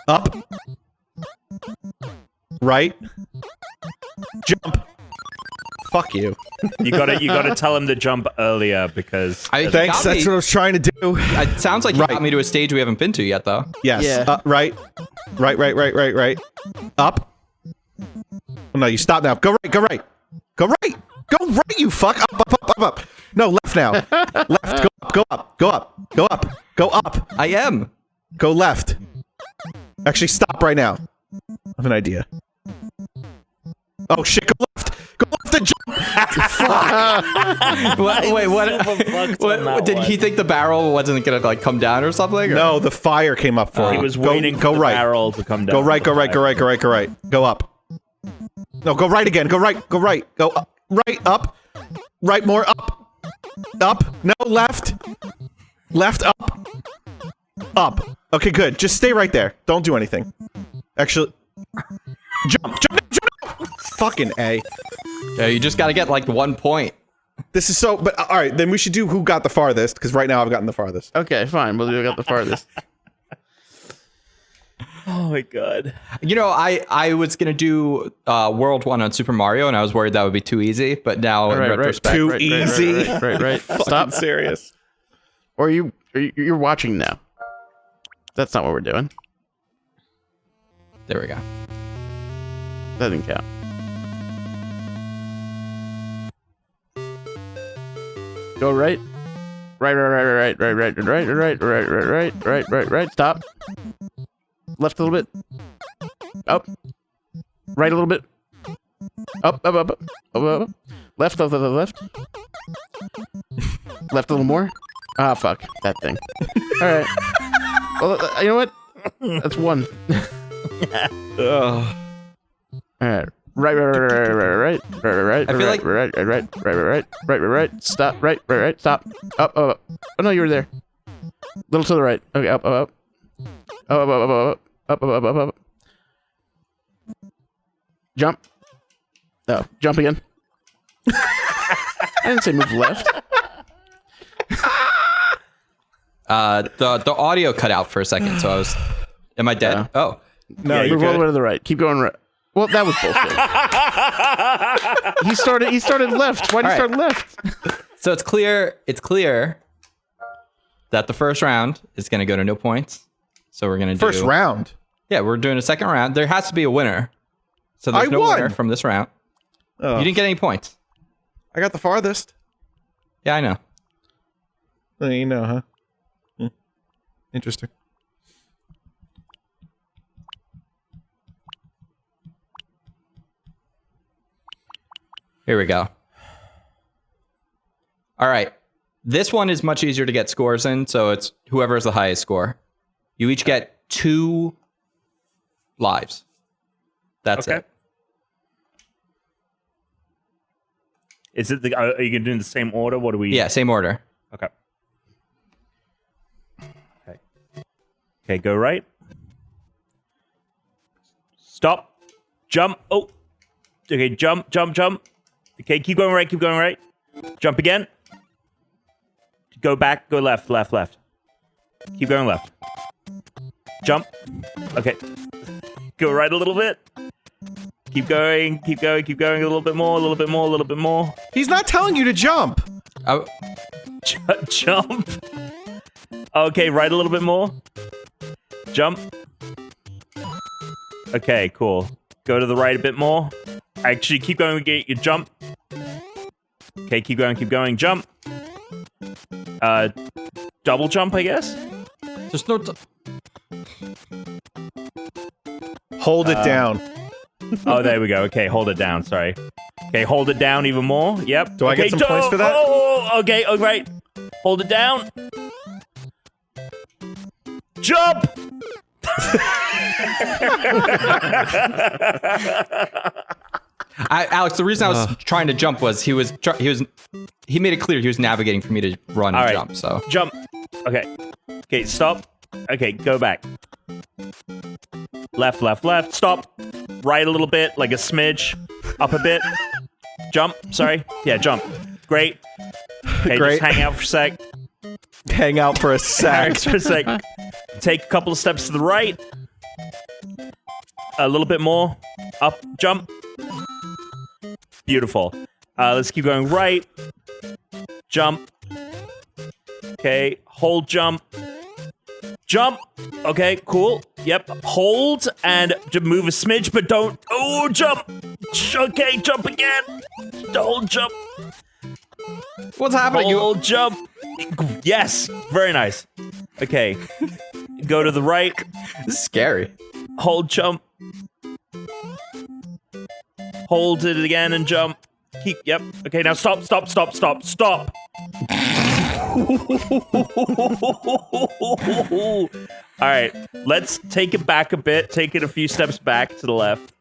Up. Right. Jump. Fuck you. You gotta tell him to jump earlier because I Thanks. got That's me. what I was trying to do. It sounds like you Right. got me to a stage we haven't been to yet, though. Yes. Yeah. Right. Up. Oh, no, you stop now. Go right. You fuck. Up. No, left now. Left. Go up. I am. Go left. Actually, stop right now. I have an idea. Oh shit! Go left and jump. Wait, what? fucked on that Did one. he think the barrel wasn't gonna like come down or something? Or? No, the fire came up for he him. was waiting for the right. barrel to come down. Go right. Go up. No, go right again. Go right. Go up. Right. Up. Right more. Up. No, left. Left. Up. Okay, good. Just stay right there. Don't do anything. Actually, jump. Fucking A. Yeah, you just gotta get like 1 point. This is so. But all right, then we should do who got the farthest because right now I've gotten the farthest. Okay, fine. We'll do. I got the farthest. Oh my god. You know, I was gonna do World 1 on Super Mario, and I was worried that would be too easy. But now in Right, right. retrospect, Too Right, easy. Right. Stop. Serious. Or you're watching now. That's not what we're doing. there we go. That didn't count. Go right. Right. Stop. Left a little bit. Up. Right a little bit. Up. Left. Left a little more. Ah, fuck. That thing. Alright. Well, you know what? That's 1. Ugh. Alright. Right. I feel like- Right. Stop. Right. Stop. Up. Oh no, you were there. Little to the right. Okay. Up. Up. Jump. Oh, jump again. I didn't say move left. The audio cut out for a second, so I was. Am I dead? Yeah. Oh, No, Yeah, you're Move all the good. way to the right. Keep going right. Well, that was bullshit. He started left. Why did you All start left? so it's clear. It's clear that the first round is gonna go to no points. So we're gonna do First round. Yeah, we're doing a second round. There has to be a winner. So there's I no won. winner from this round. Oh, You didn't get any points. I got the farthest. Yeah, I know. Well, you know, huh? Interesting. Here we go. All right. This one is much easier to get scores in, so it's whoever has the highest score. You each get 2 lives. That's Okay. it. Is it are you gonna do in the same order? What do we Yeah, same order. Okay, go right. Stop. Jump. Oh. Okay, jump. Okay, keep going right. Jump again. Go back, go left. Keep going left. Jump. Okay. Go right a little bit. Keep going a little bit more. He's not telling you to jump. Oh, Jump. Okay, right a little bit more. Jump. Okay, cool. Go to the right a bit more. Actually, keep going, get your jump. Okay, keep going, jump. Double jump, I guess? there's no. Hold it down. Oh, there we go. Okay, hold it down, sorry. Okay, hold it down even more. Yep. Do I get some points for that? Oh, okay, all right. Hold it down. Jump! Alex, the reason I was trying to jump was he made it clear he was navigating for me to run All and right. jump. So Jump. Okay. Okay, stop. Okay, go back. Left. Stop. Right a little bit, like a smidge. Up a bit. Jump. Sorry. Yeah, jump. Great. Okay, Great. just hang out for a sec. Hang out for a sec. For a sec. Take a couple of steps to the right. A little bit more. Up. Jump. Beautiful. Let's keep going right. Jump. Okay. Hold jump. Jump. Okay, cool. Yep. Hold and to move a smidge, but don't. Oh, jump. Okay, jump again. Hold jump. what's happening? Hold jump. Yes. Very nice. Okay. Go to the right. This is scary. Hold jump. Hold it again and jump. Keep. Yep. Okay, now stop. All right, let's take it back a bit. Take it a few steps back to the left.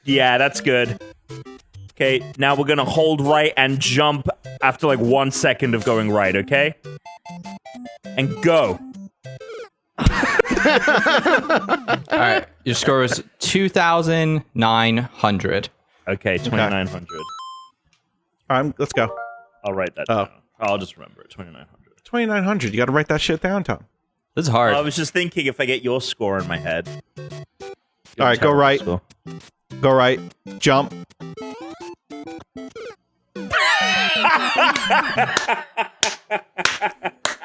Yeah, that's good. Okay, now we're gonna hold right and jump after like 1 second of going right, okay? And go. All right, your score is 2,900. Okay, 2,900. Let's go. I'll write that Oh. down. I'll just remember it, 2,900. 2,900. You got to write that shit down, Tom. This is hard. I was just thinking if I get your score in my head. All right, go right. Score. Go right. Jump.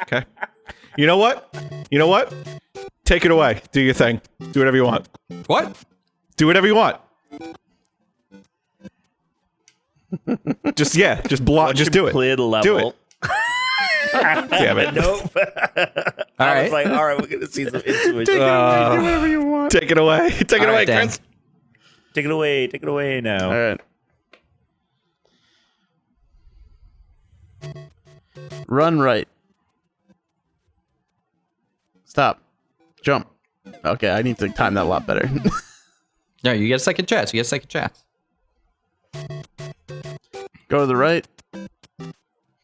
Okay. You know what? Take it away. Do your thing. Do whatever you want. What? Do whatever you want. Just block. Just do it. Clear the level. Do it. Damn it. Nope. All I right. was like, all right, we're gonna see some intuition. Do whatever you want. Take it away. Take it All away, right, Dan. Chris. Take it away now. All right. Run right. Stop. Jump. Okay, I need to time that a lot better. No, you get a second chance. Go to the right.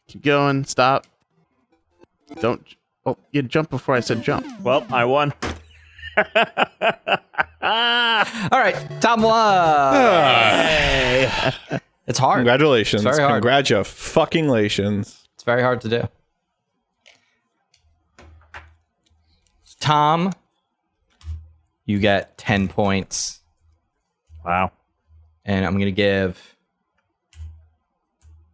Keep going. Stop. Don't. Oh, you jumped before I said jump. Well, I won. All right, Tom won. It's hard. Congratulations. It's very hard. Congratulations. It's very hard to do. Tom, you get 10 points. Wow. And I'm going to give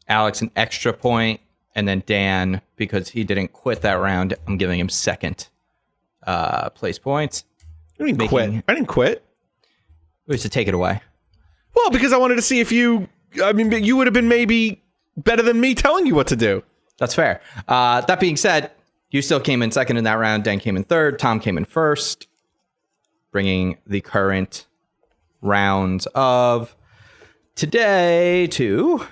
Alex an extra point. And then Dan, because he didn't quit that round, I'm giving him second place points. I didn't quit. I didn't quit. It was to take it away. Well, because I wanted to see if you would have been maybe better than me telling you what to do. That's fair. That being said, you still came in second in that round. Dan came in third. Tom came in first, bringing the current rounds of today to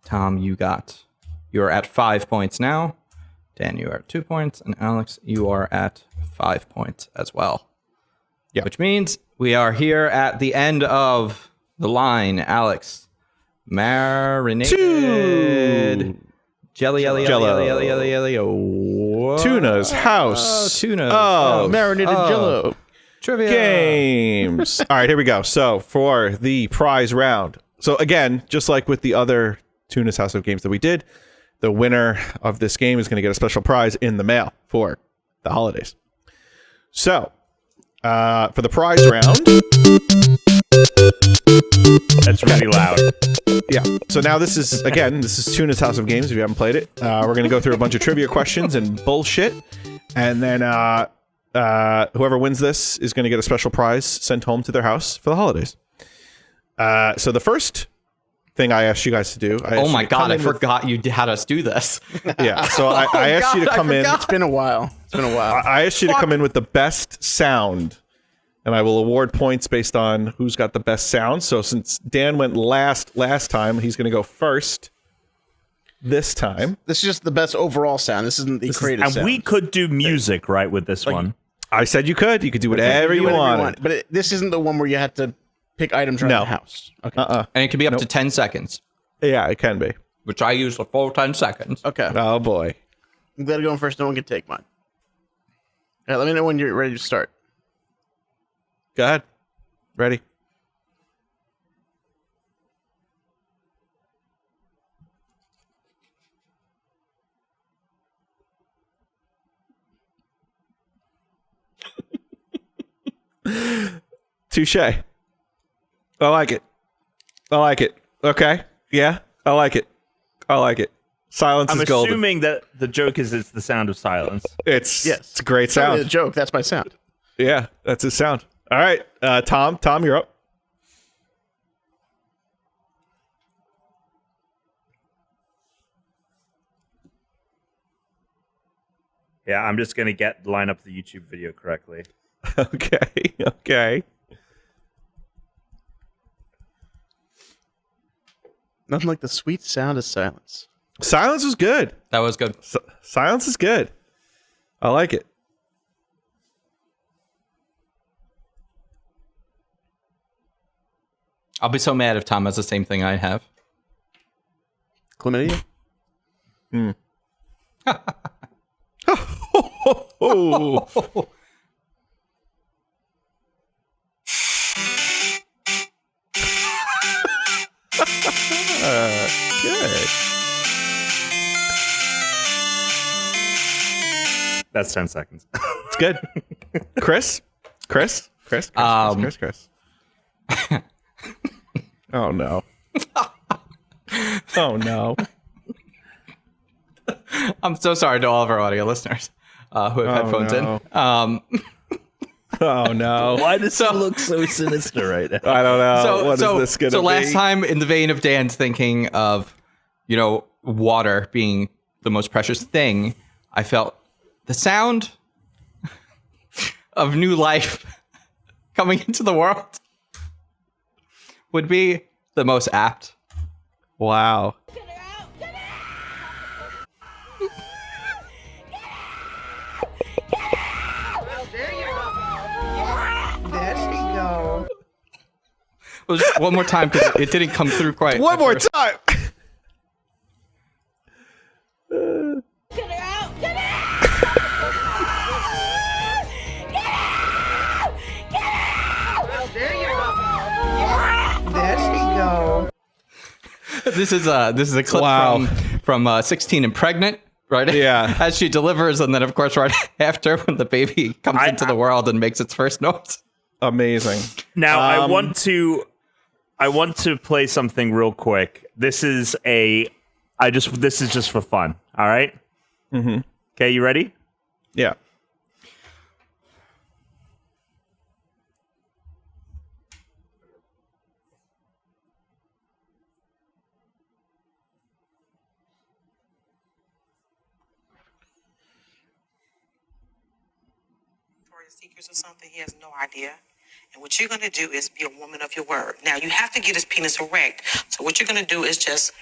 Tom. You're at 5 points now. Dan, you are at 2 points, and Alex, you are at 5 points as well. Yeah. Which means we are here at the end of the line. Alex, marinated Jelly, jelly, Jello. jelly, jelly, jelly, jelly. Tuna's house. Tuna. Marinated Jello. Trivia. Games. All right, here we go. So for the prize round. So again, just like with the other Tuna's House of Games that we did, the winner of this game is going to get a special prize in the mail for the holidays. So for the prize round. That's really loud. Yeah. So now this is Tuna's House of Games. If you haven't played it, we're going to go through a bunch of trivia questions and bullshit. And then whoever wins this is going to get a special prize sent home to their house for the holidays. So the first thing I asked you guys to do. Oh my God, I forgot you had us do this. Yeah. So I asked you to come in. It's been a while. I asked you to come in with the best sound. And I will award points based on who's got the best sound. So since Dan went last time, he's going to go first this time. This is just the best overall sound. This isn't the creative And sound. we could do music, right, with this one. I said you could. You could do whatever you want. But this isn't the one where you had to pick items around the house. Okay. And it can be up to 10 seconds, Yeah, it can be. which I use the full 10 seconds. Okay. Oh, boy. I'm glad I'm going first. No one can take mine. All right, let me know when you're ready to start. Go ahead. Ready? Touche. I like it. I like it. Okay. Yeah, I like it. I like it. Silence I'm is golden. assuming that the joke is it's the sound of silence. It's Yes. it's a great It's not really sound. a joke. That's my sound. Yeah, that's his sound. All right, Tom, you're up. Yeah, I'm just going to line up the YouTube video correctly. Okay. Nothing like the sweet sound of silence. Silence is good. That was good. Silence is good. I like it. I'll be so mad if Tom has the same thing I have. Chlamydia? Oh, good. That's 10 seconds. It's good. Chris. Oh no. Oh no. I'm so sorry to all of our audio listeners who have headphones no. in. Oh no. Why does it look so sinister right now? I don't know. What is this gonna be? So last time, in the vein of Dan's thinking of, water being the most precious thing, I felt the sound of new life coming into the world would be the most apt. Wow. Well, just one more time because it didn't come through quite. One at more first. time. This is a clip Wow. from 16 and Pregnant, right? Yeah. As she delivers, and then of course right after when the baby comes into the world and makes its first noise. Amazing. Now I want to play something real quick. This is just for fun. All right. Mm-hmm. Okay, you ready? Yeah. Secrets or something, he has no idea. And what you're going to do is be a woman of your word. Now, you have to get his penis erect. So what you're going to do is just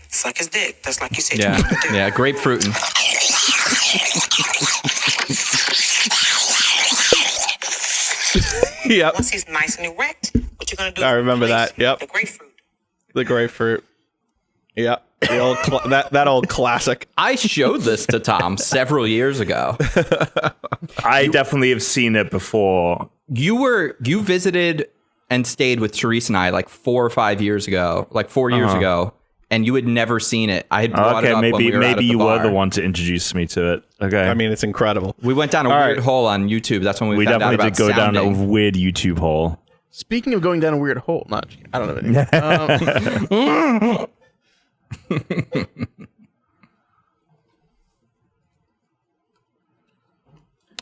suck his dick. That's like you said you were going to do. Yeah, grapefruiting. Yep. Once he's nice and erect, what you're going to do I is remember place that. Yep. the grapefruit. The grapefruit. Yeah, the old that old classic. I showed this to Tom several years ago. I definitely have seen it before. You visited and stayed with Therese and I like 4 or 5 years ago, like 4 years ago, and you had never seen it. I had brought it up when we were out at maybe the you bar. were the one to introduce me to it. Okay, I mean, it's incredible. We went down a All weird right. hole on YouTube. That's when we we found out definitely about did go down a sounding. weird YouTube hole. Speaking of going down a weird hole, I don't know anything.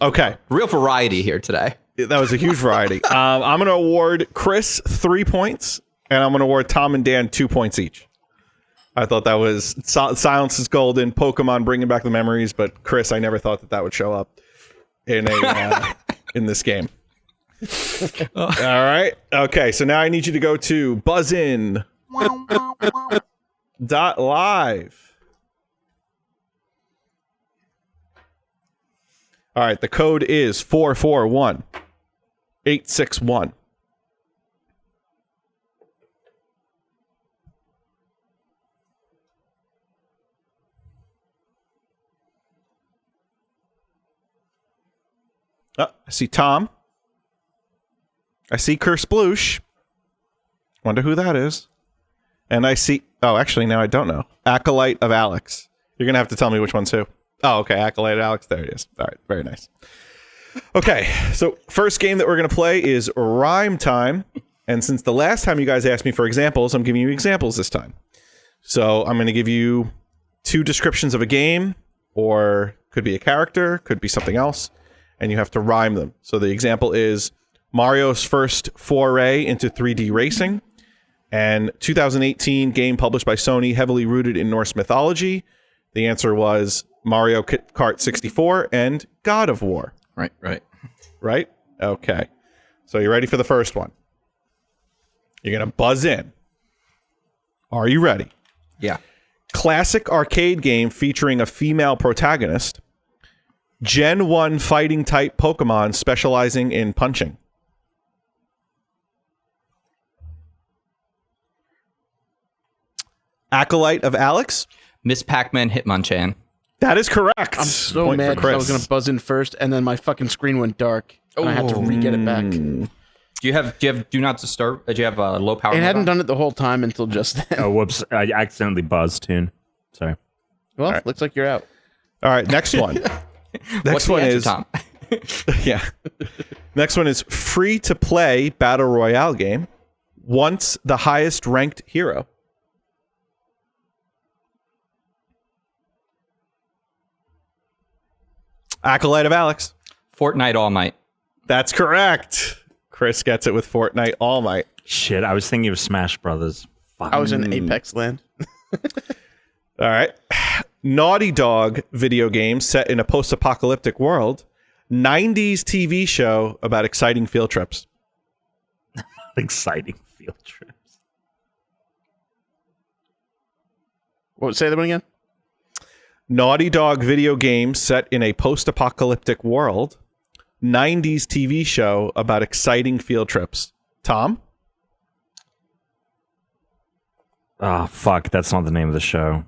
Okay, Real variety here today. that was a huge variety. I'm going to award Chris 3 points, and I'm going to award Tom and Dan 2 points each. I thought that was Silence is Golden, Pokemon bringing back the memories, but Chris, I never thought that would show up in a in this game. All right. Okay, so now I need you to go to buzzin.live. All right, the code is 441861. I see Tom. I see Kersploosh. Wonder who that is. And I see... Oh, actually, now I don't know. Acolyte of Alex. You're going to have to tell me which one's who. Oh, okay. Acolyte of Alex. There he is. All right. Very nice. Okay. So first game that we're going to play is Rhyme Time. And since the last time you guys asked me for examples, I'm giving you examples this time. So I'm going to give you 2 descriptions of a game, or could be a character, could be something else, and you have to rhyme them. So the example is Mario's first foray into 3D racing, and 2018 game published by Sony, heavily rooted in Norse mythology. The answer was Mario Kart 64 and God of War. Right. Right? Okay. So you ready for the first one? You're going to buzz in. Are you ready? Yeah. Classic arcade game featuring a female protagonist. Gen 1 fighting type Pokemon specializing in punching. Acolyte of Alex. Miss Pac-Man Hitmonchan. That is correct. I'm so Point for mad 'cause I was Chris. gonna buzz in first, and then my fucking screen went dark, and I had to re-get it back. Do you have do not disturb? Do you have a low power? It mode hadn't on? done it the whole time until just then. Oh, whoops! I accidentally buzzed tune. Sorry. Well, looks like you're out. All right, next one. What's Next the one answer, is Tom? yeah. Next one is free to play battle royale game. Once the highest ranked hero. Acolyte of Alex. Fortnite All Might. That's correct. Chris gets it with Fortnite All Might. Shit, I was thinking of Smash Brothers. Fuck. I was in Apex Land. All right. Naughty Dog video game set in a post-apocalyptic world. 90s TV show about exciting field trips. Exciting field trips. What? Say that one again. Naughty Dog video game set in a post-apocalyptic world. 90s TV show about exciting field trips. Tom? Oh, fuck. That's not the name of the show.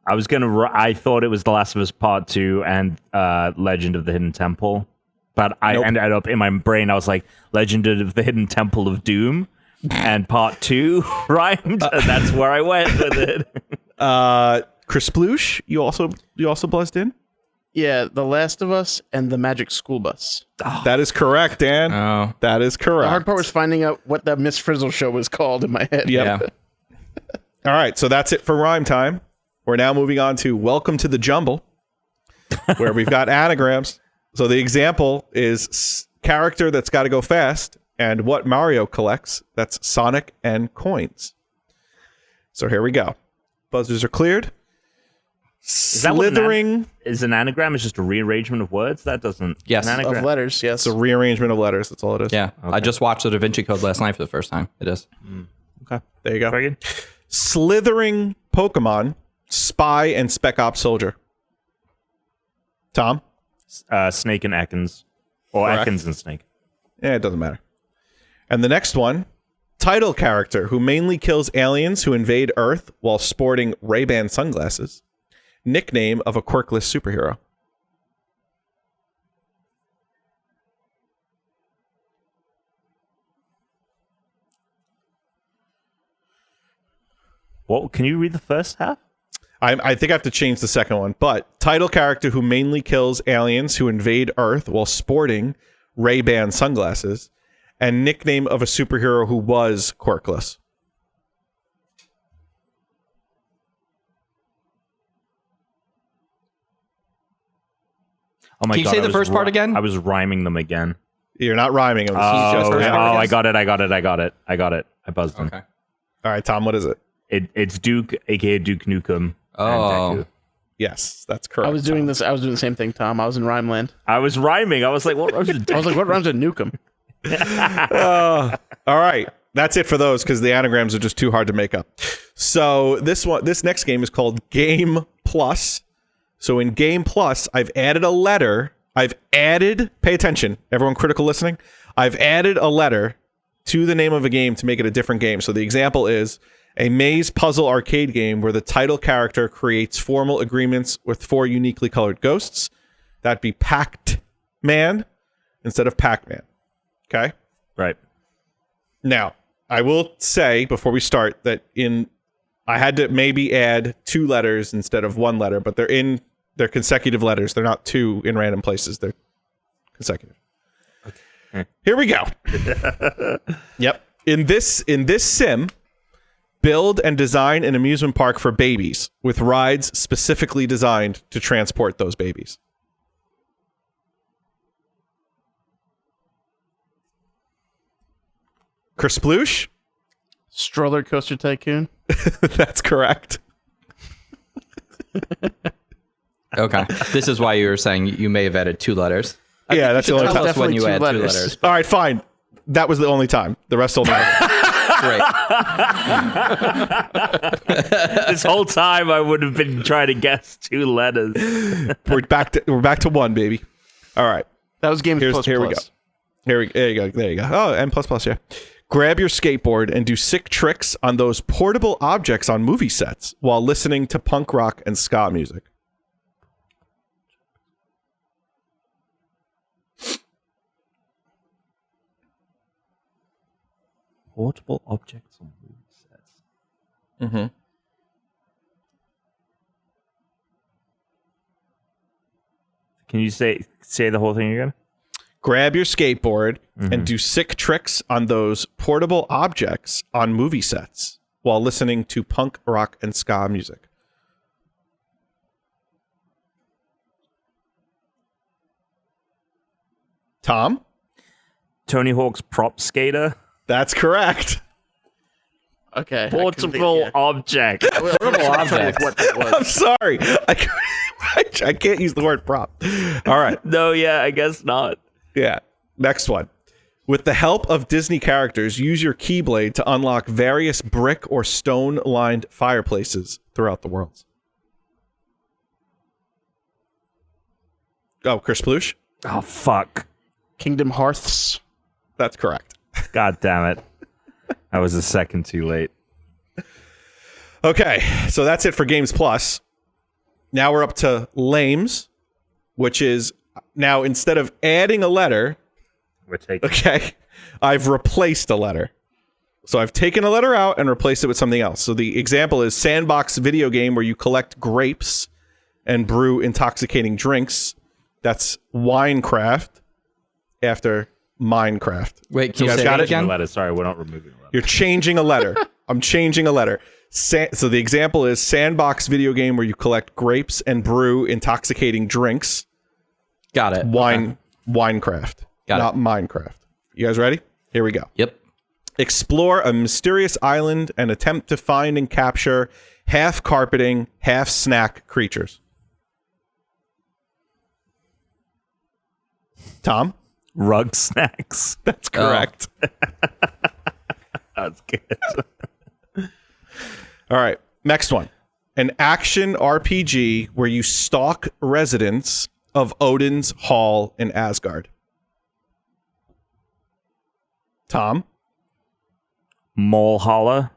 I thought it was The Last of Us Part 2 and Legend of the Hidden Temple. But I Nope. ended up in my brain, I was like, Legend of the Hidden Temple of Doom and Part 2 rhymed. And that's where I went with it. Chris Sploosh, you also buzzed in? Yeah, The Last of Us and The Magic School Bus. That is correct, Dan. Oh. That is correct. The hard part was finding out what that Miss Frizzle show was called in my head. Yep. Yeah. All right, so that's it for Rhyme Time. We're now moving on to Welcome to the Jumble, where we've got anagrams. So the example is character that's got to go fast, and what Mario collects. That's Sonic and coins. So here we go. Buzzers are cleared. Is that what Slithering. Is an anagram is just a rearrangement of words? That doesn't... Yes. An anagram. Of letters, yes. It's a rearrangement of letters. That's all it is. Yeah. I just watched the Da Vinci Code last night for the first time. It is. Okay. There you go. Very good. Slithering Pokemon, Spy and Spec Ops Soldier. Tom? Snake and Ekans. Or Correct. Ekans and Snake. Yeah, it doesn't matter. And the next one, Title character who mainly kills aliens who invade Earth while sporting Ray-Ban sunglasses. Nickname of a quirkless superhero. What? Can you read the first half? I think I have to change the second one, but title character who mainly kills aliens who invade Earth while sporting Ray-Ban sunglasses, and nickname of a superhero who was quirkless. Oh my Can you God, say I the was first part again? I was rhyming them again. You're not rhyming. It was- Can you say the first part I again? got it. I buzzed him. Okay. All right, Tom, what is it? It's Duke, aka Duke Nukem. Oh. And Deku. Yes, that's correct. I was doing this. I was doing the same thing, Tom. I was in rhyme land. I was rhyming. I was like, what rhymes with I was like, what rhymes with Nukem? All right, that's it for those because the anagrams are just too hard to make up. So this next game is called Game Plus. So in Game Plus, I've added a letter. Pay attention, everyone critical listening. I've added a letter to the name of a game to make it a different game. So the example is a maze puzzle arcade game where the title character creates formal agreements with 4 uniquely colored ghosts. That'd be Pact-Man instead of Pac-Man. Okay? Right. Now, I will say before we start that I had to maybe add 2 letters instead of 1 letter, but they're consecutive letters. They're not 2 in random places. They're consecutive. Okay. Here we go. Yep. In this sim, build and design an amusement park for babies with rides specifically designed to transport those babies. Kersploosh? Stroller Coaster Tycoon. That's correct. Okay. This is why you were saying you may have added 2 letters. Yeah, that's the only Tell time. us when definitely you 2 add 2 letters. letters. All right, fine. That was the only time. The rest will not. Great. This whole time I would have been trying to guess 2 letters. We're back to 1, baby. All right. That was Games Plus. Here we go. There you go. Oh, N++, yeah. Grab your skateboard and do sick tricks on those portable objects on movie sets while listening to punk rock and ska music. Portable objects on movie sets. Mm-hmm. Can you say the whole thing again? Grab your skateboard and do sick tricks on those portable objects on movie sets while listening to punk rock and ska music. Tom? Tony Hawk's Prop Skater. That's correct. Okay. Portable object. Portable object. What that was. I'm sorry. I can't use the word prop. All right. No, yeah, I guess not. Yeah. Next one. With the help of Disney characters, use your Keyblade to unlock various brick or stone-lined fireplaces throughout the world. Oh, Kersploosh? Oh, fuck. Kingdom Hearts. That's correct. God damn it. I was a second too late. Okay, so that's it for Games Plus. Now we're up to Lames, which is now instead of adding a letter, We're taking okay, I've replaced a letter. So I've taken a letter out and replaced it with something else. So the example is sandbox video game where you collect grapes and brew intoxicating drinks. That's Winecraft after Minecraft. Wait, can You you guys say got that it? again? letter. Sorry, we're not removing the letter. You're changing a letter. I'm changing a letter. So the example is sandbox video game where you collect grapes and brew intoxicating drinks. Got it. Winecraft, Got not Minecraft. You guys ready? Here we go. Yep. Explore a mysterious island and attempt to find and capture half carpeting, half snack creatures. Tom? Rug snacks. That's correct. That's good. All right. Next one. An action RPG where you stalk residents of Odin's Hall in Asgard. Tom? Maulholler.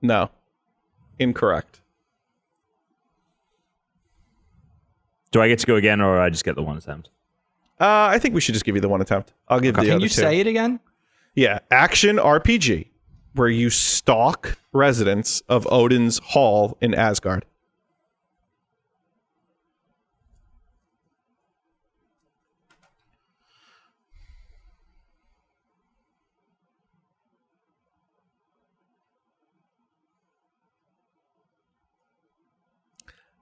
No. Incorrect. Do I get to go again, or I just get the one attempt? I think we should just give you the one attempt. I'll give the Can other you two. say it again? Yeah, action RPG, where you stalk residents of Odin's Hall in Asgard.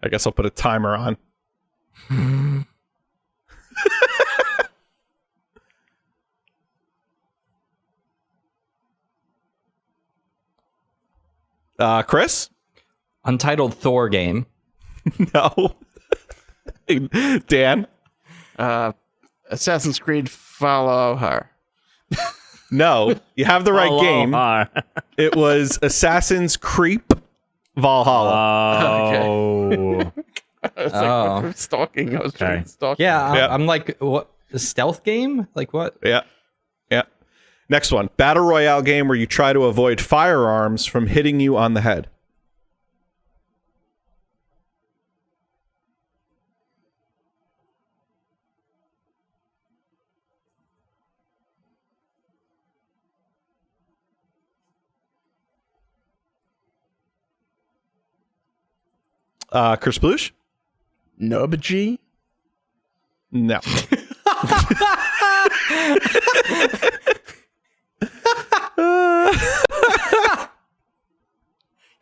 I guess I'll put a timer on. Chris? Untitled Thor game. No. Dan? Assassin's Creed Follow Her. No. You have the right game. Aloha. It was Assassin's Creep Valhalla. Oh. I was Oh. like, stalking. I was trying Okay. to stalk. Yeah, Yeah. I'm like, what? A stealth game? Like what? Yeah. Yeah. Next one. Battle Royale game where you try to avoid firearms from hitting you on the head. Kersploosh? Nubg? No.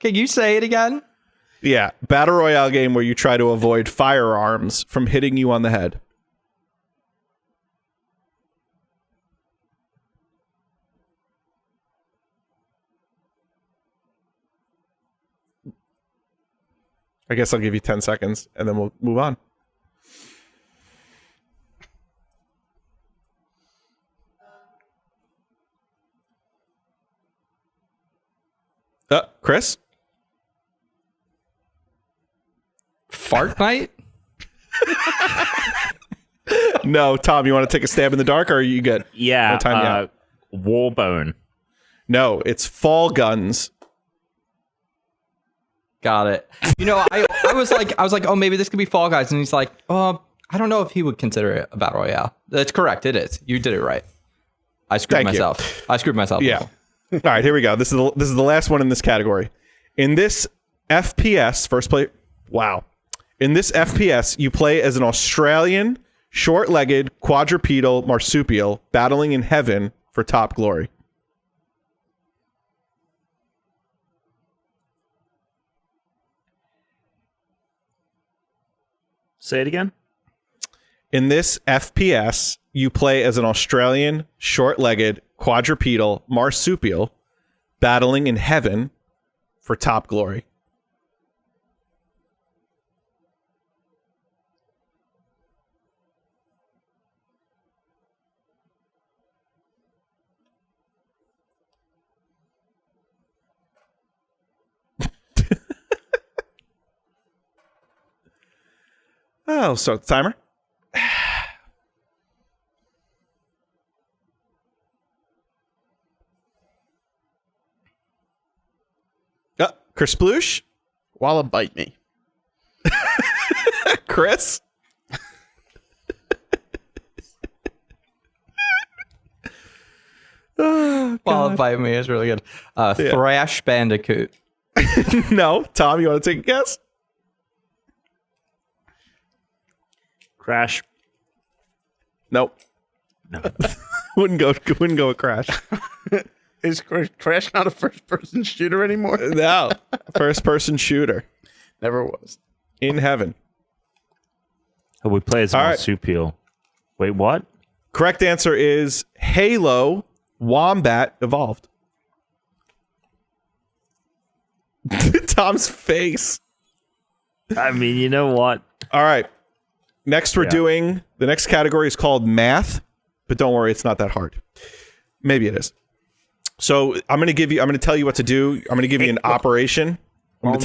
Can you say it again? Yeah. Battle Royale game where you try to avoid firearms from hitting you on the head. I guess I'll give you 10 seconds and then we'll move on. Chris? Fart night? No, Tom, you want to take a stab in the dark or are you good? Yeah. What time you have? Warbone. No, it's Fall Guns. Got it. You know, I was like, oh, maybe this could be Fall Guys, and he's like, oh, I don't know if he would consider it a battle royale. That's correct. It is. You did it right. I screwed Thank you. myself. I screwed myself. Yeah. All right, here we go. This is the last one in this category. In this FPS, first play. Wow. In this FPS, you play as an Australian short-legged quadrupedal marsupial battling in heaven for top glory. Say it again. In this FPS, you play as an Australian short-legged quadrupedal marsupial battling in heaven for top glory. Oh, start the timer. Kersploosh? Walla bite me. Chris? Followed by me is really good. Thrash Bandicoot. No. Tom, you want to take a guess? Crash. Nope. No. Wouldn't go with Crash. Is Crash not a first-person shooter anymore? No. First person shooter. Never was. In heaven. Oh, we play as a All right. marsupial. Wait, what? Correct answer is Halo Wombat Evolved. Tom's face. I mean, you know what? All right. Next, we're Yeah. doing the next category is called math, but don't worry, it's not that hard. Maybe it is. So I'm going to tell you what to do. I'm going to give you an operation. I'm going to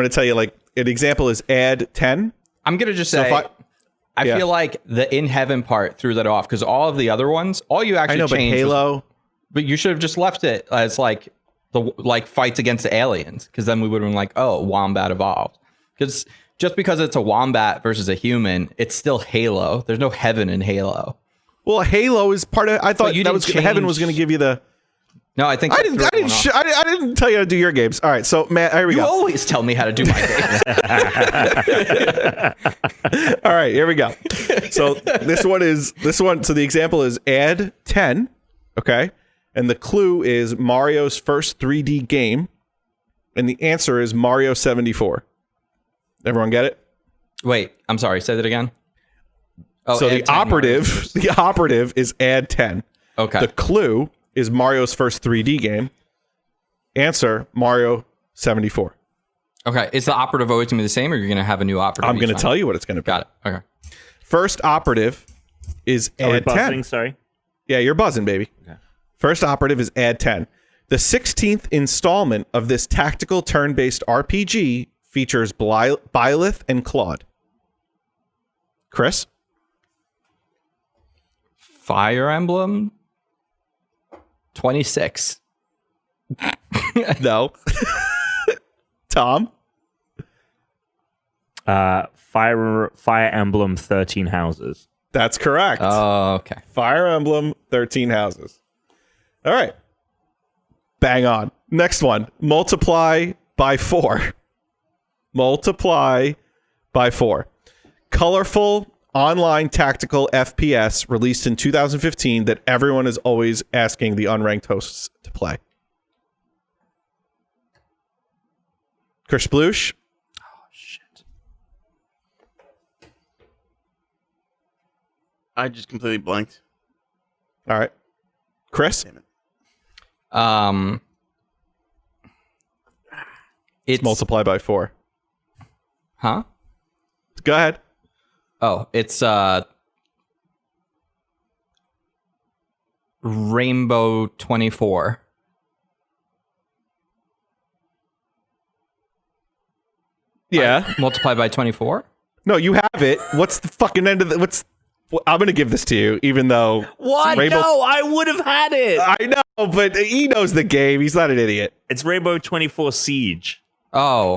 tell you like an example is add 10. I'm gonna just So say, if I yeah. feel like the in heaven part threw that off because all of the other ones, all you I actually know, but changed was- Halo, But you should have just left it as like fights against the aliens, because then we would have been like, oh, wombat evolved. Because just because it's a wombat versus a human, it's still Halo. There's no heaven in Halo. Well, Halo is part of. I thought you that didn't was heaven was going to give you the. No, I think I didn't. I didn't tell you how to do your games. All right, so Matt, here we You go. always tell me how to do my games. All right, here we go. So this one. So the example is add 10. Okay, and the clue is Mario's first 3D game, and the answer is Mario 74. Everyone get it? Wait, I'm sorry. Say that again. Oh, So add the 10 operative, Mario's first. the operative is add 10. Okay. The clue is Mario's first 3D game. Answer Mario 74. Okay. Is the operative always going to be the same, or you're going to have a new operative? I'm going to tell you what it's going to be. Got it. Okay. First operative is Are we add buzzing? 10. Sorry. Yeah, you're buzzing, baby. Okay. First operative is add 10. The 16th installment of this tactical turn-based RPG features Byleth and Claude. Chris? Fire Emblem 26. No. Tom? Fire Emblem 13 Houses. That's correct. Oh, okay. Fire Emblem 13 Houses. All right. Bang on. Next one. Multiply by 4. Multiply by 4. Colorful online tactical FPS released in 2015 that everyone is always asking the unranked hosts to play. Chris Sploosh. I just completely blanked. All right. Chris. Damn it. It's Multiply by 4. Huh? Go ahead. Oh, it's Rainbow 24. Yeah. Multiply by 24? No, you have it. What's the fucking end of the... I'm going to give this to you, even though... What? Rainbow- No, I would have had it. I know, but he knows the game. He's not an idiot. It's Rainbow 24 Siege. Oh.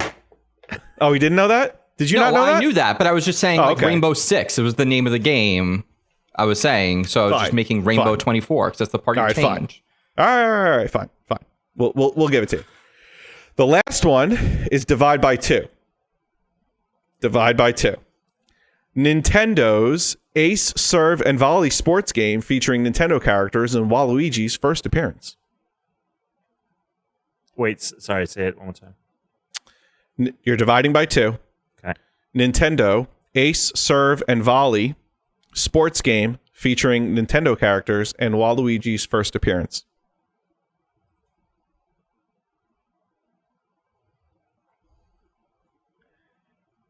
Oh, he didn't know that? Did you No, not know that? I knew that, but I was just saying Oh, like okay. Rainbow 6. It was the name of the game I was saying. So I was just Fine, making Rainbow fine. 24 because that's the part you All right, fine. change. All right, fine. We'll give it to you. The last one is divide by 2. Divide by 2. Nintendo's Ace, Serve, and Volley sports game featuring Nintendo characters in Waluigi's first appearance. Wait, sorry, say it one more time. You're dividing by 2. Okay. Nintendo Ace, Serve, and Volley sports game featuring Nintendo characters and Waluigi's first appearance.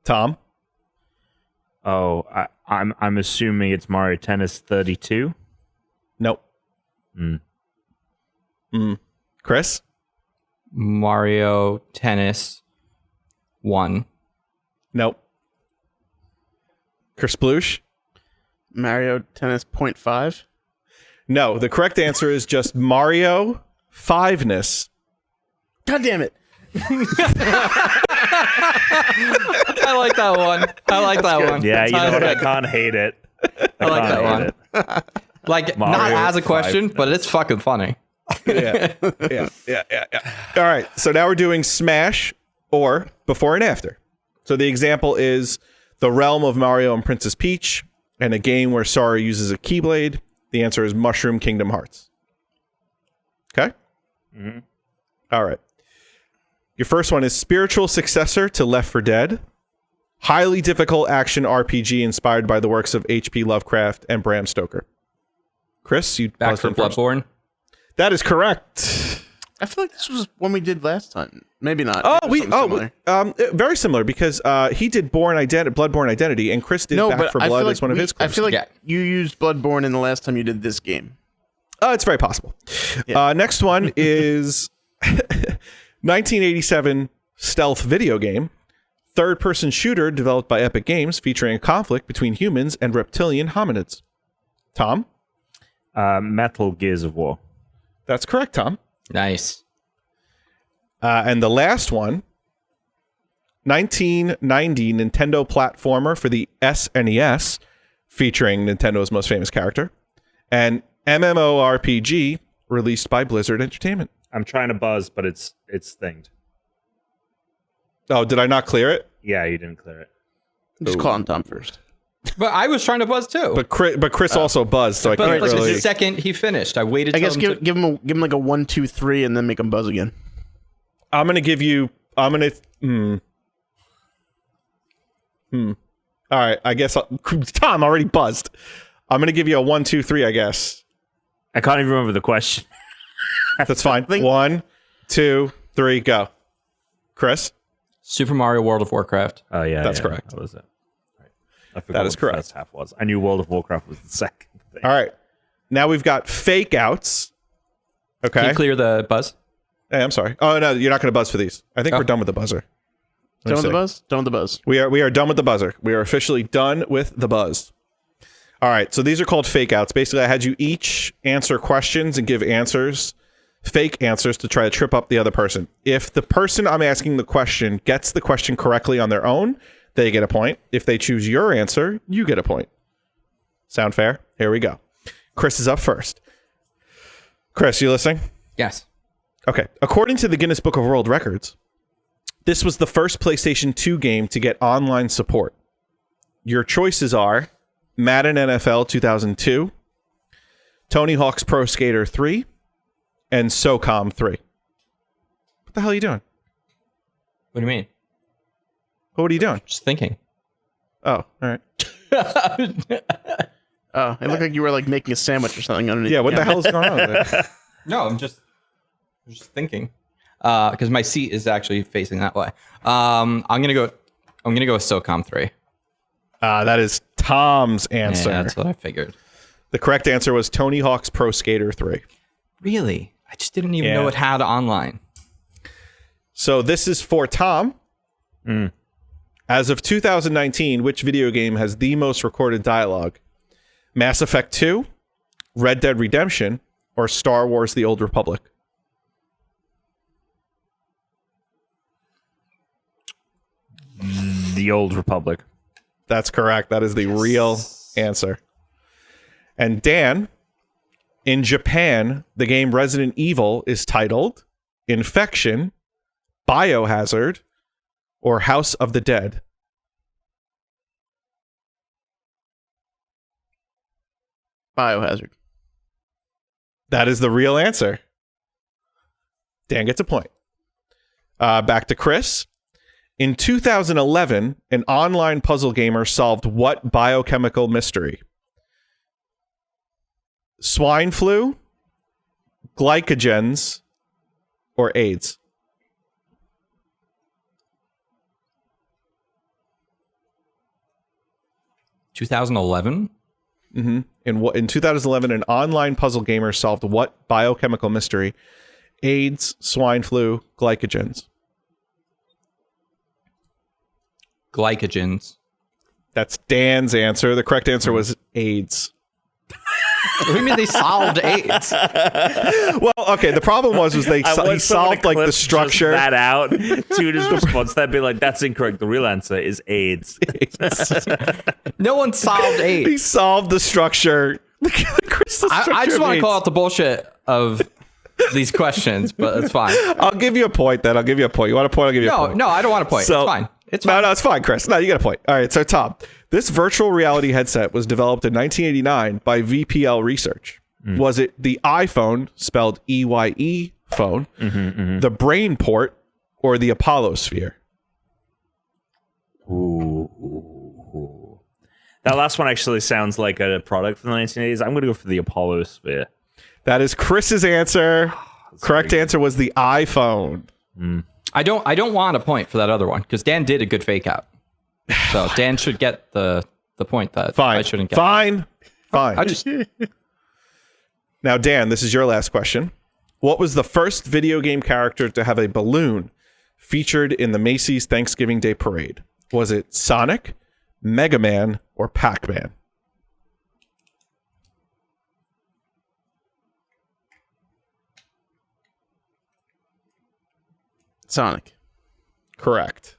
Tom? Oh, I'm assuming it's Mario Tennis 32. Nope. Chris? Mario Tennis 1. Nope. Chris Sploosh? Mario Tennis 0.5. No, the correct answer is just Mario 5ness. God damn it. I like that one. I like that one. Yeah, you know Sounds what? I good. can't hate it. I like that can't one. hate it. Like, Mario not as a 5. question, but it's fucking funny. Yeah. All right, so now we're doing Smash or before and after. So the example is The Realm of Mario and Princess Peach, and a game where Sora uses a Keyblade. The answer is Mushroom Kingdom Hearts. Okay? Mhm. All right. Your first one is spiritual successor to Left 4 Dead. Highly difficult action RPG inspired by the works of H.P. Lovecraft and Bram Stoker. Chris, you Back buzzed for in first. Bloodborne. That is correct. I feel like this was one we did last time. Maybe not. Oh, Maybe it was something similar. very similar because he did Bloodborne Identity, and Chris did No, Back but for I Blood feel as like one of his. I feel like Yeah. you used Bloodborne in the last time you did this game. It's very possible. Yeah. Next one is 1987 stealth video game, third-person shooter developed by Epic Games, featuring a conflict between humans and reptilian hominids. Tom, Metal Gears of War. That's correct, Tom. Nice. And the last one, 1990 Nintendo platformer for the SNES, featuring Nintendo's most famous character, and MMORPG released by Blizzard Entertainment. I'm trying to buzz, but it's thinged. Oh, did I not clear it? Yeah, you didn't clear it. Just call on Tom first. But I was trying to buzz too. But Chris also buzzed, so I But can't like really. the second he finished, I waited. I till guess him to- give him like a 1, 2, 3, and then make him buzz again. I'm gonna give you. I'm gonna. All right, I guess Tom already buzzed. I'm gonna give you a 1, 2, 3. I guess I can't even remember the question. that's fine. 1, 2, 3, go. Chris, Super Mario World of Warcraft. Oh yeah, That's yeah, correct. That was it. Right. I forgot That is what correct. The first half was. I knew World of Warcraft was the second thing. all right. Now we've got fake outs. Can Okay. you clear the buzz? Hey, I'm sorry. Oh no, you're not gonna buzz for these. I think Oh. we're done with the buzzer. Let me Done with the see. buzz? Done with the buzz. We are done with the buzzer. We are officially done with the buzz. All right, so these are called fake outs. Basically, I had you each answer questions and give answers, fake answers to try to trip up the other person. If the person I'm asking the question gets the question correctly on their own, they get a point. If they choose your answer, you get a point. Sound fair? Here we go. Chris is up first. Chris, you listening? Yes. Okay. According to the Guinness Book of World Records, this was the first PlayStation 2 game to get online support. Your choices are Madden NFL 2002, Tony Hawk's Pro Skater 3, and SOCOM 3. What the hell are you doing? What do you mean? What are you doing? Just thinking. Oh, all right. Oh, it looked like you were like making a sandwich or something underneath. Yeah, what the hell is going on there? No, I'm just thinking. Because my seat is actually facing that way. I'm gonna go with SOCOM 3. That is Tom's Yeah, answer. that's what I figured. The correct answer was Tony Hawk's Pro Skater 3. Really? I just didn't even Yeah. know it had online. So this is for Tom. As of 2019, which video game has the most recorded dialogue? Mass Effect 2, Red Dead Redemption, or Star Wars The Old Republic? The Old Republic. That's correct. That is the real answer. And Dan, in Japan, the game Resident Evil is titled Infection, Biohazard, or House of the Dead. Biohazard. That is the real answer. Dan gets a point. Back to Chris. In 2011, an online puzzle gamer solved what biochemical mystery? Swine flu, glycogens, or AIDS? 2011? In 2011, an online puzzle gamer solved what biochemical mystery? AIDS, swine flu, glycogens. Glycogens. That's Dan's answer. The correct answer was AIDS. What do you mean they solved AIDS? Well, okay. The problem was I he want someone to solved like clip the just structure. that out to his response. That'd be like, that's incorrect. The real answer is AIDS. No one solved AIDS. He solved the structure. Chris, the I structure just of want to AIDS. call out the bullshit of these questions, but it's fine. I'll give you a point. Then I'll give you a point. You want a point? I'll give you a No, point. no, I don't want to point. So- It's fine. It's fine. No, it's fine, Chris. No, you get a point. All right, so Tom, this virtual reality headset was developed in 1989 by VPL Research. Was it the iPhone, spelled EYE phone, the Brain Port, or the Apollo Sphere? Ooh. That last one actually sounds like a product from the 1980s. I'm going to go for the Apollo Sphere. That is Chris's answer. Correct answer was the iPhone. I don't want a point for that other one because Dan did a good fake out. So Dan should get the point that Fine. I shouldn't get. Fine. I just Now, Dan, this is your last question. What was the first video game character to have a balloon featured in the Macy's Thanksgiving Day Parade? Was it Sonic, Mega Man, or Pac-Man? Sonic. Correct.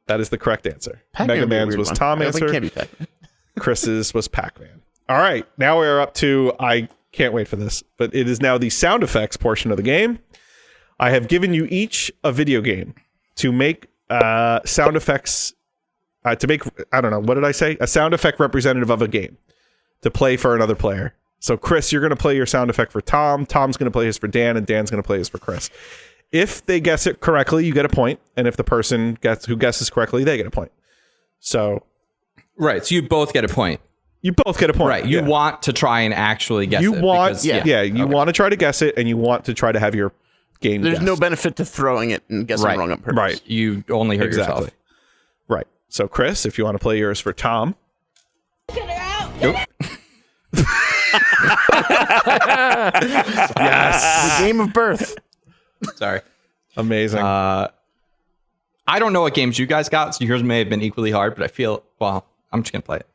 That is the correct answer. Pac-Man Mega would be a Man's weird was one. Tom I was like, answer. can't be Pac-Man. Chris's was Pac-Man. All right, now we're up to, I can't wait for this, but it is now the sound effects portion of the game. I have given you each a video game to make sound effects, to make, I don't know, what did I say? A sound effect representative of a game to play for another player. So Chris, you're going to play your sound effect for Tom. Tom's going to play his for Dan, and Dan's going to play his for Chris. If they guess it correctly, you get a point, and if the person who guesses correctly, they get a point. So Right. So you both get a point. you both get a point. Right. You Yeah. want to try and actually guess You it. want, because- yeah, you want to try to guess it, and you want to try to have your game. There's no guessed. benefit to throwing it and guessing Right. wrong on purpose. Right, You only hurt exactly. yourself. Right. So, Chris, if you want to play yours for Tom, yes, The game of birth. Sorry. amazing. I don't know what games you guys got, so yours may have been equally hard, but I feel, well, I'm just going to play it.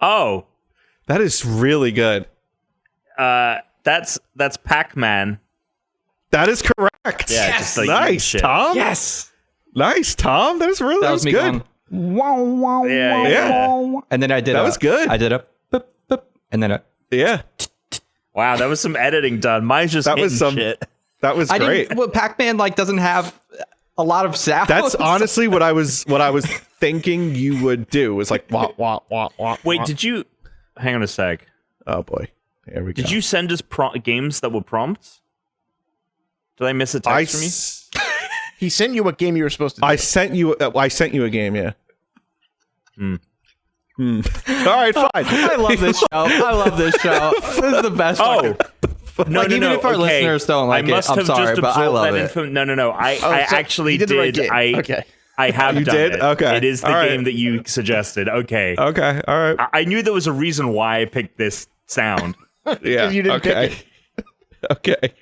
Oh, That is really good. that's Pac-Man. That is correct. Yeah, just like nice, shit. Tom. Yes. Nice, Tom. That was really That was me good. going, Yeah. and then I did That was good. I did a boop, boop, and then a, Yeah, Wow, that was some editing done. Mine's just That was hitting some- shit. that was I great. didn't, well, Pac-Man like doesn't have a lot of sound. That's honestly what I was thinking you would do. Was like wah wah wah wah. Wait, wah. did you? Hang on a sec. Oh boy, here we go. Did you send us games that were prompts? Did I miss a I text from you? He sent you what game you were supposed to do. I sent you a game. Yeah. All right, fine. I love this show. I love this show. This is the best. Oh, no, Like, no, even no. if our okay. listeners don't like I it, must I'm have sorry, just but I absorbed love that it. info. No. I so actually you did the right did. game. Okay. I have You done did? it. Okay. It is the All right. game that you suggested. Okay. Okay. All right. I knew there was a reason why I picked this sound. Yeah. you didn't okay. pick Okay.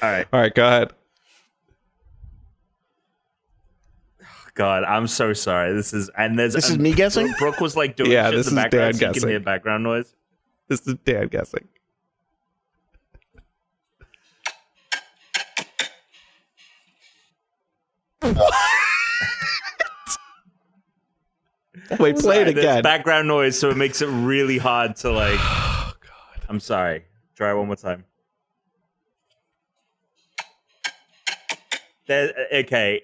All right. All right. Go ahead. God, I'm so sorry. This is me guessing? Brooke was like doing Yeah, shit this in the is background, Dan so you can guessing. hear background noise. This is Dan guessing. Wait, play it There's again. background noise, so it makes it really hard to like. Oh God. I'm sorry. Try it one more time. Okay.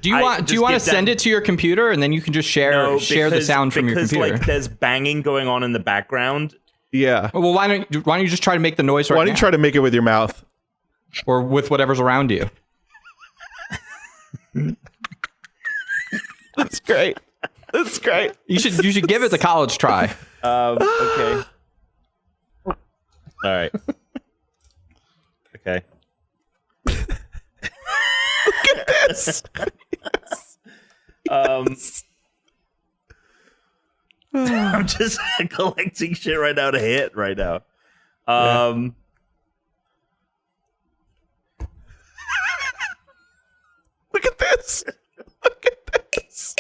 Do you want to send it to your computer and then you can just share the sound from your computer? Like there's banging going on in the background. Yeah. Well, why don't you just try to make the noise right Why don't you now? try to make it with your mouth? Or with whatever's around you? That's great. That's great. You should give it the college try. Okay. All right. Okay. Yes. I'm just collecting shit right now to hit right now. Look at this. Look at this.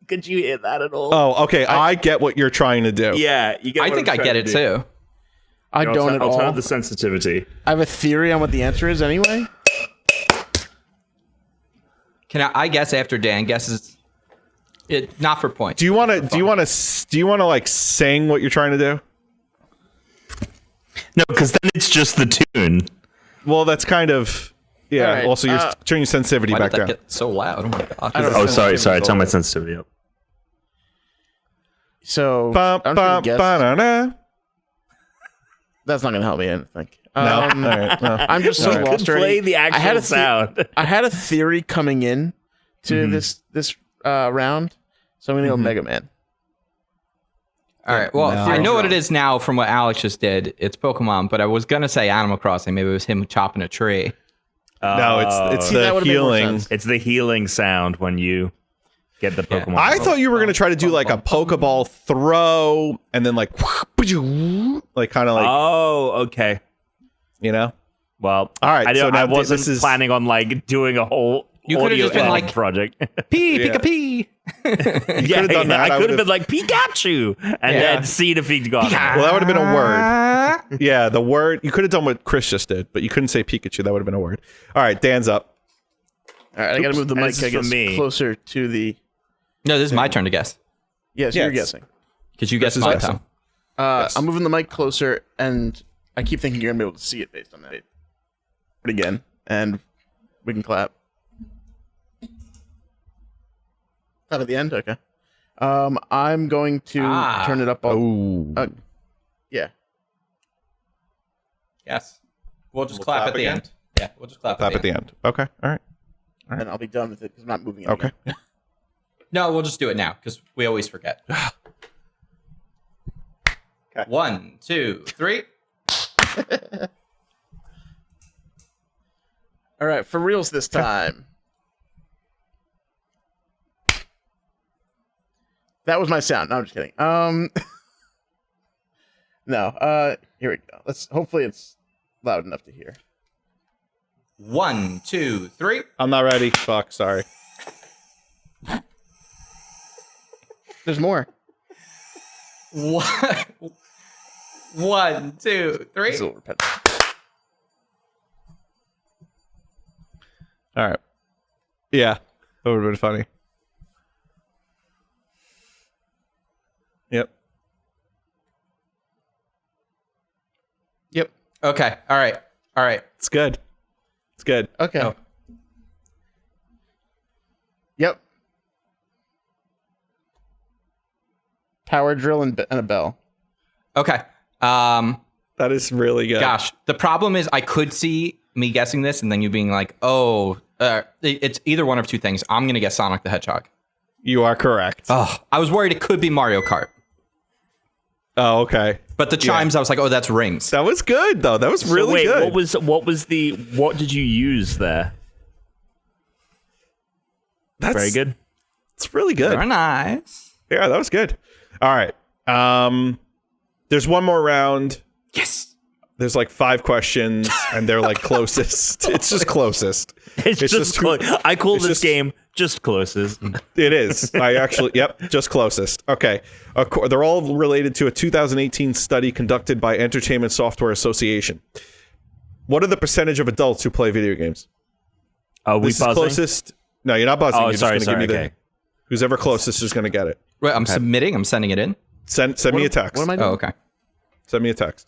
Could you hit that at all? Oh, okay. I get what you're trying to do. Yeah, you get. I what think I'm I trying get to it do. too. I I'll don't turn- at I'll turn all. up the sensitivity. I have a theory on what the answer is anyway. Can I guess after Dan guesses? It not for points. Do you want to like sing what you're trying to do? No, because then it's just the tune. Well, that's kind of yeah. All right, Also, you're turning your sensitivity Why back did that down. get so loud? Oh my god! Oh, sorry. Turn my sensitivity up. So Ba, I'm ba, gonna guess. ba-da-da. That's not gonna help me. I don't think. No, all right, no. I'm just so You lost could already. play the actual I had a sound. I had a theory coming in to this round, so I'm gonna go Mega Man. All right. Well, No. I know what it is now from what Alex just did. It's Pokemon, but I was gonna say Animal Crossing. Maybe it was him chopping a tree. No, it's See, that the would've made more healing. sense. It's the healing sound when you get the Pokemon. I thought you were gonna try to do like a Pokeball throw and then like kind of like Oh, okay. you know. Well, All right, I, so don't, now I wasn't this is- planning on like doing a whole You could have audio just been editing like, project. pee, Yeah. pika pee. Yeah, done that. I I could have would've- been like Pikachu and Yeah. then seen if he'd got it. Well, that would have been a word. Yeah, the word. You could have done what Chris just did, but you couldn't say Pikachu. That would have been a word. All right, Dan's up. All right, I got to move the And mic, this I is for guess, me. closer to the. No, this is my turn to guess Yes, Yes. you're guessing. because you guessed is my guessing. time. Yes. I'm moving the mic closer, and I keep thinking you're gonna be able to see it based on that. But again, and we can clap. Clap at the end. Okay. I'm going to turn it up. Oh, Yeah. Yes. We'll just We'll clap clap at the again? end. Yeah, we'll just clap, clap at the end. Okay, all right. And I'll be done with it because I'm not moving it. Okay. again. No, we'll just do it now because we always forget. Okay. 1, 2, 3. All right, for reals this time. That was my sound. No, I'm just kidding. No. Here we go. Hopefully it's loud enough to hear. 1, 2, 3. I'm not ready. Fuck, sorry. There's more. 1, 2, 3. It's a little repetitive. All right. Yeah, that would have been funny. Yep. Yep. Okay. All right. All right. It's good. It's good. Okay. Oh. Yep. Power drill and a bell. Okay. That is really good. Gosh, the problem is I could see me guessing this and then you being like, oh, it's either one of two things. I'm going to guess Sonic the Hedgehog. You are correct. Oh, I was worried it could be Mario Kart. Oh, okay. But the chimes, I was like, oh, that's rings. That was good though. That was So really wait, good. what did you use there? That's Very good. It's really good. Very nice. Yeah, that was good. All right. There's one more round. Yes. There's like 5 questions, and they're like closest. It's just closest. It's just who- close. I call it's this just- game just closest. It is. I actually, yep, just closest. Okay. They're all related to a 2018 study conducted by Entertainment Software Association. What are the percentage of adults who play video games? Are we This is buzzing? closest. No, you're not buzzing. Oh, You're sorry, just going to give me okay. the. Who's ever closest is going to get it. Wait, I'm submitting. I'm sending it in. Send me a text. What am I doing? Oh, okay. Send me a text.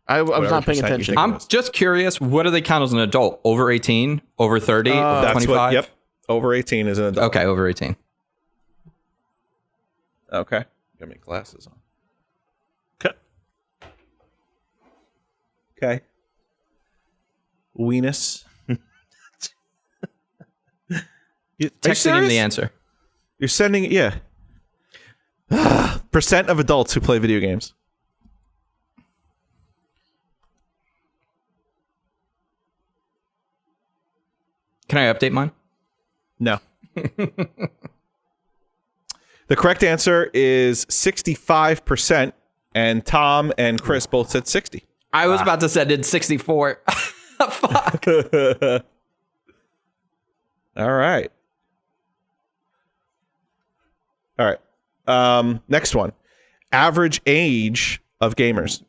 I was Whatever not paying percent you attention. think. I'm just curious. What do they count as an adult? Over 18? Over 30? Over That's 25? what. Yep. Over 18 is an adult. Okay, over 18. Okay. Got my glasses on. Okay. Okay. Weenus. Texting him the answer. You're sending, yeah. Percent of adults who play video games. Can I update mine? No. The correct answer is 65%, and Tom and Chris both said 60. I was about to send in 64. Fuck. All right. All right. Next one. Average age of gamers.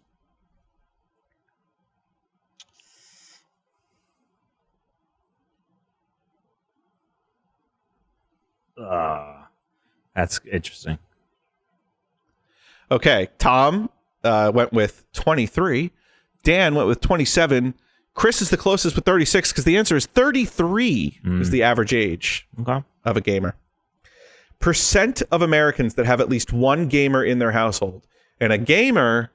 That's interesting. Okay. Tom went with 23. Dan went with 27. Chris is the closest with 36 because the answer is 33 is the average age Okay. of a gamer. Percent of Americans that have at least one gamer in their household. And a gamer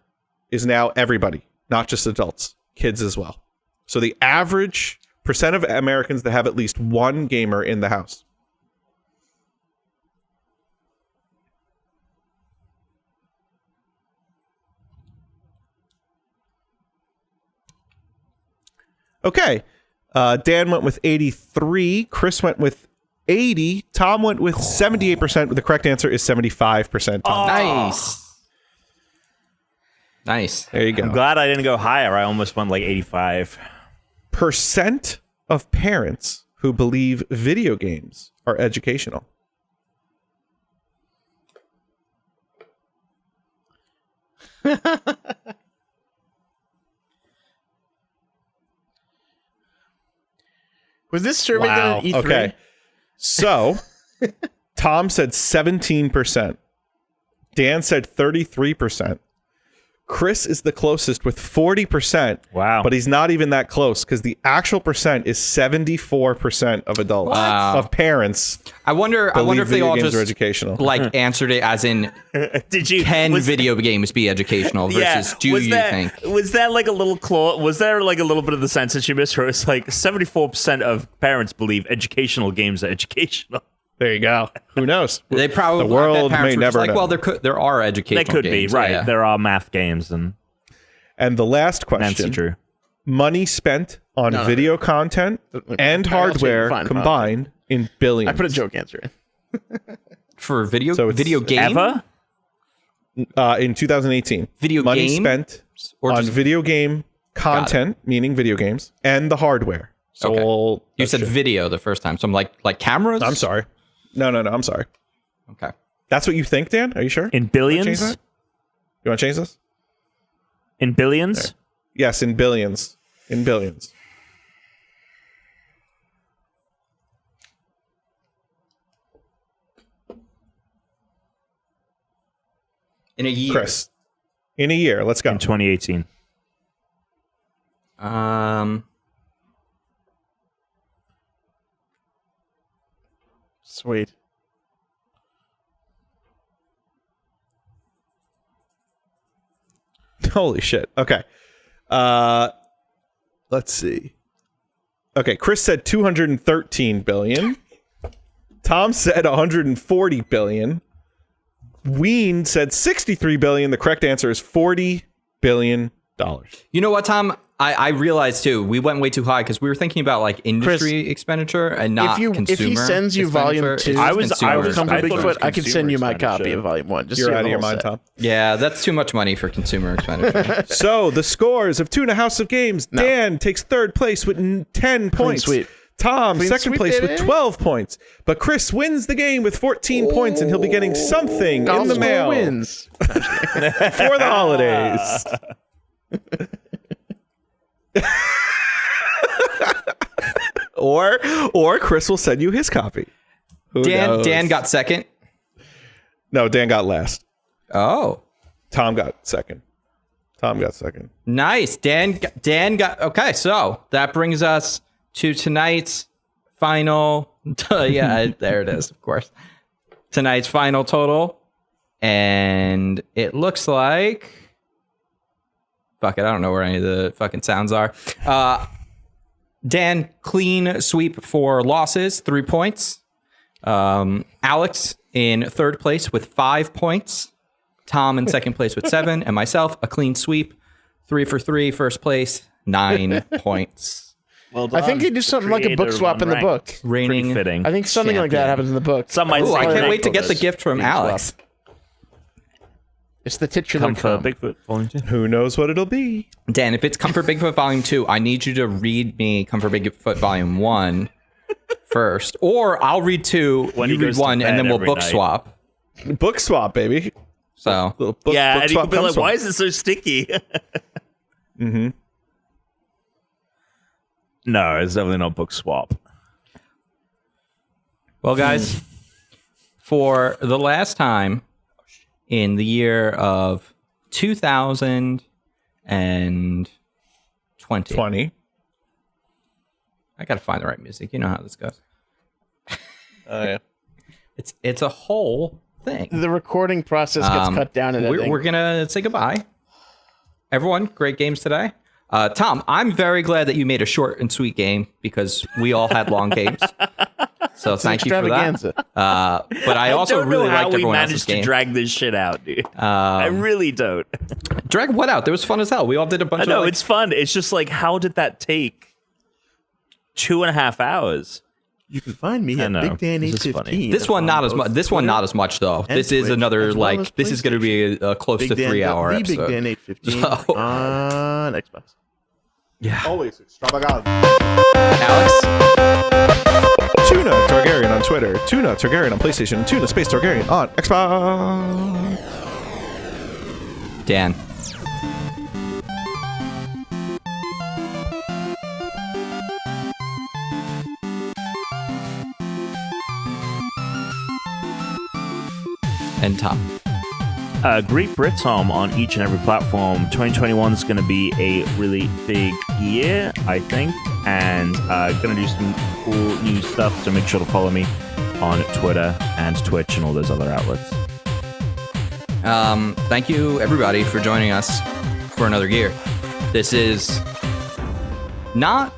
is now everybody, not just adults, kids as well. So the average percent of Americans that have at least one gamer in the house. Okay. Dan went with 83. Chris went with 80. Tom went with 78%. The correct answer is 75%. Tom. Nice. Nice. There you go. I'm glad I didn't go higher. I almost went like 85. Percent of parents who believe video games are educational? Was this survey done at E3? Okay. So, Tom said 17%. Dan said 33%. Chris is the closest with 40%. Wow. But he's not even that close because the actual percent is 74% of adults, Wow. of parents. I wonder if they video all games just are educational. like answered it as in Did you? can was- video games be educational versus do was you that, think? Was that like a little claw? Was there like a little bit of the sentence you missed where it's like 74% of parents believe educational games are educational? There you go. Who knows? They probably The world I bet parents may were just never like, know. well, there are educational There could games. be, right. Yeah. There are math games and And the last Nancy question: Drew. money spent on video content and Okay, I'll change- hardware fine, fine. combined in billions. I put a joke answer in. For video So it's game Ever? in 2018. Video money game? spent or on just video game content, meaning video games, and the hardware. So Okay. we'll- you that's said it. video the first time, so I'm like cameras. I'm sorry. No. I'm sorry. Okay. That's what you think, Dan? Are you sure? In Change billions? that? You want to change this? In billions? Yes, in billions. In billions. In a year. Chris, in a year. Let's go. In 2018. Sweet. Holy shit. Okay. Let's see. Okay, Chris said 213 billion. Tom said 140 billion. Ween said 63 billion. The correct answer is 40 billion dollars. You know what, Tom? I realized too. We went way too high because we were thinking about like industry expenditure and not consumer. if he sends you volume expenditure. 2, It's I was- consumer I was- Come for I thought it expenditure. was Bigfoot, I can send you my consumer copy expenditure. of volume 1. Just You're so you out have of your the whole mind, set. Tom. Yeah, that's too much money for consumer expenditure. So the scores of Tuna House of Games. Dan takes third place with 10 points. sweep. Tom Clean second sweep, place with baby. 12 points. But Chris wins the game with 14 points, and he'll be getting something in the mail wins. for the holidays. or Chris will send you his copy. Who knows? Dan got second. No, Dan got last. Oh, Tom got second. nice. Dan got okay. So that brings us to tonight's final. Yeah, there it is. Of course, tonight's final total, and it looks like. Fuck it, I don't know where any of the fucking sounds are. Dan, clean sweep for losses, 3 points. Alex in third place with 5 points. Tom in second place with 7. And myself, a clean sweep, 3 for 3, first place, 9 points. Well I think they do something like a book swap in the book. Reigning. Fitting. I think something like that Champion. happens in the book. Some might Ooh, say I can't connect wait to get the others. gift from Alex. It's the titular Come for cum. Bigfoot Volume 2. Who knows what it'll be? Dan, if it's Comfort Bigfoot Volume 2, I need you to read me Comfort Bigfoot Volume 1 first. Or I'll read 2, When you he read goes to 1, and bed then we'll every book night. swap. Book swap, baby. So, Little book, Yeah, book and you swap, could be cum like, swap. why is it so sticky? Mm-hmm. No, it's definitely not book swap. well, guys, for the last time in the year of 2020. 20. I gotta find the right music. You know how this goes. Oh, yeah. It's a whole thing. The recording process gets cut down in editing. We're gonna say goodbye. Everyone, great games today. Tom, I'm very glad that you made a short and sweet game because we all had long games. So thank you for that. extravaganza. But I also don't really know how liked we everyone else's managed to game. drag this shit out, dude. I really don't. Drag what out? It was fun as hell. We all did a bunch I know of like, it's fun. It's just like, how did that take 2.5 hours? You can find me I at know. Big Dan This is 815. this one not as much. This one not as much though. and This is Twitch, another as well like as this is going to be a close Big to Dan, 3 hour the episode. Big Dan 815 So- on Xbox. Yeah, Always extravagant. Alex. Tuna Targaryen on Twitter, Tuna Targaryen on PlayStation, and Tuna Space Targaryen on Xbox. Dan. And Tom. Great Britom on each and every platform. 2021 is going to be a really big year, I think, and going to do some cool new stuff. So make sure to follow me on Twitter and Twitch and all those other outlets. Thank you, everybody, for joining us for another year. This is not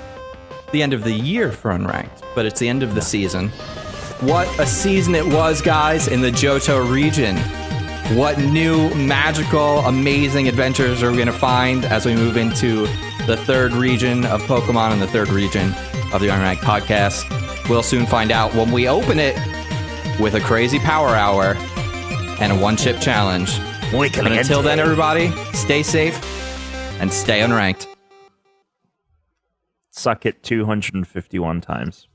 the end of the year for Unranked, but it's the end of the season. What a season it was, guys, in the Johto region. What new, magical, amazing adventures are we going to find as we move into the third region of Pokemon and the third region of the Unranked podcast? We'll soon find out when we open it with a crazy power hour and a one-chip challenge. But until then, everybody, stay safe and stay unranked. Suck it 251 times.